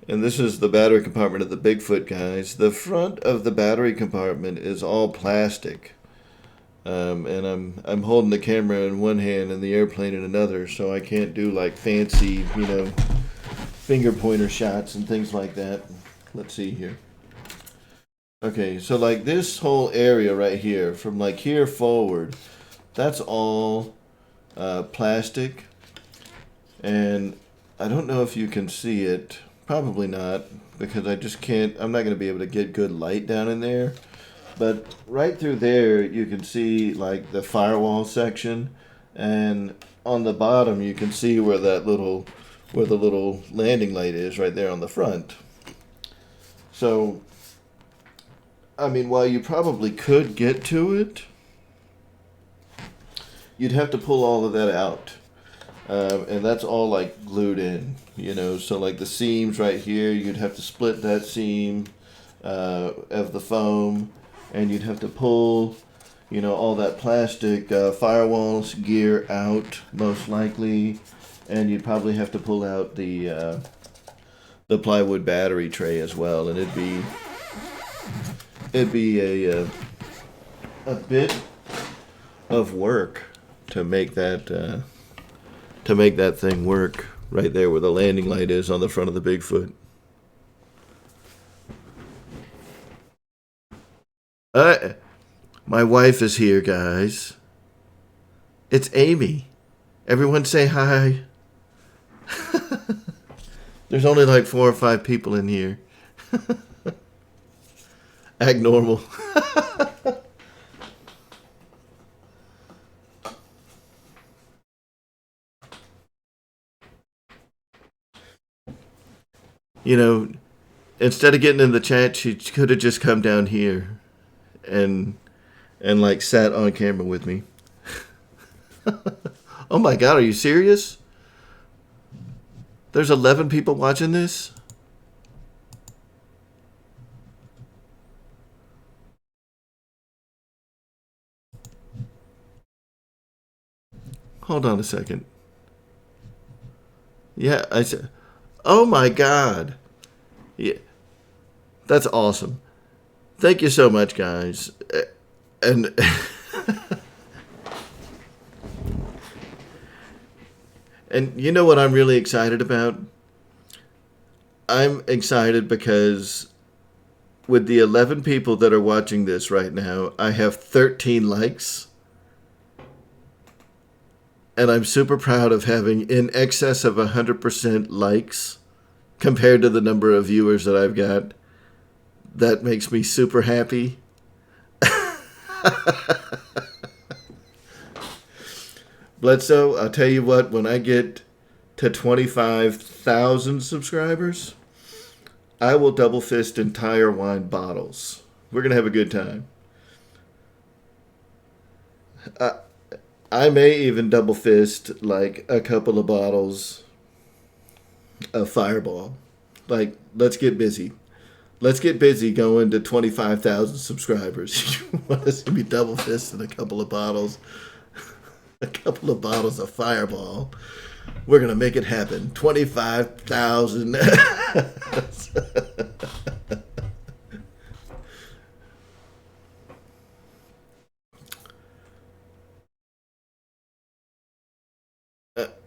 and this is the battery compartment of the Bigfoot, guys. The front of the battery compartment is all plastic, and I'm holding the camera in one hand and the airplane in another, so I can't do like fancy, finger pointer shots and things like that. Let's see here. Okay, so like this whole area right here, from like here forward, that's all plastic. And I don't know if you can see it. Probably not, because I'm not going to be able to get good light down in there. But right through there, you can see like the firewall section. And on the bottom, you can see where the little landing light is right there on the front. So, I mean, while you probably could get to it, you'd have to pull all of that out. And that's all like glued in, so like the seams right here, you'd have to split that seam of the foam, and you'd have to pull, all that plastic firewalls gear out, most likely, and you'd probably have to pull out the plywood battery tray as well, and it'd be a bit of work to make that thing work right there where the landing light is on the front of the Bigfoot. My wife is here, guys. It's Amy. Everyone say hi. There's only like 4 or 5 people in here. Act normal. Instead of getting in the chat, she could have just come down here and like sat on camera with me. Oh my God, are you serious? There's 11 people watching this? Hold on a second. Yeah, I said, oh my God. Yeah, that's awesome. Thank you so much, guys. And and you know what I'm really excited about? I'm excited because with the 11 people that are watching this right now, I have 13 likes. And I'm super proud of having in excess of 100% likes compared to the number of viewers that I've got. That makes me super happy. Bledsoe, I'll tell you what, when I get to 25,000 subscribers, I will double fist entire wine bottles. We're going to have a good time. I may even double fist like a couple of bottles of Fireball. Like, let's get busy. Let's get busy going to 25,000 subscribers. You want to see me double fisting a couple of bottles of Fireball. We're going to make it happen. 25,000.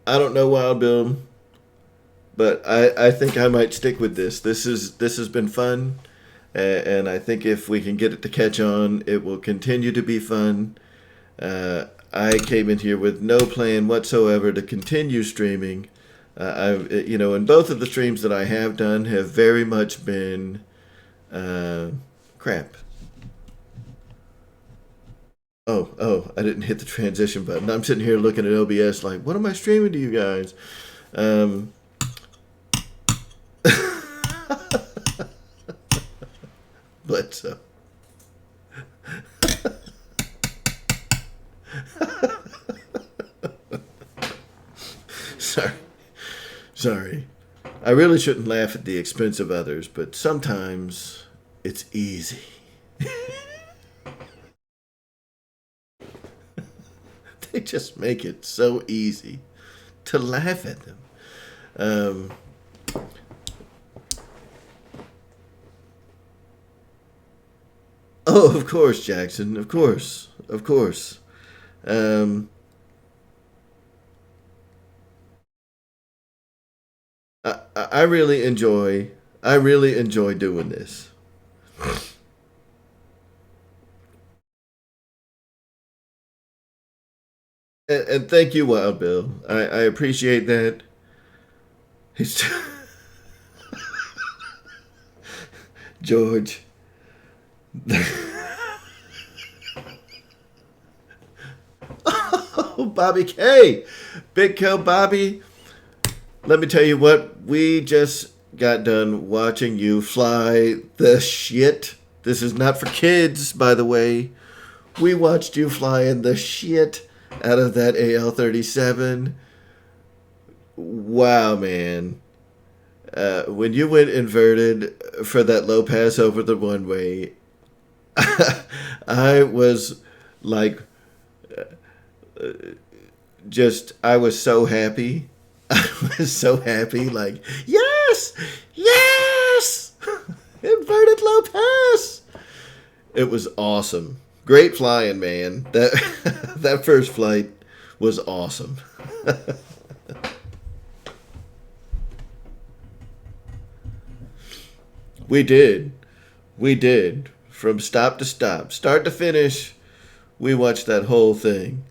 I don't know, Wild Bill, but I think I might stick with this. This has been fun, and I think if we can get it to catch on, it will continue to be fun. I came in here with no plan whatsoever to continue streaming. And both of the streams that I have done have very much been crap. Oh, I didn't hit the transition button. I'm sitting here looking at OBS like, what am I streaming to you guys? Bledsoe. Sorry. I really shouldn't laugh at the expense of others, but sometimes it's easy. They just make it so easy to laugh at them. Oh, of course, Jackson. Of course. I really enjoy doing this. And thank you, Wild Bill. I appreciate that. He's George. Oh, Bobby K. Big Kill Bobby. Let me tell you what, we just got done watching you fly the shit. This is not for kids, by the way. We watched you flying the shit out of that AL-37. Wow, man. When you went inverted for that low pass over the one-way, I was like, I was so happy. I was so happy, like, yes! Inverted low pass! It was awesome. Great flying, man. That first flight was awesome. We did. From stop to stop. Start to finish, we watched that whole thing.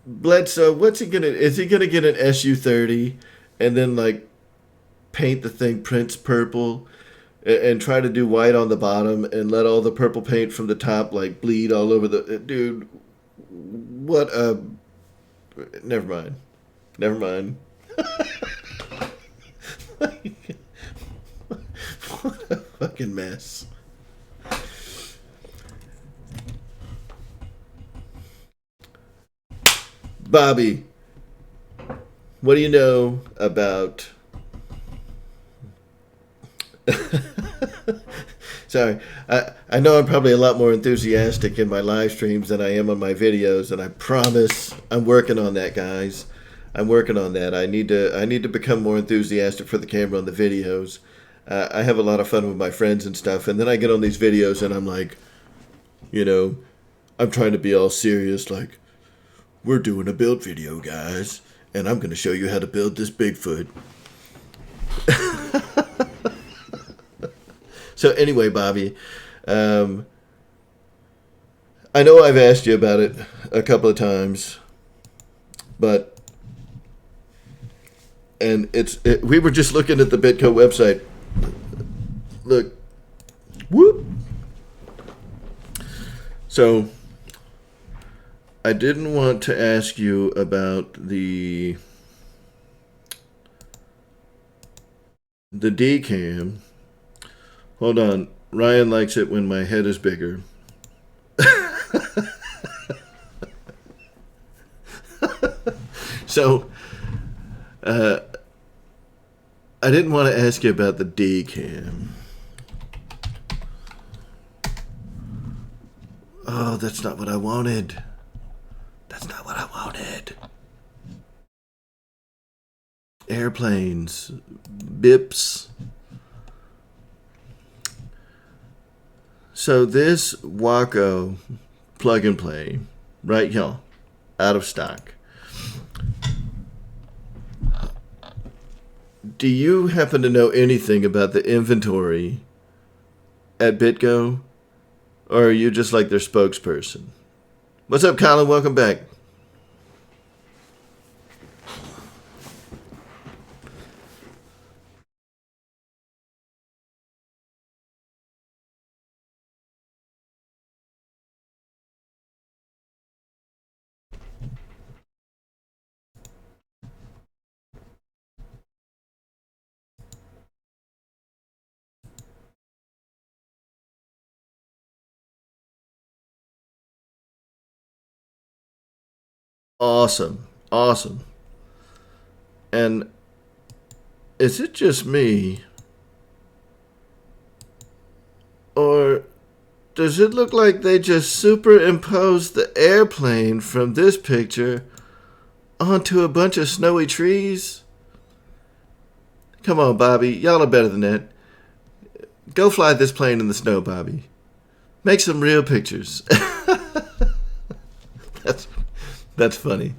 Bledsoe, is he gonna get an SU-30 and then like paint the thing Prince purple and try to do white on the bottom and let all the purple paint from the top like bleed all over the dude? What a never mind. What a fucking mess. Bobby, what do you know about... Sorry, I know I'm probably a lot more enthusiastic in my live streams than I am on my videos, and I promise I'm working on that, guys. I'm working on that. I need to become more enthusiastic for the camera on the videos. I have a lot of fun with my friends and stuff, and then I get on these videos and I'm like, I'm trying to be all serious, like, we're doing a build video, guys, and I'm going to show you how to build this Bigfoot. So anyway, Bobby, I know I've asked you about it a couple of times, we were just looking at the Bitco website. Look, whoop. So I didn't want to ask you about the D-cam. Hold on. Ryan likes it when my head is bigger. So, I didn't want to ask you about the D cam. Oh, that's not what I wanted. That's not what I wanted. Airplanes, bips. So this Waco plug and play, right here, out of stock. Do you happen to know anything about the inventory at BitGo? Or are you just like their spokesperson? What's up, Colin? Welcome back. Awesome. Awesome. And is it just me? Or does it look like they just superimposed the airplane from this picture onto a bunch of snowy trees? Come on, Bobby. Y'all are better than that. Go fly this plane in the snow, Bobby. Make some real pictures. That's funny.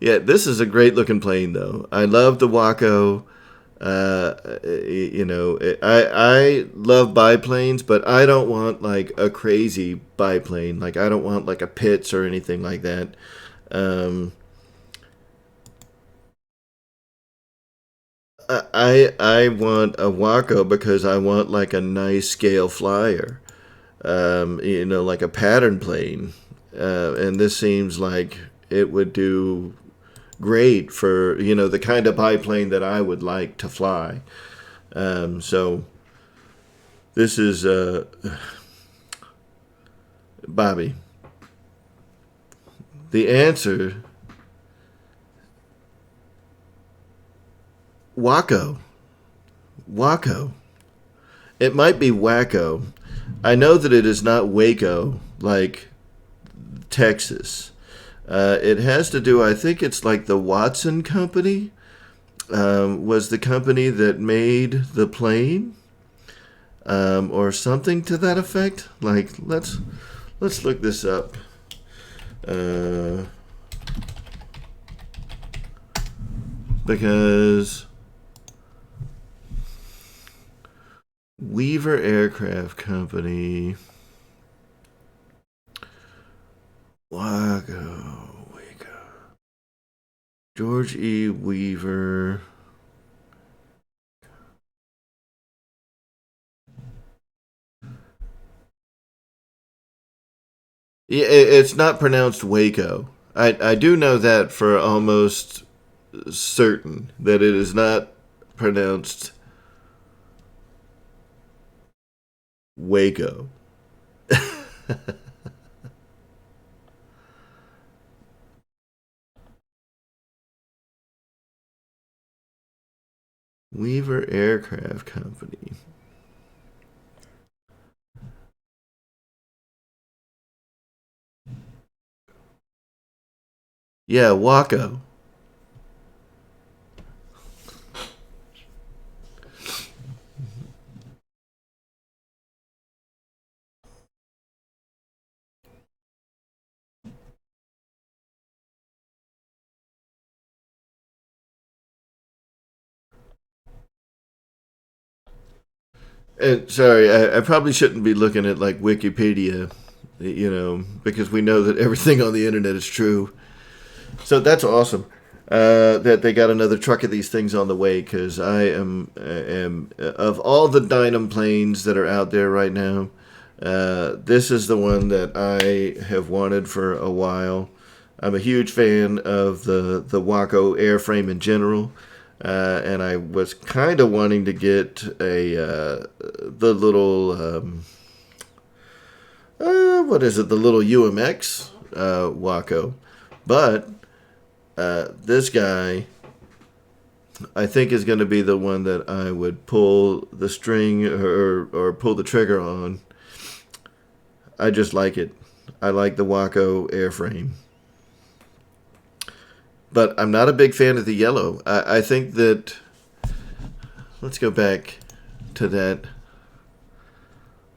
Yeah, this is a great looking plane, though. I love the Waco. I love biplanes, but I don't want like a crazy biplane. Like I don't want like a Pitts or anything like that. I want a Waco because I want like a nice scale flyer. Like a pattern plane. And this seems like it would do great for, the kind of biplane that I would like to fly. So this is Bobby. The answer, Waco. Waco. It might be Wacko. I know that it is not Waco, like Texas. It has to do, I think it's like the Watson Company was the company that made the plane, or something to that effect. Like, let's look this up. Because Weaver Aircraft Company, Waco. George E. Weaver. Yeah, it's not pronounced Waco. I do know that for almost certain that it is not pronounced Waco. Weaver Aircraft Company. Yeah, Waco. And sorry, I probably shouldn't be looking at like Wikipedia, because we know that everything on the internet is true. So that's awesome that they got another truck of these things on the way, because I am of all the Dynam planes that are out there right now, this is the one that I have wanted for a while. I'm a huge fan of the Waco airframe in general, and I was kind of wanting to get the little what is it? The little UMX Waco, but this guy, I think, is going to be the one that I would pull the string or pull the trigger on. I just like it. I like the Waco airframe. But I'm not a big fan of the yellow. I think that... Let's go back to that.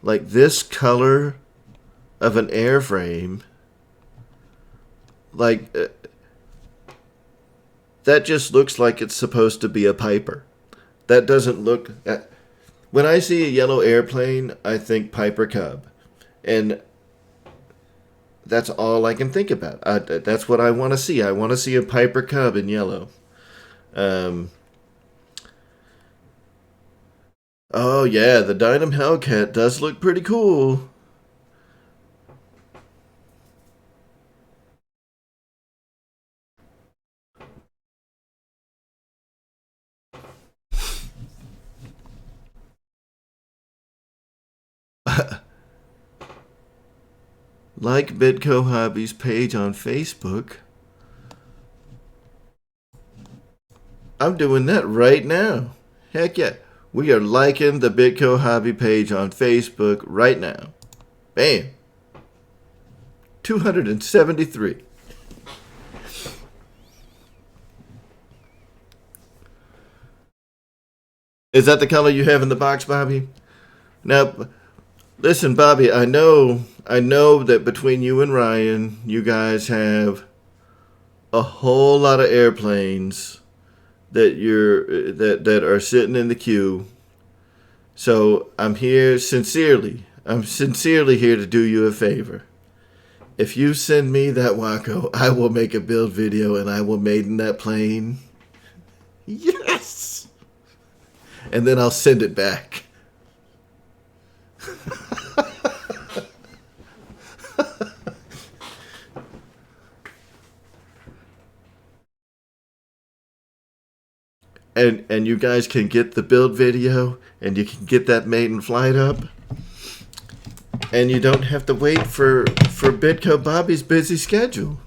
Like, this color of an airframe, like, that just looks like it's supposed to be a Piper. That doesn't look... When I see a yellow airplane, I think Piper Cub. And that's all I can think about. That's what I want to see. I want to see a Piper Cub in yellow. Oh, yeah, the Dynam Hellcat does look pretty cool. Like Bitco Hobbies page on Facebook. I'm doing that right now. Heck yeah. We are liking the Bitco Hobby page on Facebook right now. Bam. 273. Is that the color you have in the box, Bobby? Now, listen, Bobby, I know that between you and Ryan, you guys have a whole lot of airplanes that are sitting in the queue. So I'm sincerely here to do you a favor. If you send me that Waco, I will make a build video and I will maiden that plane. Yes! And then I'll send it back. And you guys can get the build video, and you can get that maiden flight up, and you don't have to wait for Bitco Bobby's busy schedule.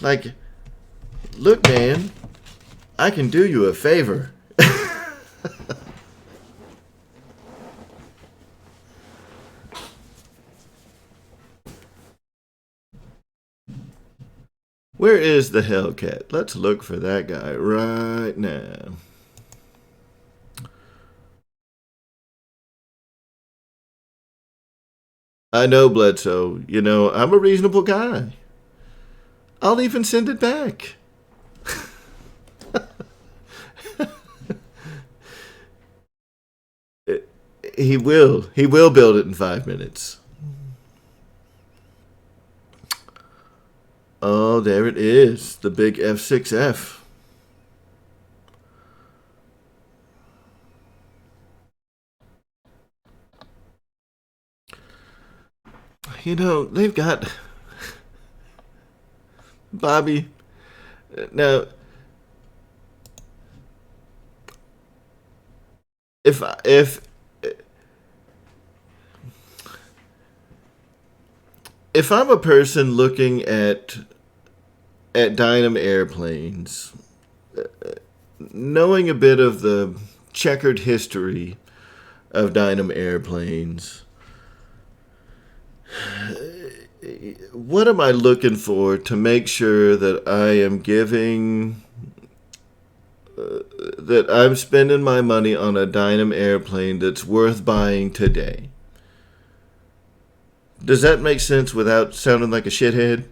Like, look, man, I can do you a favor. Where is the Hellcat? Let's look for that guy right now. I know, Bledsoe. You know, I'm a reasonable guy. I'll even send it back. He will build it in 5 minutes. Oh, there it is. The big F6F. You know, they've got... Bobby, now, if I'm a person looking at Dynam airplanes, knowing a bit of the checkered history of Dynam airplanes, what am I looking for to make sure that I am giving, that I'm spending my money on a Dynam airplane that's worth buying today? Does that make sense without sounding like a shithead?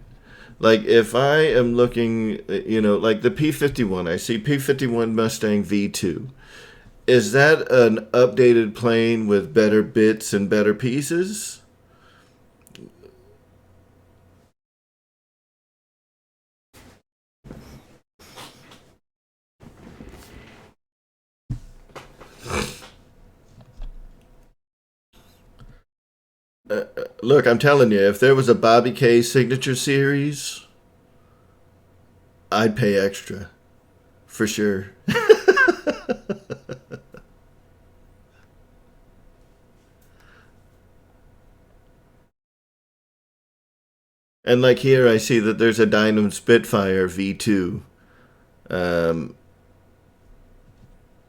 Like, if I am looking, you know, like the P-51, I see P-51 Mustang V2. Is that an updated plane with better bits and better pieces? Look, I'm telling you, if there was a Bobby K signature series, I'd pay extra. For sure. And like here, I see that there's a Dynam Spitfire V2. Um,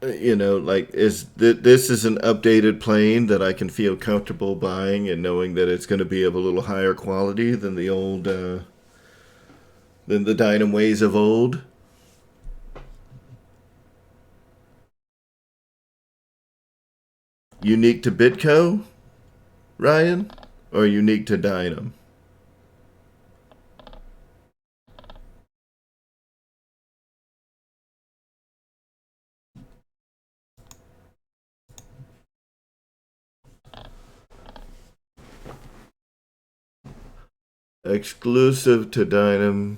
like this is an updated plane that I can feel comfortable buying and knowing that it's going to be of a little higher quality than the old than the Dynam ways of old. Unique to Bitco, Ryan, or unique to Dynam? Exclusive to Dynam.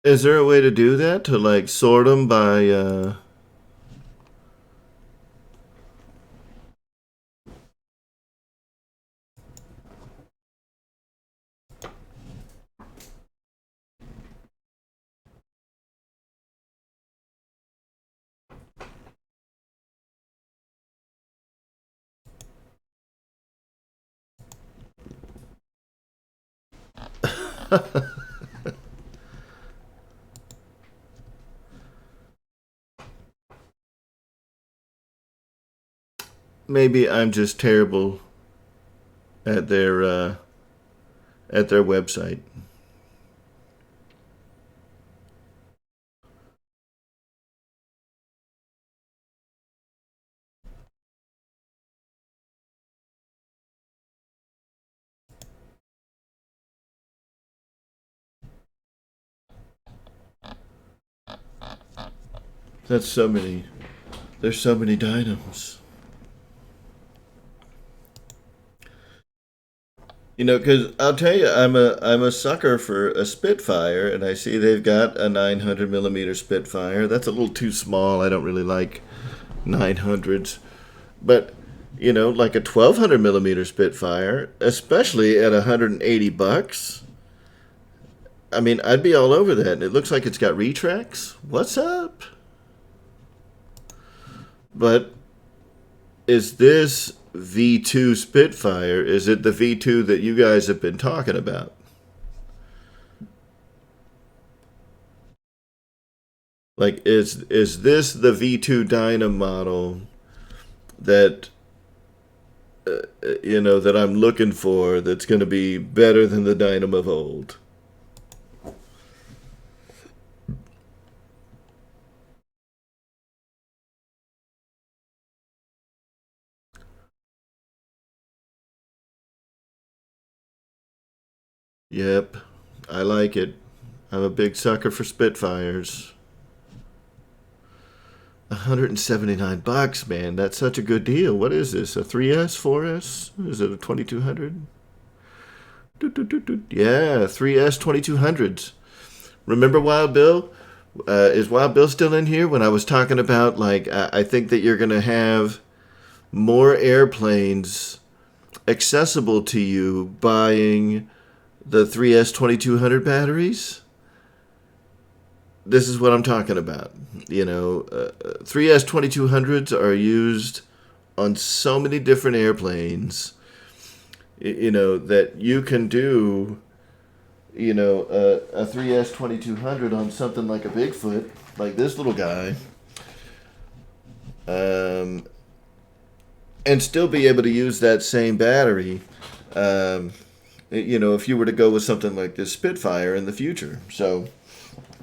Is there a way to do that? To like sort them by maybe I'm just terrible at their website. That's so many. There's so many Dynams. Because I'll tell you, I'm a sucker for a Spitfire, and I see they've got a 900 millimeter Spitfire. That's a little too small. I don't really like 900s, but like a 1200 millimeter Spitfire, especially at $180. I mean, I'd be all over that. And it looks like it's got retracts. What's up? But is this V2 Spitfire, is it the V2 that you guys have been talking about? Like, is this the V2 Dynam model that that I'm looking for, that's going to be better than the Dynam of old? Yep, I like it. I'm a big sucker for Spitfires. $179, man. That's such a good deal. What is this? A 3S, 4S? Is it a 2200? Yeah, 3S 2200s. Remember Wild Bill? Is Wild Bill still in here? When I was talking about, like, I think that you're going to have more airplanes accessible to you buying the 3S 2200 batteries. This is what I'm talking about. 3S 2200s are used on so many different airplanes, that you can do, a 3S 2200 on something like a Bigfoot, like this little guy, and still be able to use that same battery, if you were to go with something like this Spitfire in the future. So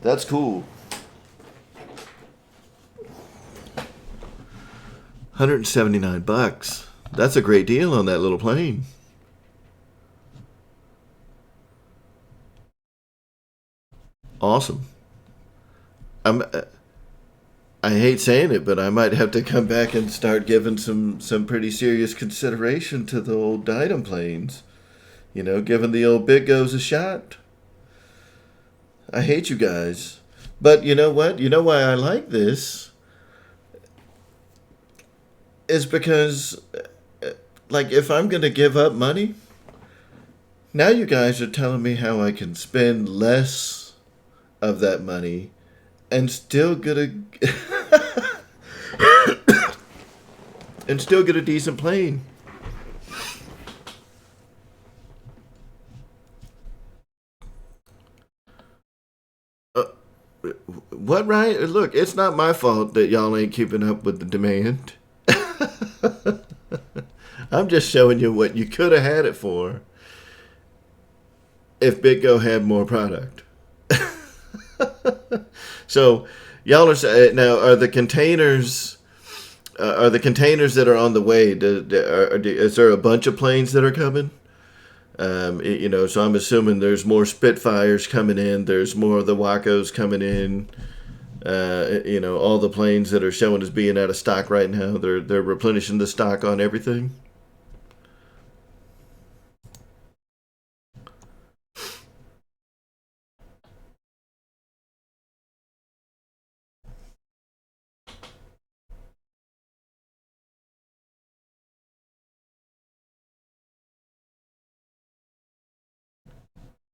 that's cool. $179. That's a great deal on that little plane. Awesome. I hate saying it, but I might have to come back and start giving some pretty serious consideration to the old Dynam planes. Giving the old Bitgos a shot. I hate you guys. But you know what? You know why I like this? Is because like if I'm gonna give up money, now you guys are telling me how I can spend less of that money and still get a and still get a decent plane. What, right? Look, it's not my fault that y'all ain't keeping up with the demand. I'm just showing you what you could have had it for if BitGo had more product. So, y'all are saying now, are the containers that are on the way? Is there a bunch of planes that are coming? So I'm assuming there's more Spitfires coming in. There's more of the Wacos coming in. All the planes that are showing as being out of stock right now, they're replenishing the stock on everything.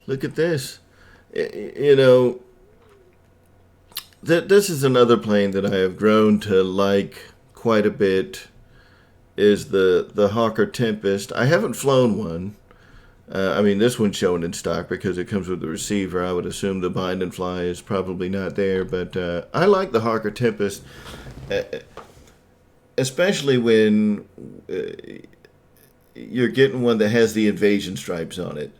Look at this. This is another plane that I have grown to like quite a bit. Is the Hawker Tempest. I haven't flown one. This one's showing in stock because it comes with the receiver. I would assume the bind and fly is probably not there, but I like the Hawker Tempest, especially when you're getting one that has the invasion stripes on it.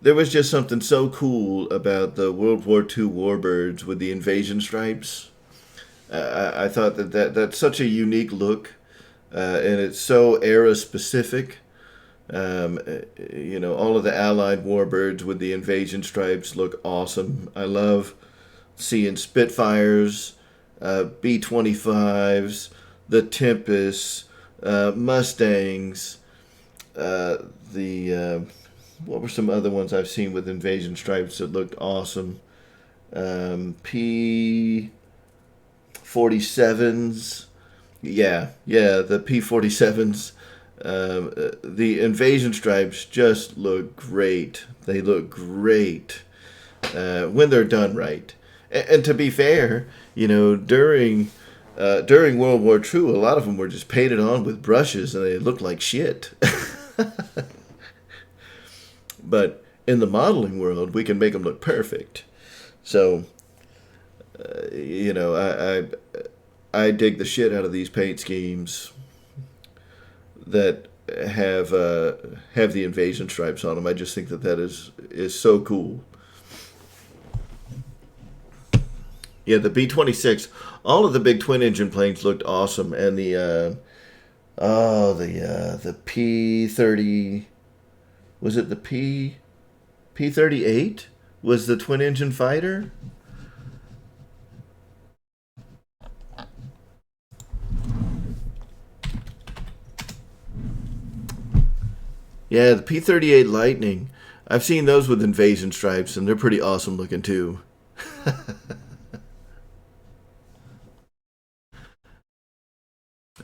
There was just something so cool about the World War II warbirds with the invasion stripes. I thought that's such a unique look, and it's so era specific. All of the Allied warbirds with the invasion stripes look awesome. I love seeing Spitfires, B-25s, the Tempests, Mustangs, what were some other ones I've seen with invasion stripes that looked awesome? P-47s. Yeah, the P-47s. The invasion stripes just look great. They look great when they're done right. And to be fair, during World War II, a lot of them were just painted on with brushes and they looked like shit. But in the modeling world, we can make them look perfect. So, I dig the shit out of these paint schemes that have the invasion stripes on them. I just think that is so cool. Yeah, the B-26, all of the big twin engine planes looked awesome, and the P-30, was it the P-38 was the twin engine fighter? Yeah, the P-38 Lightning. I've seen those with invasion stripes, and they're pretty awesome looking too.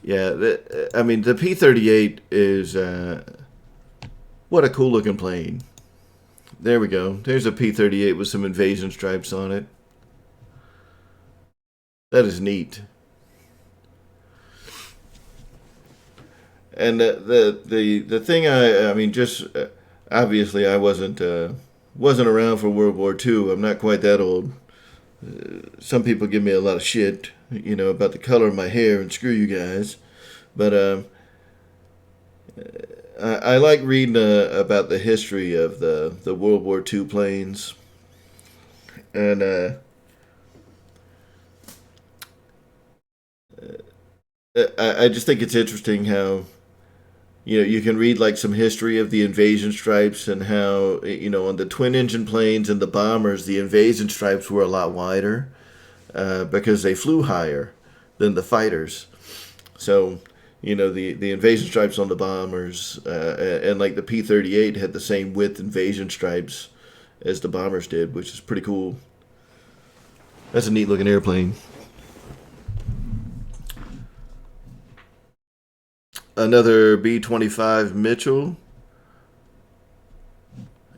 Yeah, the P-38 is what a cool looking plane. There we go. There's a P-38 with some invasion stripes on it. That is neat. And the thing obviously I wasn't around for World War II. I'm not quite that old. Some people give me a lot of shit, about the color of my hair, and screw you guys. But I like reading about the history of the World War II planes, and I just think it's interesting how you can read like some history of the invasion stripes and how on the twin engine planes and the bombers the invasion stripes were a lot wider because they flew higher than the fighters. So the invasion stripes on the bombers and like the P-38 had the same width invasion stripes as the bombers did, which is pretty cool. That's a neat looking airplane. another B-25 Mitchell.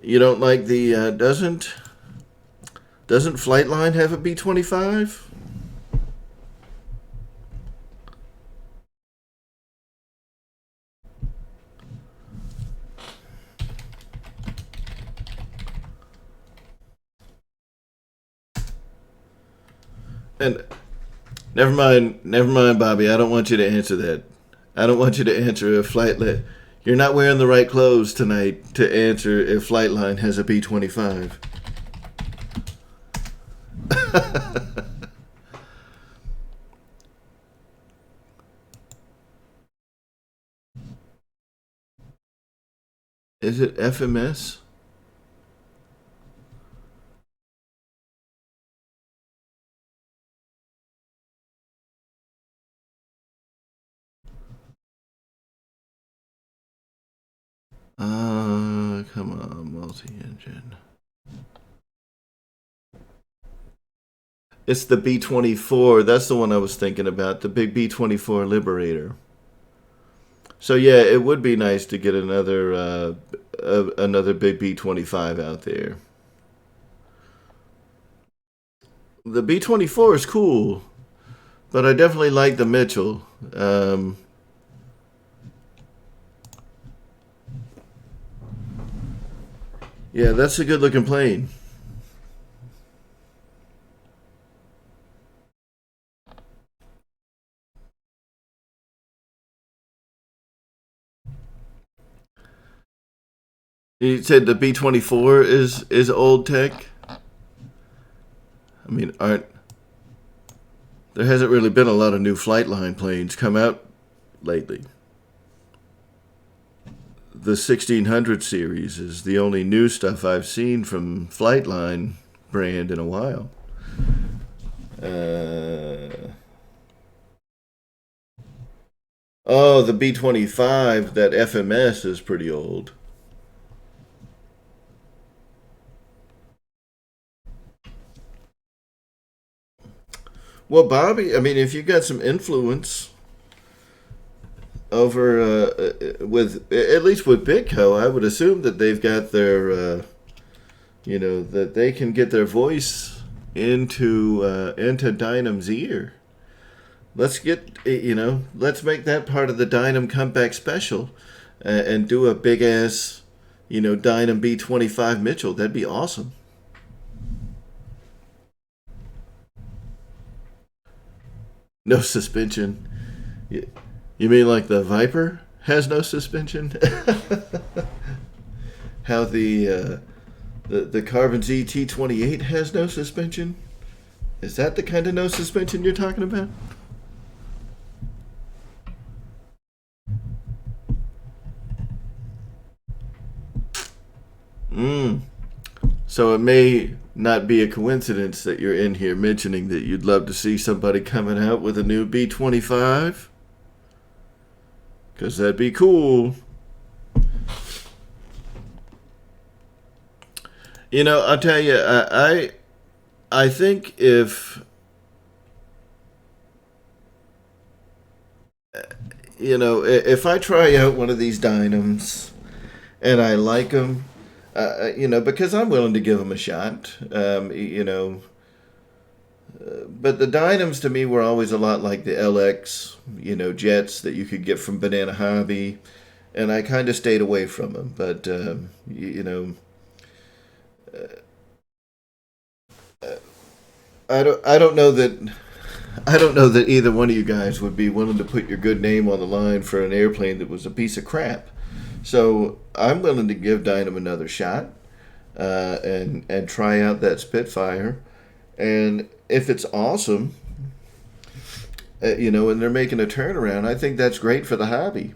You don't like the doesn't Flightline have a B-25? And never mind, Bobby. I don't want you to answer that. I don't want you to answer if Flightline. You're not wearing the right clothes tonight to answer if Flightline has a B-25. Is it FMS? Come on, multi-engine. It's the B-24. That's the one I was thinking about. The big B-24 Liberator. So yeah, it would be nice to get another big B-25 out there. The B-24 is cool, but I definitely like the Mitchell. Yeah, that's a good looking plane. You said the B-24 is old tech. I mean, there hasn't really been a lot of new Flightline planes come out lately. The 1600 series is the only new stuff I've seen from Flightline brand in a while. Oh, the B-25, that FMS is pretty old. Well, Bobby, I mean, if you got some influence over with at least with Bitco, I would assume that they've got their that they can get their voice into Dynam's ear. Let's let's make that part of the Dynam comeback special and do a big ass Dynam B-25 Mitchell. That'd be awesome. No suspension. You mean like the Viper has no suspension? How the Carbon ZT-28 has no suspension? Is that the kind of no suspension you're talking about? So it may not be a coincidence that you're in here mentioning that you'd love to see somebody coming out with a new B-25. Because that'd be cool. I'll tell you, I think if I try out one of these Dynams and I like them, because I'm willing to give them a shot, but the Dynams to me were always a lot like the LX, jets that you could get from Banana Hobby, and I kind of stayed away from them. But I don't know that either one of you guys would be willing to put your good name on the line for an airplane that was a piece of crap. So I'm willing to give Dynam another shot and try out that Spitfire. And if it's awesome, and they're making a turnaround, I think that's great for the hobby.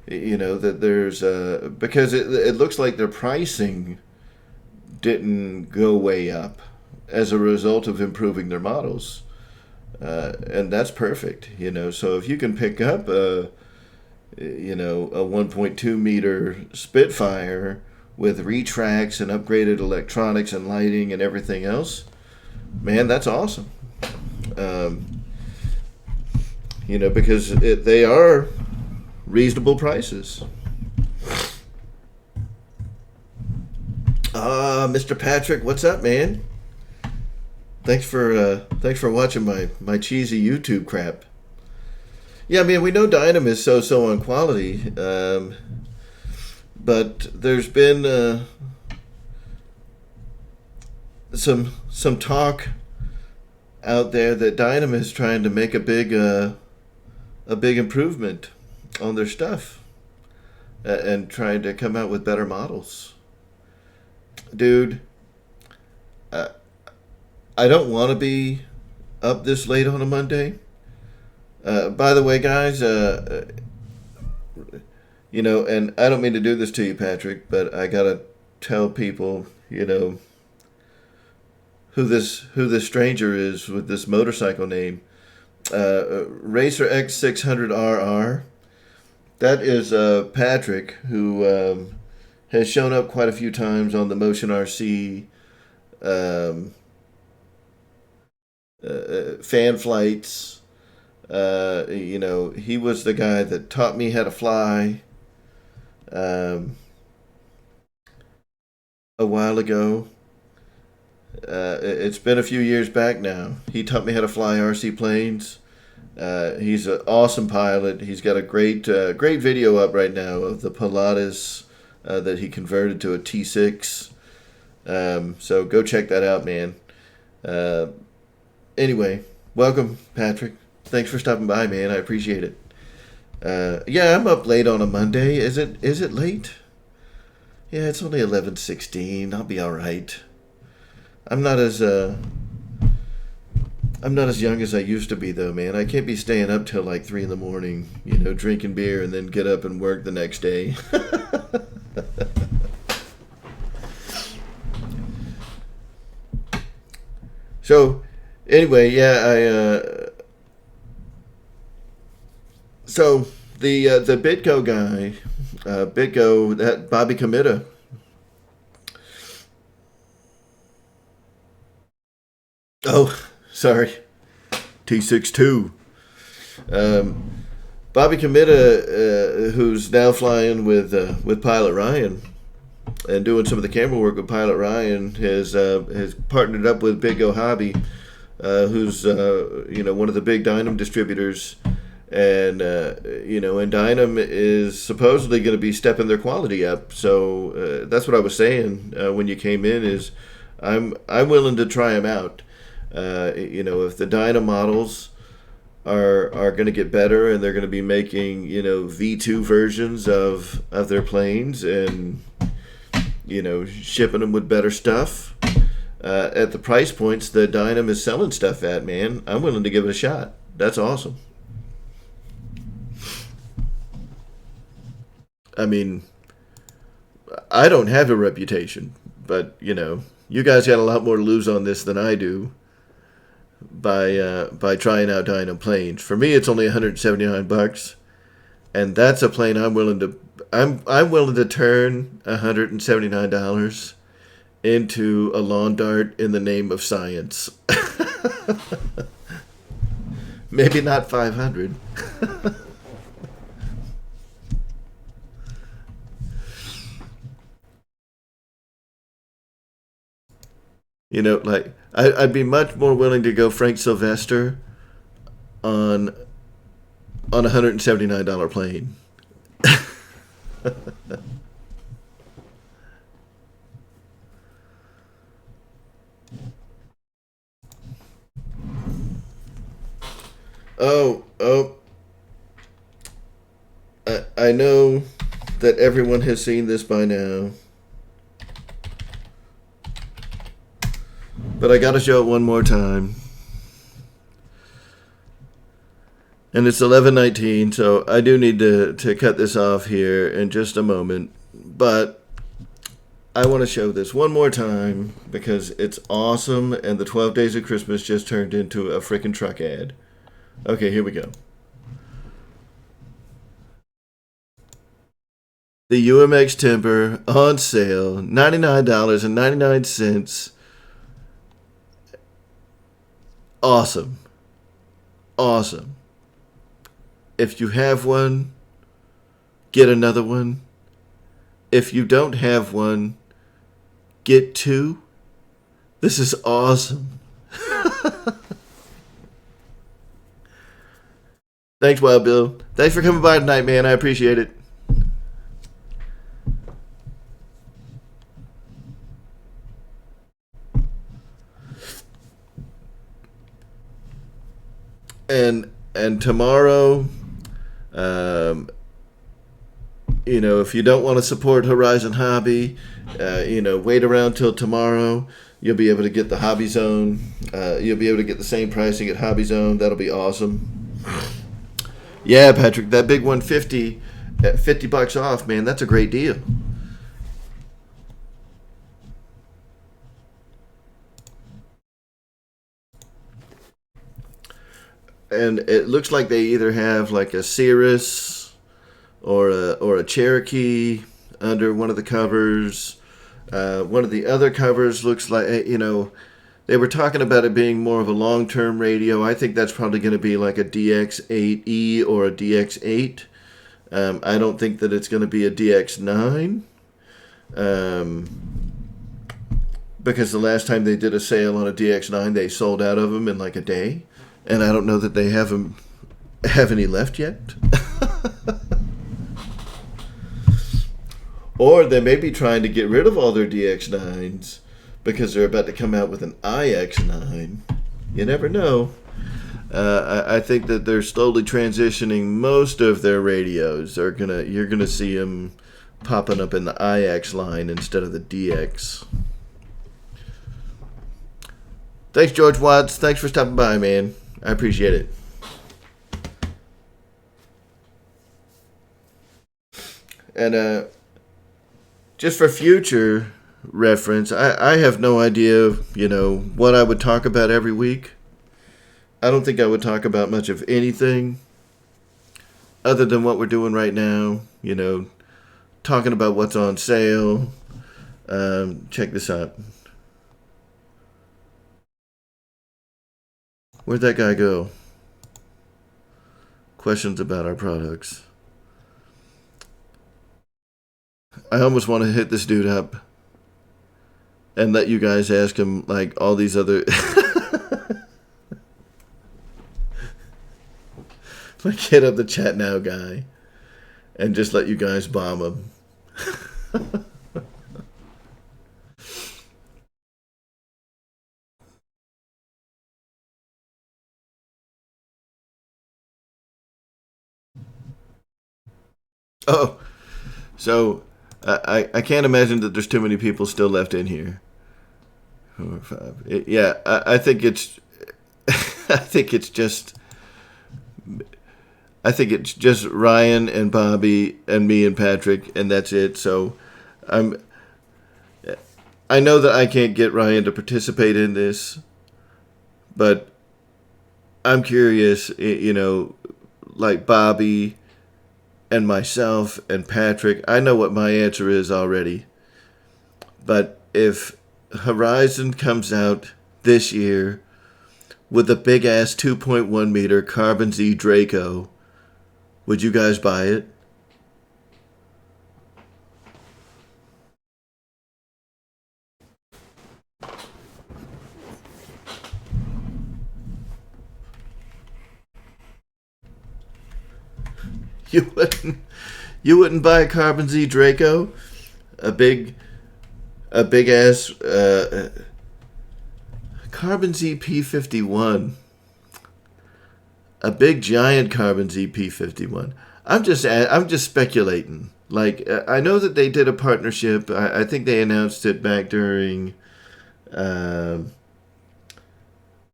That there's because it looks like their pricing didn't go way up as a result of improving their models, and that's perfect. So if you can pick up a 1.2 meter Spitfire with retracts and upgraded electronics and lighting and everything else, man, that's awesome. Because they are reasonable prices. Mr. Patrick, what's up, man? Thanks for watching my cheesy YouTube crap. Yeah, I mean, we know Dynam is so on quality, but there's been some talk out there that Dynam is trying to make a big improvement on their stuff and trying to come out with better models. Dude, I don't want to be up this late on a Monday. By the way, guys, you know, and I don't mean to do this to you, Patrick, but I gotta tell people, you know, who this stranger is with this motorcycle name. Racer X600RR. That is Patrick, who has shown up quite a few times on the Motion RC fan flights. You know, he was the guy that taught me how to fly a while ago. It's been a few years back now. He taught me how to fly RC planes. He's an awesome pilot. He's got a great video up right now of the Pilatus that he converted to a T6. So go check that out, man. Anyway, welcome, Patrick. Thanks for stopping by, man. I appreciate it. Yeah, I'm up late on a Monday. Is it late? Yeah, it's only 11:16. I'll be all right. I'm not as young as I used to be, though, man. I can't be staying up till like 3 in the morning, you know, drinking beer and then get up and work the next day. So, anyway, yeah, so the Bitco guy, Bitco, that Bobby Committa. Oh, sorry, T62. Bobby Committa, who's now flying with Pilot Ryan and doing some of the camera work with Pilot Ryan, has partnered up with Big Go Hobby, who's you know, one of the big Dynam distributors, and you know, and Dynam is supposedly going to be stepping their quality up. So that's what I was saying when you came in. Is I'm willing to try them out. You know, if the Dynam models are going to get better and they're going to be making, you know, V2 versions of their planes and, you know, shipping them with better stuff at the price points that Dynam is selling stuff at, man, I'm willing to give it a shot. That's awesome. I mean, I don't have a reputation, but, you know, you guys got a lot more to lose on this than I do by trying out Dynam planes. For me, it's only $179, and that's a plane I'm willing to turn $179 into a lawn dart in the name of science. Maybe not 500. You know, like, I'd be much more willing to go Frank Sylvester on a $179 plane. Oh, I know that everyone has seen this by now, but I gotta show it one more time. And it's 11:19, so I do need to cut this off here in just a moment. But I want to show this one more time because it's awesome, and the 12 Days of Christmas just turned into a freaking truck ad. Okay, here we go. The UMX Timber on sale, $99.99. Awesome. If you have one, get another one. If you don't have one, get two. This is awesome. Thanks, Wild Bill. Thanks for coming by tonight, man. I appreciate it. And tomorrow, if you don't want to support Horizon Hobby, wait around till tomorrow. You'll be able to get the Hobby Zone. You'll be able to get the same pricing at Hobby Zone. That'll be awesome. Yeah, Patrick, that big 150 at $50 off, man. That's a great deal. And it looks like they either have like a Cirrus or a Cherokee under one of the covers. One of the other covers looks like, they were talking about it being more of a long-term radio. I think that's probably going to be like a DX8E or a DX8. I don't think that it's going to be a DX9. Because the last time they did a sale on a DX9, they sold out of them in like a day. And I don't know that they have any left yet. Or they may be trying to get rid of all their DX9s because they're about to come out with an IX9. You never know. I think that they're slowly transitioning most of their radios. You're gonna see them popping up in the IX line instead of the DX. Thanks, George Watts. Thanks for stopping by, man. I appreciate it. And just for future reference, I have no idea, what I would talk about every week. I don't think I would talk about much of anything other than what we're doing right now. Talking about what's on sale. Check this out. Where'd that guy go? Questions about our products. I almost want to hit this dude up and let you guys ask him like all these other like hit up the chat now guy and just let you guys bomb him. Oh, so I can't imagine that there's too many people still left in here. 4 or 5. I think it's I think it's just Ryan and Bobby and me and Patrick, and that's it. So I know that I can't get Ryan to participate in this, but I'm curious, like Bobby and myself and Patrick, I know what my answer is already. But if Horizon comes out this year with a big ass 2.1 meter Carbon Z Draco, would you guys buy it? You wouldn't buy a Carbon Z Draco? A big ass Carbon Z P51. A big giant Carbon Z P51. I'm just speculating. Like, I know that they did a partnership. I think they announced it back during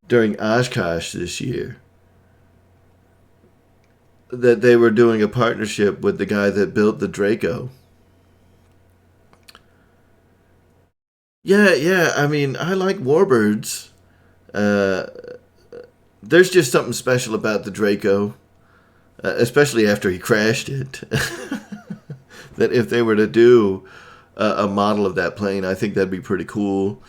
Oshkosh this year, that they were doing a partnership with the guy that built the Draco. Yeah. I mean, I like Warbirds. There's just something special about the Draco, especially after he crashed it. That if they were to do a model of that plane, I think that'd be pretty cool.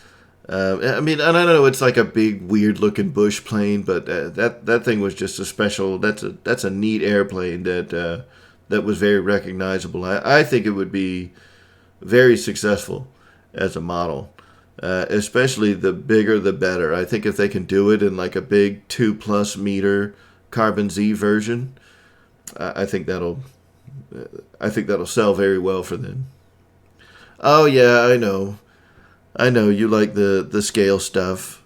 I mean, and I know it's like a big, weird-looking bush plane, but that thing was just a special. That's a neat airplane that that was very recognizable. I think it would be very successful as a model. Especially the bigger the better. I think if they can do it in like a big 2+ meter Carbon Z version, I think that'll sell very well for them. Oh yeah, I know you like the scale stuff,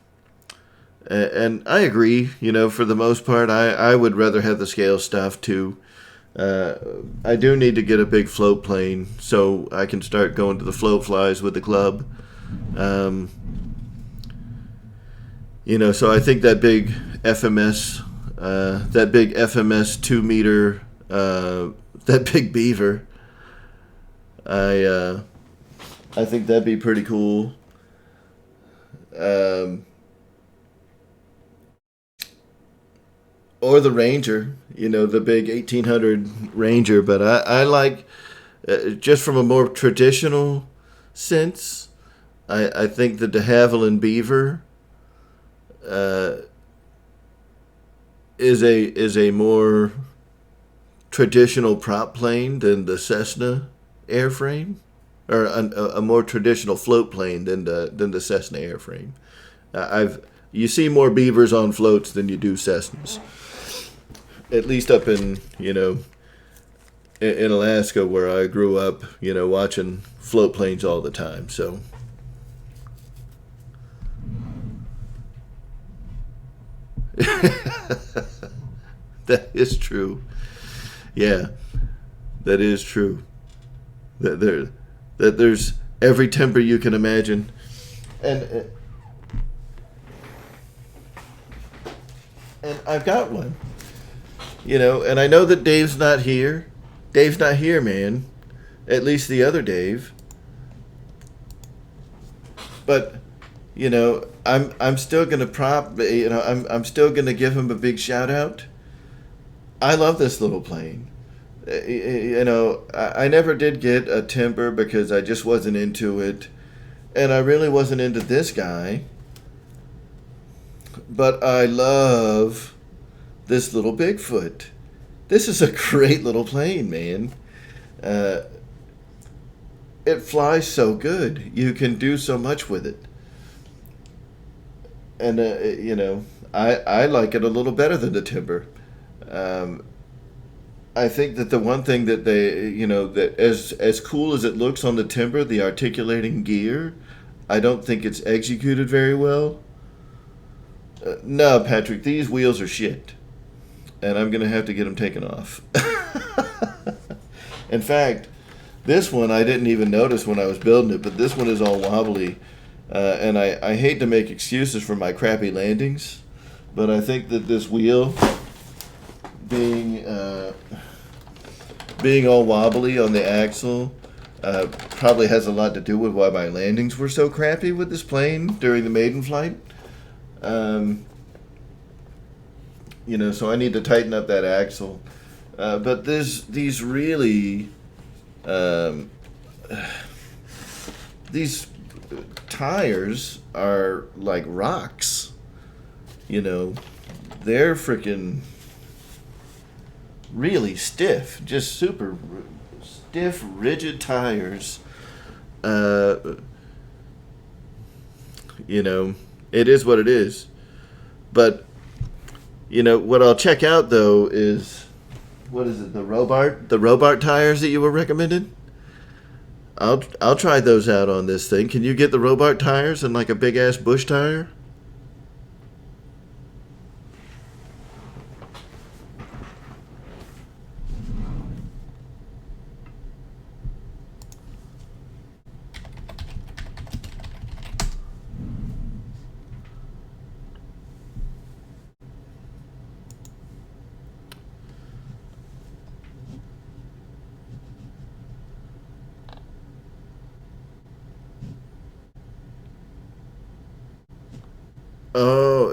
and I agree. For the most part, I would rather have the scale stuff too. I do need to get a big float plane so I can start going to the float flies with the club. So I think that big FMS, 2 meter, that big beaver, I think that'd be pretty cool. Or the Ranger, the big 1800 Ranger, but I like, just from a more traditional sense, I think the de Havilland Beaver is a more traditional prop plane than the Cessna airframe, or a more traditional float plane than the Cessna airframe. You see more beavers on floats than you do Cessnas. At least up in Alaska, where I grew up, watching float planes all the time. So. That is true. Yeah, that is true. That there's every temper you can imagine, and I've got one. And I know that Dave's not here. Dave's not here, man. At least the other Dave. But I'm still gonna I'm still gonna give him a big shout out. I love this little plane. I never did get a Timber because I just wasn't into it, and I really wasn't into this guy. But I love this little Bigfoot. This is a great little plane, man. It flies so good. You can do so much with it. And I like it a little better than the Timber. I think that the one thing that that as cool as it looks on the Timber, the articulating gear, I don't think it's executed very well. No, Patrick, these wheels are shit, and I'm gonna have to get them taken off. In fact, this one I didn't even notice when I was building it, but this one is all wobbly. And I hate to make excuses for my crappy landings, but I think that this wheel being all wobbly on the axle probably has a lot to do with why my landings were so crappy with this plane during the maiden flight. So I need to tighten up that axle. But these really these tires are like rocks. They're freaking really stiff, just super stiff, rigid tires. It is what it is. But what I'll check out though is, what is it, the Robart tires that you were recommended? I'll try those out on this thing. Can you get the Robart tires and like a big ass bush tire? Oh,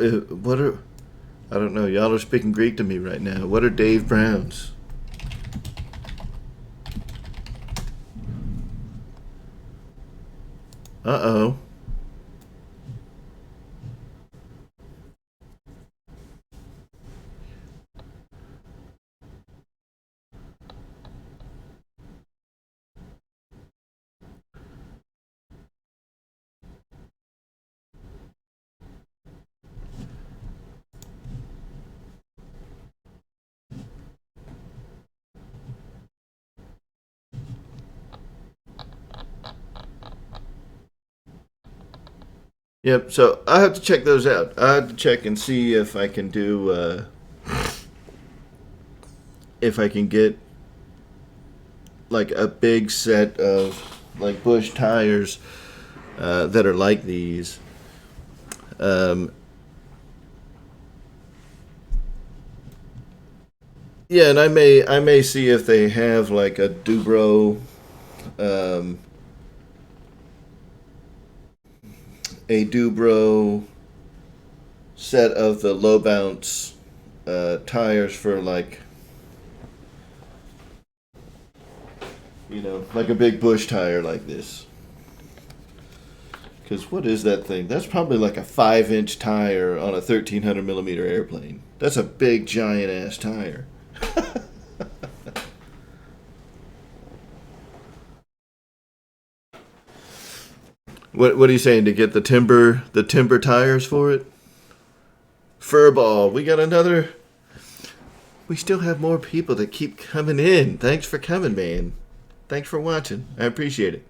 I don't know. Y'all are speaking Greek to me right now. What are Dave Browns? Uh-oh. Yep. So I have to check those out. I have to check and see if I can do if I can get like a big set of like Bush tires that are like these. Um, yeah, and I may see if they have like a Dubro, um, a Dubro set of the low bounce tires for like, like a big Bush tire like this. Because what is that thing? That's probably like a 5-inch tire on a 1,300 millimeter airplane. That's a big giant ass tire. What are you saying, to get the timber tires for it? Furball, we got another. We still have more people that keep coming in. Thanks for coming, man. Thanks for watching. I appreciate it.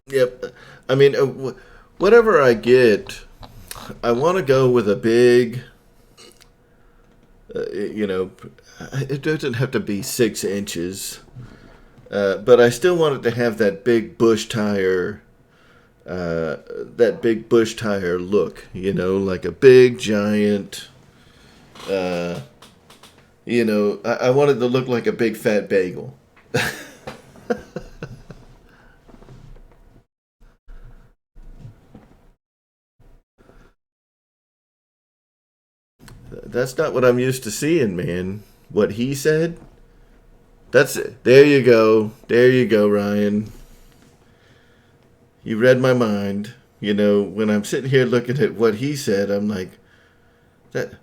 Yep. I mean, whatever I get, I want to go with a big. It doesn't have to be 6 inches, but I still want it to have that big bush tire, look. Like a big giant. I want it to look like a big fat bagel. That's not what I'm used to seeing, man. What he said? That's it. There you go. There you go, Ryan. You read my mind. When I'm sitting here looking at what he said, I'm like, that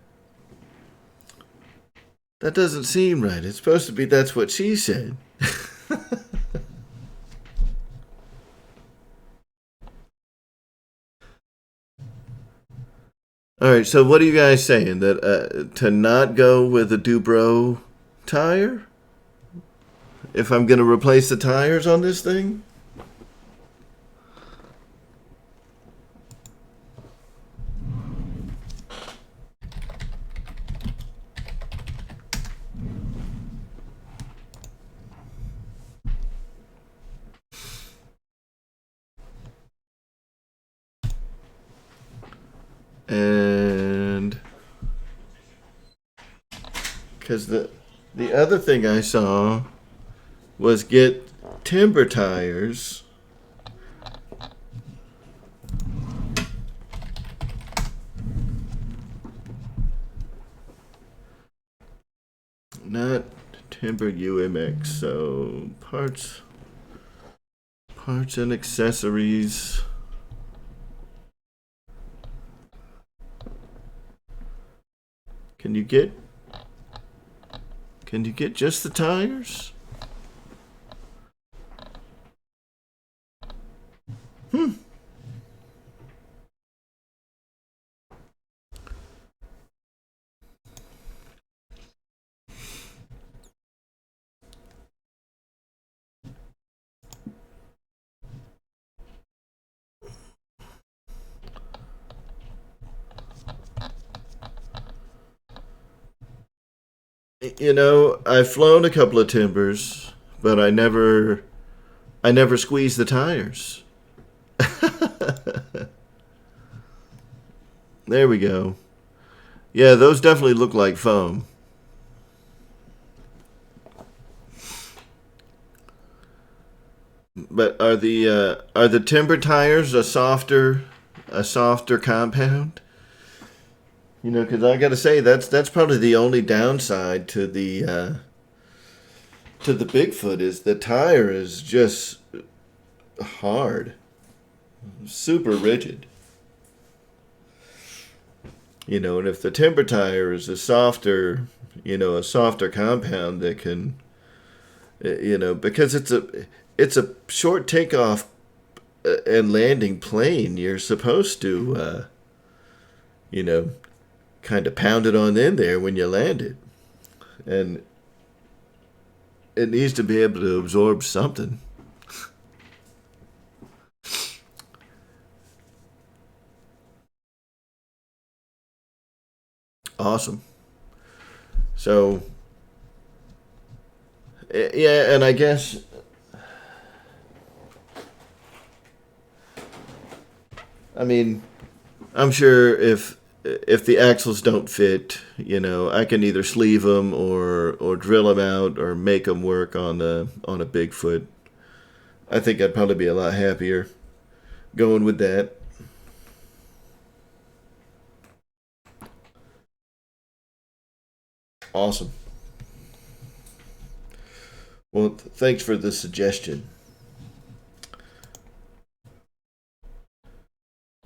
that doesn't seem right. It's supposed to be that's what she said. All right, so what are you guys saying? That to not go with a Dubro tire? If I'm going to replace the tires on this thing? And because the other thing I saw was get timber tires. Not timber UMX, so parts and accessories. Can you get just the tires? I've flown a couple of timbers, but I never squeezed the tires. There we go. Yeah, those definitely look like foam. But are the timber tires a softer compound? Because I got to say that's probably the only downside to the Bigfoot is the tire is just hard, super rigid. And if the timber tire is a softer compound that can, because it's a short takeoff and landing plane, you're supposed to, kind of pound it on in there when you land it. and it needs to be able to absorb something. Awesome. So, yeah, and I guess I mean, I'm sure if the axles don't fit, I can either sleeve them or drill them out or make them work on a Bigfoot. I think I'd probably be a lot happier going with that. Awesome. Well, thanks for the suggestion.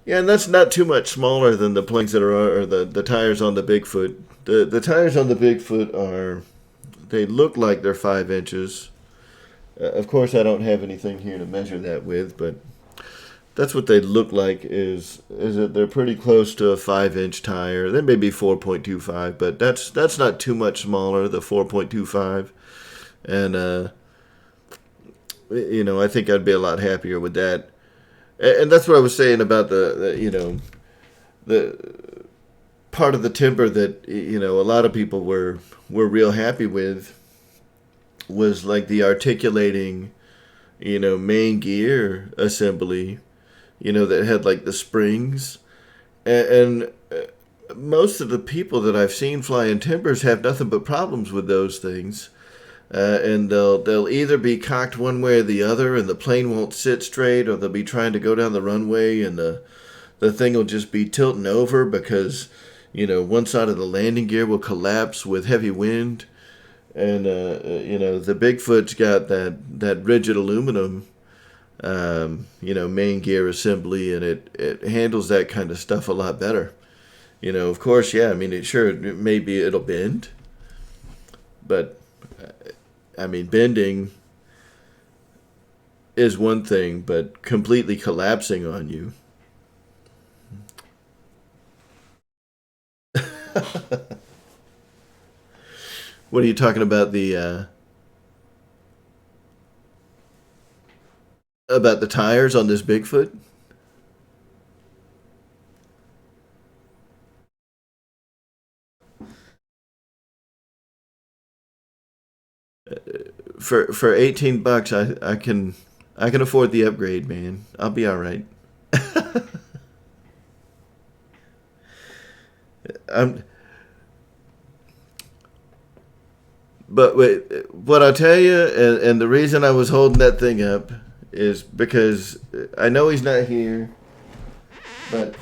Yeah, and that's not too much smaller than the planes that are, or the tires on the Bigfoot. The tires on the Bigfoot they look like they're 5 inches. Of course, I don't have anything here to measure that with, but that's what they look like. Is that they're pretty close to a 5-inch tire. They may be 4.25, but that's not too much smaller. The 4.25, and I think I'd be a lot happier with that. And that's what I was saying about the part of the timber that a lot of people were real happy with was like the articulating, main gear assembly, that had like the springs, and most of the people that I've seen flying timbers have nothing but problems with those things. And they'll either be cocked one way or the other, and the plane won't sit straight, or they'll be trying to go down the runway, and the thing will just be tilting over because one side of the landing gear will collapse with heavy wind, and the Bigfoot's got that rigid aluminum main gear assembly, and it handles that kind of stuff a lot better. Of course, yeah. I mean, maybe it'll bend, but bending is one thing, but completely collapsing on you. What are you talking about? About the tires on this Bigfoot? For $18, I can afford the upgrade, man. I'll be all right. But wait, what I'll tell you, and the reason I was holding that thing up is because I know he's not here, but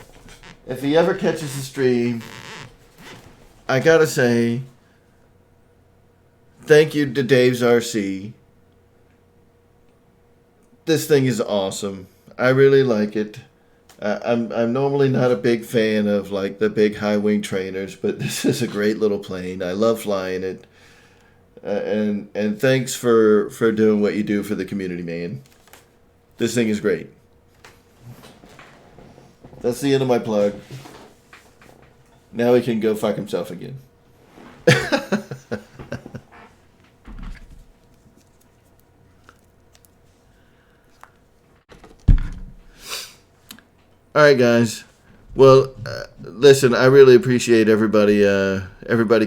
if he ever catches the stream, I gotta say, thank you to Dave's RC. This thing is awesome. I really like it. I'm normally not a big fan of like the big high wing trainers, but this is a great little plane. I love flying it. And thanks for doing what you do for the community, man. This thing is great. That's the end of my plug. Now he can go fuck himself again. All right, guys. Well, listen, I really appreciate everybody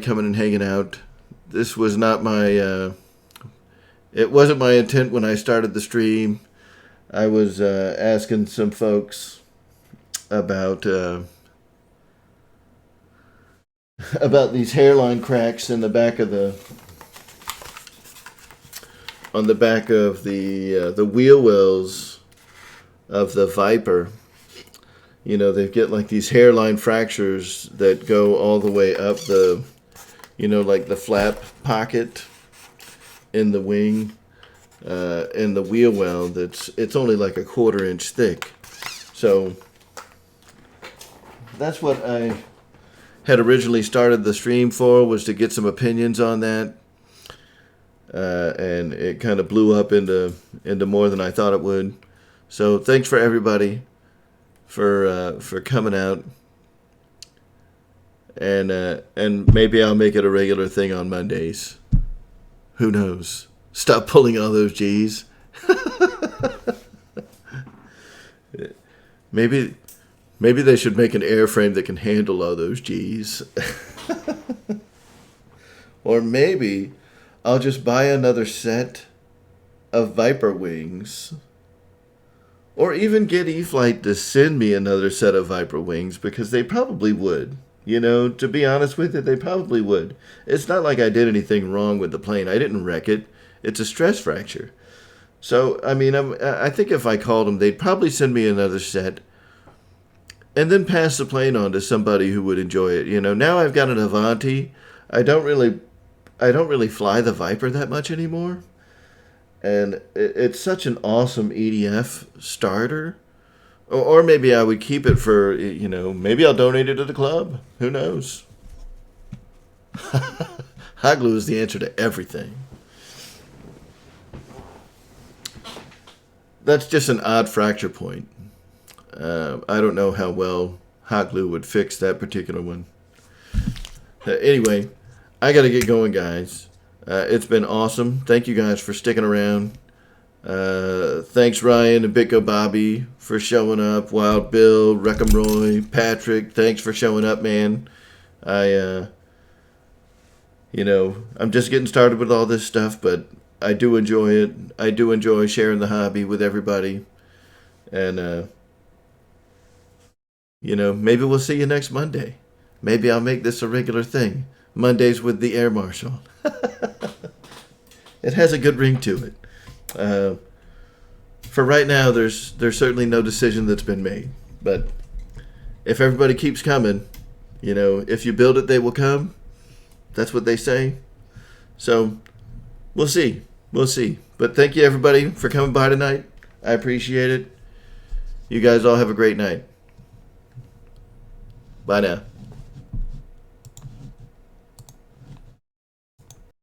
coming and hanging out. This was not my, it wasn't my intent when I started the stream. I was asking some folks about these hairline cracks in the back of on the back of the wheel wells of the Viper. They get like these hairline fractures that go all the way up like the flap pocket in the wing, in the wheel well. It's only like a 1/4 inch thick. So that's what I had originally started the stream for, was to get some opinions on that. And it kind of blew up into more than I thought it would. So thanks for everybody for coming out. and maybe I'll make it a regular thing on Mondays. Who knows? Stop pulling all those G's. Maybe they should make an airframe that can handle all those G's. Or maybe I'll just buy another set of Viper wings. Or even get E-flite to send me another set of Viper wings, because they probably would. You know, to be honest with you, they probably would. It's not like I did anything wrong with the plane. I didn't wreck it. It's a stress fracture. So, I mean, I think if I called them, they'd probably send me another set and then pass the plane on to somebody who would enjoy it. You know, now I've got an Avanti. I don't really fly the Viper that much anymore. And it's such an awesome EDF starter. Or maybe I would keep it for, you know, maybe I'll donate it to the club. Who knows? Hot glue is the answer to everything. That's just an odd fracture point. I don't know how well hot glue would fix that particular one. Anyway, I got to get going, guys. It's been awesome. Thank you guys for sticking around. Thanks Ryan and Bitco Bobby for showing up. Wild Bill, Wreckham Roy, Patrick, thanks for showing up, man. I'm just getting started with all this stuff, but I do enjoy it. I do enjoy sharing the hobby with everybody. And, maybe we'll see you next Monday. Maybe I'll make this a regular thing. Mondays with the Air Marshal. It has a good ring to it. For right now, there's certainly no decision that's been made. But if everybody keeps coming, if you build it, they will come. That's what they say. So we'll see. We'll see. But thank you, everybody, for coming by tonight. I appreciate it. You guys all have a great night. Bye now.